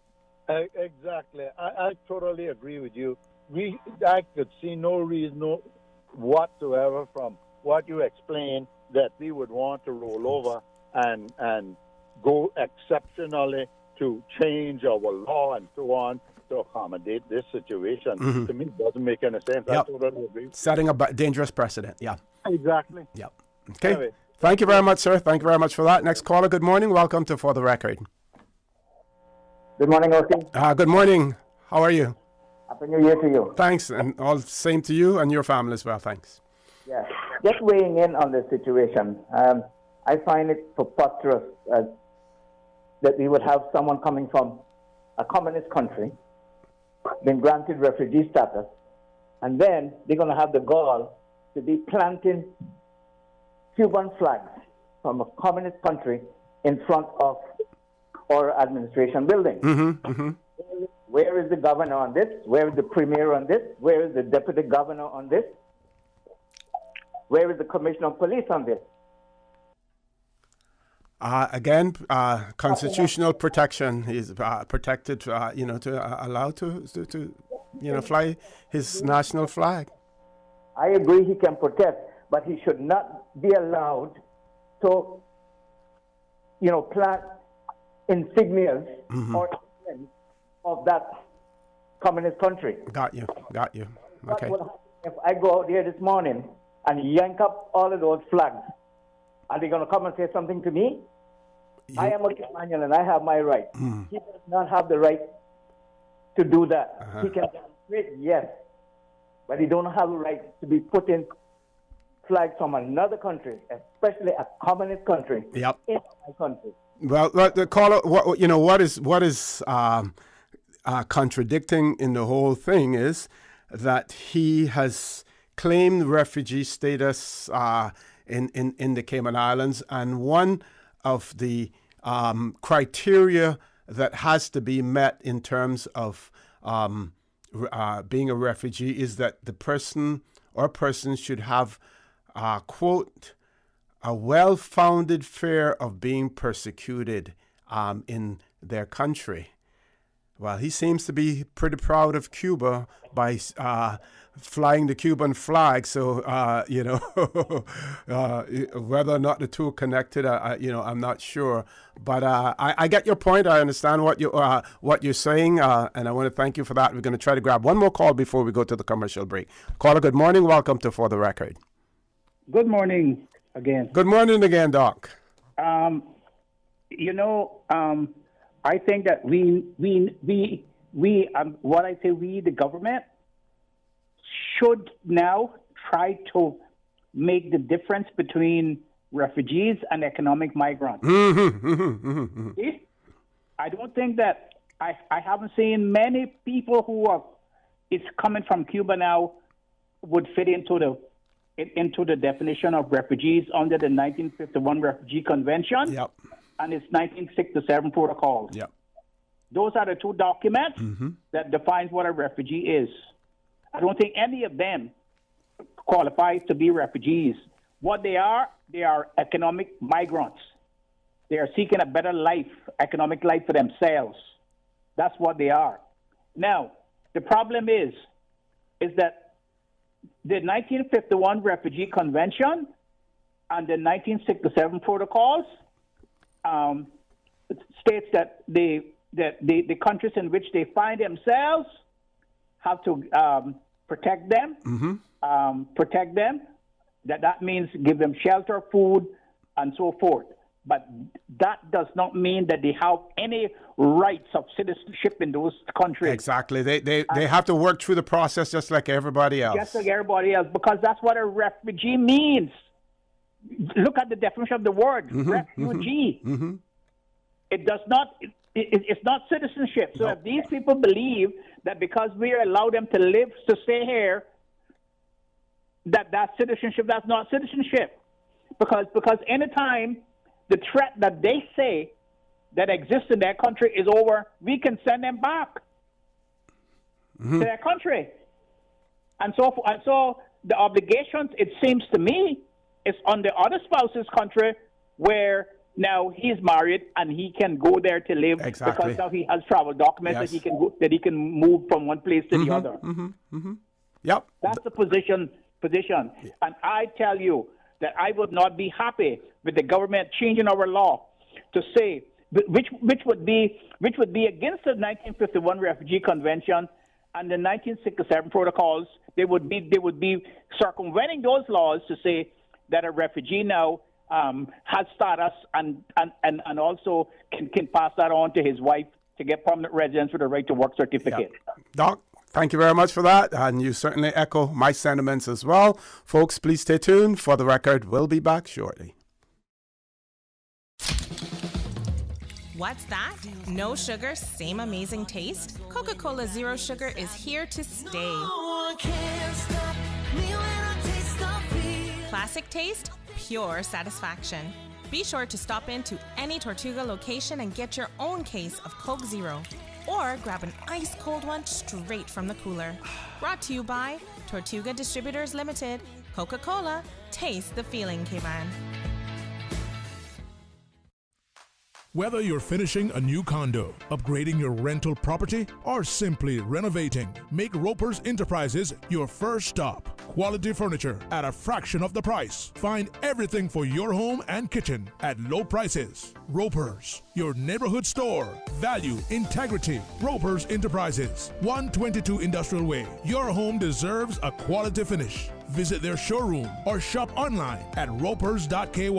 Exactly. I totally agree with you. I could see no reason whatsoever from what you explained that we would want to roll over and go exceptionally to change our law and so on to accommodate this situation. To me, it doesn't make any sense. I totally agree. Setting a dangerous precedent. Yeah. Exactly. Yeah. Okay. Anyway. Thank you very much, sir. Thank you very much for that. Next caller, good morning. Welcome to For the Record. Good morning, Oki. Good morning. How are you? Happy New Year to you. Thanks, and all same to you and your family as well. Thanks. Yes. Just weighing in on the situation, I find it preposterous that we would have someone coming from a communist country, been granted refugee status, and then they're going to have the gall to be planting Cuban flags from a communist country in front of our administration building. Where is the governor on this? Where is the premier on this? Where is the deputy governor on this? Where is the commissioner of police on this? Again, constitutional protection is protected, to allow to fly his national flag. I agree he can protest, but he should not be allowed to, plant insignias or of that communist country. Got you. Okay. If I go out here this morning and yank up all of those flags, are they going to come and say something to me? I am a Caymanian and I have my right. He does not have the right to do that. He can demonstrate, yes, but he don't have the right to be putting flags from another country, especially a communist country, in my country. Well, the caller, what is contradicting in the whole thing is that he has claimed refugee status in the Cayman Islands, and one of the criteria that has to be met in terms of being a refugee is that the person or persons should have, quote, a well-founded fear of being persecuted in their country. Well, he seems to be pretty proud of Cuba by flying the Cuban flag. So, whether or not the two are connected, I'm not sure. But I get your point. I understand what you're saying, and I want to thank you for that. We're going to try to grab one more call before we go to the commercial break. Caller, good morning. Welcome to For the Record. Good morning again. Good morning again, Doc. I think that we, the government, should now try to make the difference between refugees and economic migrants. I don't think that I haven't seen many people who is coming from Cuba now would fit into into the definition of refugees under the 1951 Refugee Convention and its 1967 protocols. Those are the two documents that defines what a refugee is. I don't think any of them qualifies to be refugees. What they are economic migrants. They are seeking a better life, economic life for themselves. That's what they are. Now, the problem is that the 1951 Refugee Convention and the 1967 protocols states that the countries in which they find themselves have to protect them. That means give them shelter, food, and so forth. But that does not mean that they have any rights of citizenship in those countries. Exactly. They have to work through the process just like everybody else. Just like everybody else, because that's what a refugee means. Look at the definition of the word, refugee. It does not, it's not citizenship. So if these people believe that because we allow them to stay here, that's citizenship, that's not citizenship. Because anytime the threat that they say that exists in their country is over, we can send them back to their country. And so the obligations, it seems to me, is on the other spouse's country where now he's married and he can go there to live because now he has travel documents that he can move from one place to the other. Yep. That's the position. And I tell you that I would not be happy with the government changing our law to say which would be against the 1951 Refugee Convention and the 1967 protocols. They would be circumventing those laws to say that a refugee now has status and also can pass that on to his wife to get permanent residence with a right to work certificate. Doc, thank you very much for that, and you certainly echo my sentiments as well. Folks, please stay tuned. For the record, we'll be back shortly. What's that? No sugar, same amazing taste? Coca-Cola Zero Sugar is here to stay. Classic taste, pure satisfaction. Be sure to stop into any Tortuga location and get your own case of Coke Zero. Or grab an ice cold one straight from the cooler. Brought to you by Tortuga Distributors Limited. Coca-Cola, taste the feeling, K-Man. Whether you're finishing a new condo, upgrading your rental property, or simply renovating, make Roper's Enterprises your first stop. Quality furniture at a fraction of the price. Find everything for your home and kitchen at low prices. Roper's, your neighborhood store. Value, integrity. Roper's Enterprises, 122 Industrial Way. Your home deserves a quality finish. Visit their showroom or shop online at ropers.ky.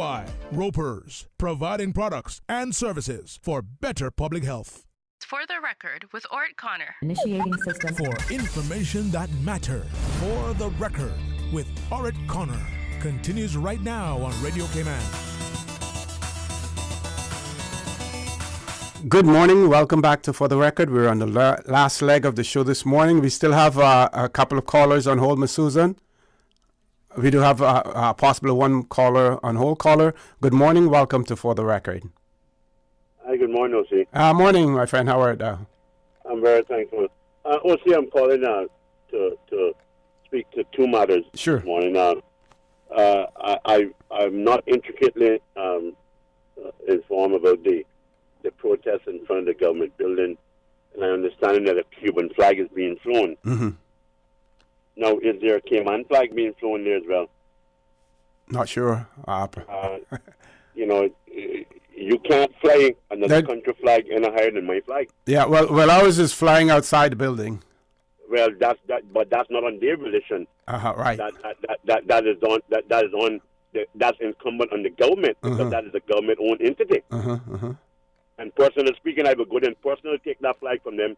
Ropers, providing products and services for better public health. For the record, with Orrett Connor. Initiating system. For information that matters. For the record, with Orrett Connor. Continues right now on Radio Cayman. Good morning. Welcome back to For the Record. We're on the last leg of the show this morning. We still have a couple of callers on hold, Ms. Susan. We do have possibly one caller on hold. Caller, good morning. Welcome to For the Record. Hi, good morning, O.C. Morning, my friend. How are you? I'm very thankful. O.C., I'm calling now to speak to two matters this morning. I'm not intricately informed about the protest in front of the government building, and I understand that a Cuban flag is being flown. Mm-hmm. Now, is there a Cayman flag being flown there as well? Not sure. You can't fly another country flag any higher than my flag. Yeah, well, ours is flying outside the building. Well, but that's not on their volition. Right. That's incumbent on the government because that is a government-owned entity. And personally speaking, I would go and personally take that flag from them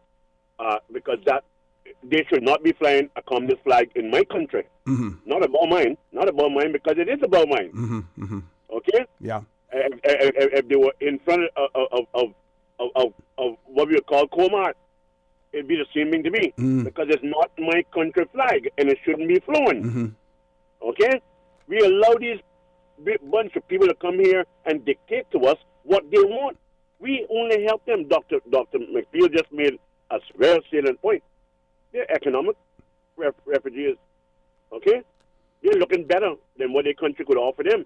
because they should not be flying a communist flag in my country. Not about mine, because it is about mine. Okay? Yeah. If they were in front of what we would call Comart, it'd be the same thing to me because it's not my country flag and it shouldn't be flown. Okay? We allow these big bunch of people to come here and dictate to us what they want. We only help them. Dr. McField just made a very salient point. They're economic refugees. Okay? They're looking better than what their country could offer them.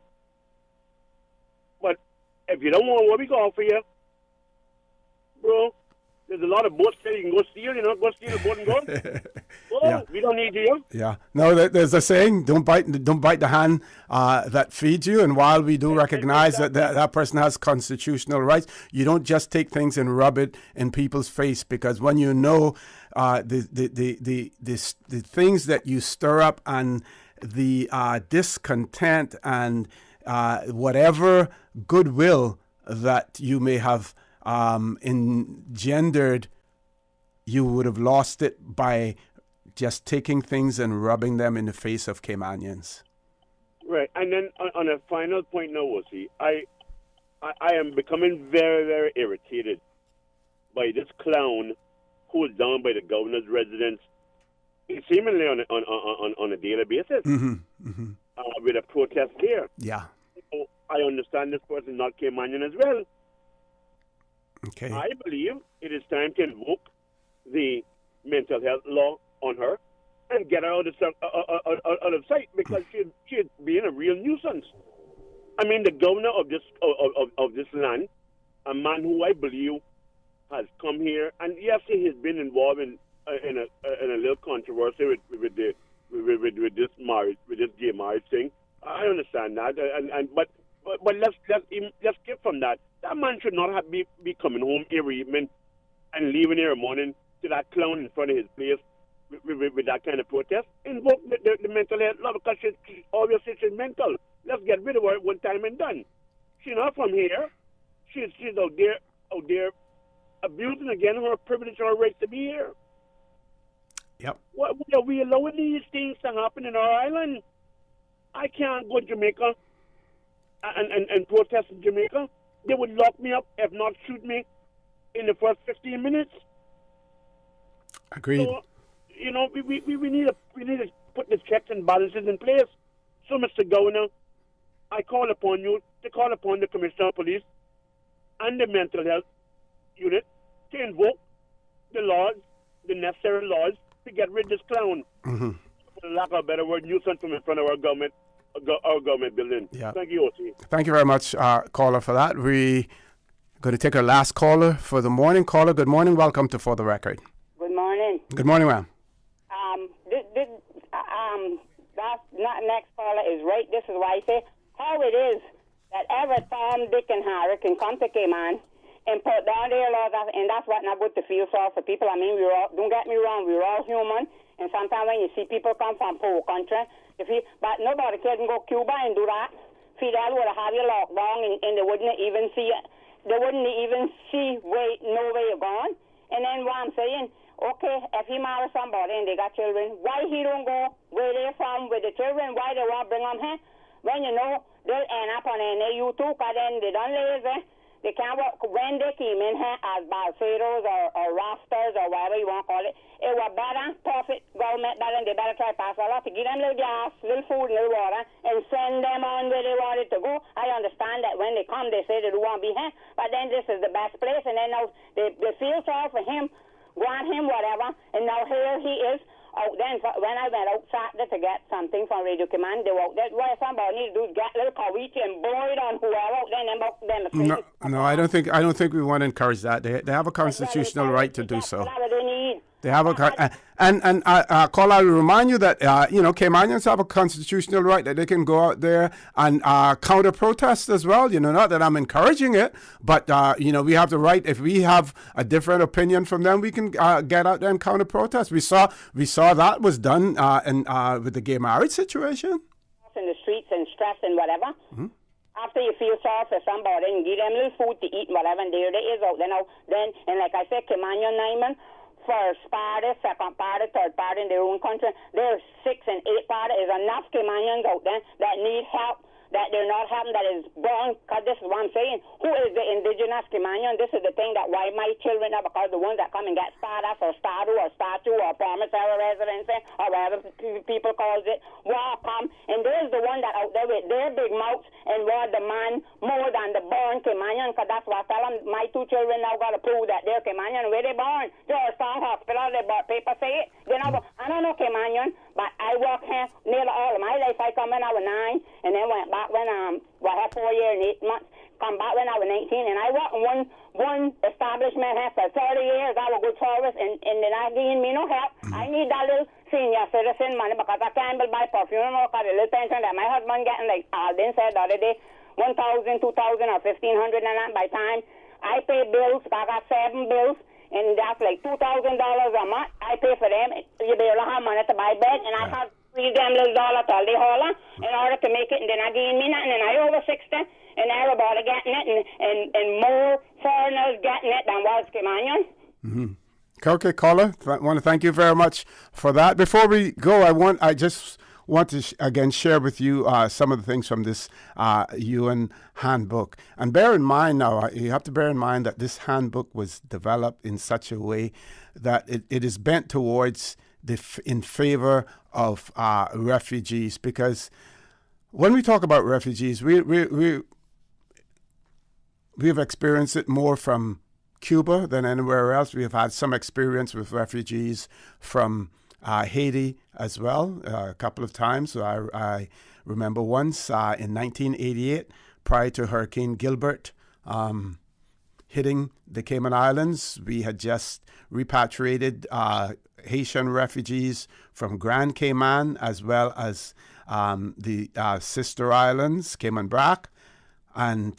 But if you don't want what we can offer you, bro, there's a lot of boats there you can go steal. You know, go steal a boat and go. Well, we don't need you. Yeah. No, there's a saying: don't bite the hand that feeds you. And while we do recognize that person has constitutional rights, you don't just take things and rub it in people's face, because when you know the things that you stir up and the discontent and whatever goodwill that you may have engendered, you would have lost it by just taking things and rubbing them in the face of Caymanians. Right. And then on a final point now, Osi, I am becoming very, very irritated by this clown who is down by the governor's residence, seemingly on a daily basis, with a protest there. Yeah. So I understand this person not Caymanian as well. Okay. I believe it is time to invoke the mental health law on her and get her out of sight, because she's being a real nuisance. I mean, the governor of this land, a man who I believe has come here, and yes, he has been involved in a little controversy with this marriage, with this gay marriage thing. I understand that, but let's skip from that. That man should not be coming home every evening and leaving here morning to that clown in front of his place with that kind of protest. Invoke the mental health law, because she's obviously she's mental. Let's get rid of her one time and done. She's not from here. She's out there abusing again her privilege or right to be here. Yep. What are we allowing these things to happen in our island? I can't go to Jamaica and protest in Jamaica. They would lock me up, if not shoot me, in the first 15 minutes. Agreed. So, you know, we need to put the checks and balances in place. So, Mr. Governor, I call upon you to call upon the Commissioner of Police and the Mental Health Unit to invoke the laws, the necessary laws, to get rid of this clown. For lack of a better word, nuisance from in front of our government building. Yeah. Thank you, O.T. Thank you very much, caller, for that. We're going to take our last caller for the morning. Caller, good morning. Welcome to For the Record. Good morning. Good morning, ma'am. That next caller is right. This is why I say how it is that every Tom, Dick, and Harry can come to Cayman and put down their laws, and that's what not good to feel sorry for people. I mean, don't get me wrong, we're all human, and sometimes when you see people come from poor country, but nobody can go Cuba and do that. Fidel would have you locked down, and they wouldn't even see it. They wouldn't even see where you're going. And then what I'm saying, okay, if he marries somebody and they got children, why he don't go where they're from with the children? Why they won't bring them here? When you know they'll end up on NAU too, because then they done lazy. They can't work. When they came in here as Balseros or Rasters or whatever you want to call it, it was better, profit, government better, and they better try to pass a lot to give them little gas, little food, little water, and send them on where they wanted to go. I understand that when they come, they say they don't want to be here, but then this is the best place, and then now they feel sorry for him, grant him whatever, and now here he is. Oh, then when I went out Saturday to get something from Radio Command, they walked that what somebody need to do is get a little courage and blow it on whoever out there and them. No, I don't think we want to encourage that. They have a constitutional right to do so. They have and call I will remind you that Caymanians have a constitutional right that they can go out there and counter protest as well. Not that I'm encouraging it, but we have the right. If we have a different opinion from them, we can get out there and counter protest. We saw that was done with the gay marriage situation. In the streets and stress and whatever. Mm-hmm. After you feel sorry for somebody and give them little food to eat and whatever, and there they is out there now. Then and like I said, Caymanian Nyman. First party, second party, third party in their own country. There's 6 and 8 party. There's enough Caymanians out there that need help that they're not having, that is born, because this is what I'm saying, who is the indigenous Kimanian? This is the thing that why my children are, because the ones that come and get Stardust or Stardew or Statue or Promissory Residency or whatever people calls it, will come, and there's the one that out there with their big mouths and want the man more than the born Kimanian, because that's what I tell them. My two children now got to prove that they're Kimanian. Where they born? Georgetown Hospital, they bought paper say it. Then I don't know Kimanian, but I work here nearly all of my life. I come when I was 9, and then went back when I had 4 years and 8 months. Come back when I was 19, and I worked in one establishment here for 30 years. I was good service, and then I gained me no help. I need that little senior citizen money because I can't buy perfume or because the little pension that my husband getting, like Alden said the other day, $1,000, $2,000, or $1,500, and that by time I pay bills. I got 7 bills, and that's like $2,000 a month. I pay for them. You barely have money to buy bed, and I have $3 little till they holler in order to make it, and then I gain me nothing, and I over 60, and everybody getting it, and more foreigners getting it than was Kimanian. Mm-hmm. Okay, caller, I want to thank you very much for that. Before we go, I just want to again share with you some of the things from this UN handbook. And bear in mind now, you have to bear in mind that this handbook was developed in such a way that it is bent towards in favor of refugees, because when we talk about refugees, we've experienced it more from Cuba than anywhere else. We have had some experience with refugees from Haiti as well, a couple of times. So I remember once in 1988, prior to Hurricane Gilbert hitting the Cayman Islands, we had just repatriated Haitian refugees from Grand Cayman, as well as the sister islands, Cayman Brac, and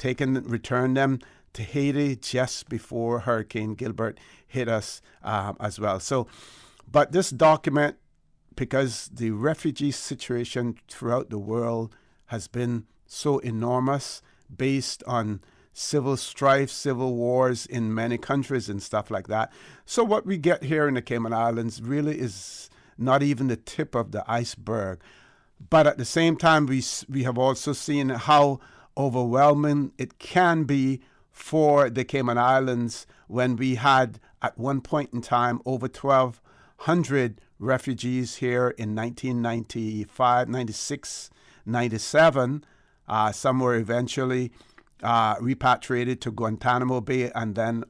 returned them to Haiti just before Hurricane Gilbert hit us as well. So, but this document, because the refugee situation throughout the world has been so enormous, based on civil strife, civil wars in many countries and stuff like that. So what we get here in the Cayman Islands really is not even the tip of the iceberg. But at the same time, we have also seen how overwhelming it can be for the Cayman Islands when we had, at one point in time, over 1,200 refugees here in 1995, 96, 97. Some were eventually repatriated to Guantanamo Bay and then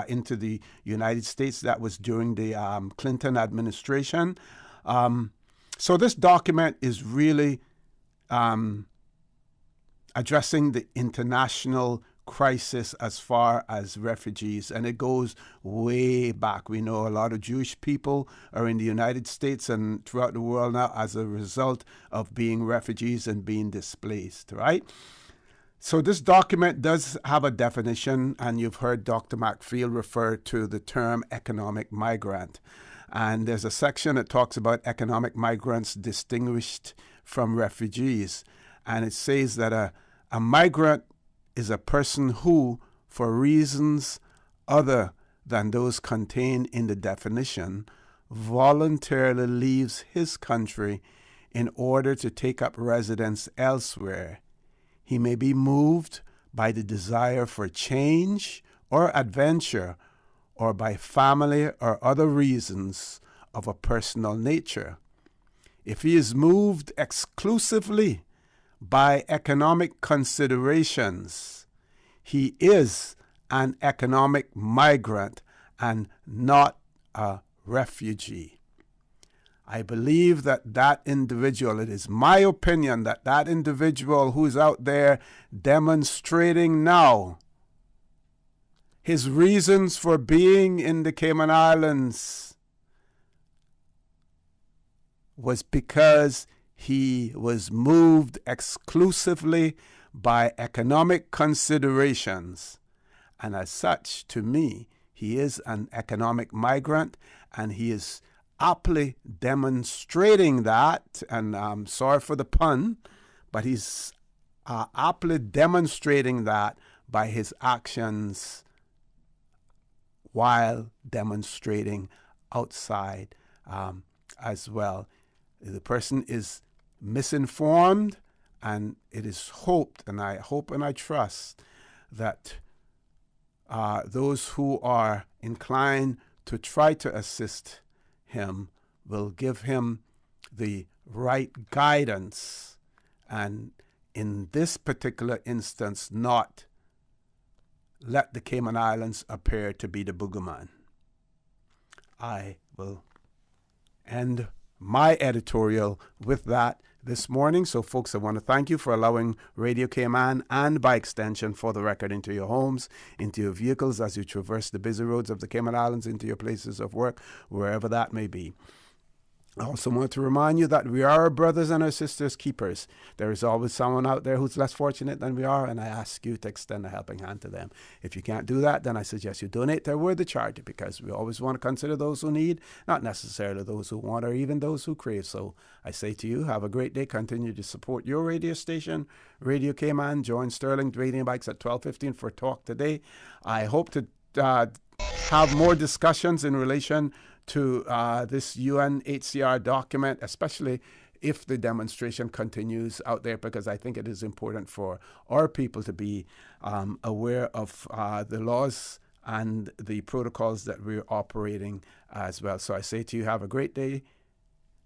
into the United States. That was during the Clinton administration. So this document is really addressing the international crisis as far as refugees, and it goes way back. We know a lot of Jewish people are in the United States and throughout the world now as a result of being refugees and being displaced, right? So this document does have a definition, and you've heard Dr. McField refer to the term economic migrant. And there's a section that talks about economic migrants distinguished from refugees. And it says that a migrant is a person who, for reasons other than those contained in the definition, voluntarily leaves his country in order to take up residence elsewhere. He may be moved by the desire for change or adventure, or by family or other reasons of a personal nature. If he is moved exclusively by economic considerations, he is an economic migrant and not a refugee. I believe that individual, it is my opinion that individual who's out there demonstrating now his reasons for being in the Cayman Islands was because he was moved exclusively by economic considerations. And as such, to me, he is an economic migrant, and he is aptly demonstrating that, and I'm sorry for the pun, but he's aptly demonstrating that by his actions while demonstrating outside as well. The person is misinformed And it is hoped, and I hope and I trust, that those who are inclined to try to assist him will give him the right guidance, and in this particular instance, not let the Cayman Islands appear to be the boogeyman. I will end my editorial with that this morning. So, folks, I want to thank you for allowing Radio Cayman and, by extension, For the Record, into your homes, into your vehicles as you traverse the busy roads of the Cayman Islands, into your places of work, wherever that may be. I also want to remind you that we are our brothers and our sisters' keepers. There is always someone out there who's less fortunate than we are, and I ask you to extend a helping hand to them. If you can't do that, then I suggest you donate to a worthy charity, because we always want to consider those who need, not necessarily those who want or even those who crave. So I say to you, have a great day. Continue to support your radio station, Radio Cayman. Join Sterling Radio Bikes at 12:15 for Talk Today. I hope to have more discussions in relation to this UNHCR document, especially if the demonstration continues out there, because I think it is important for our people to be aware of the laws and the protocols that we're operating as well. So I say to you, have a great day.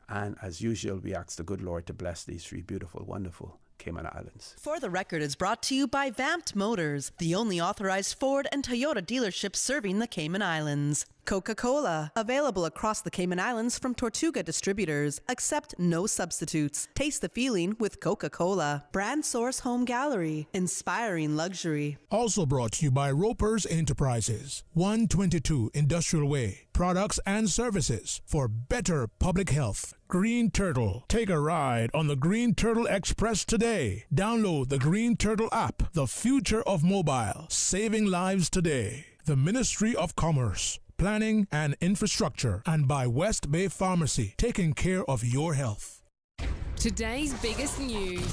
And as usual, we ask the good Lord to bless these three beautiful, wonderful Cayman Islands. For the Record is brought to you by Vamped Motors, the only authorized Ford and Toyota dealership serving the Cayman Islands. Coca-Cola, available across the Cayman Islands from Tortuga Distributors. Accept no substitutes. Taste the feeling with Coca-Cola. Brand Source Home Gallery, inspiring luxury. Also brought to you by Ropers Enterprises, 122 Industrial Way. Products and services for better public health. Green Turtle. Take a ride on the Green Turtle Express today. Download the Green Turtle app. The future of mobile. Saving lives today. The Ministry of Commerce, Planning and Infrastructure, and by West Bay Pharmacy, taking care of your health. Today's biggest news.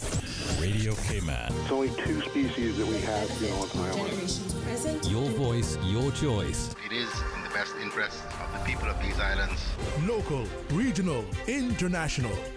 Radio Cayman. It's only two species that we have here on the island. Your voice, your choice. It is in the best interest of the people of these islands. Local, regional, international.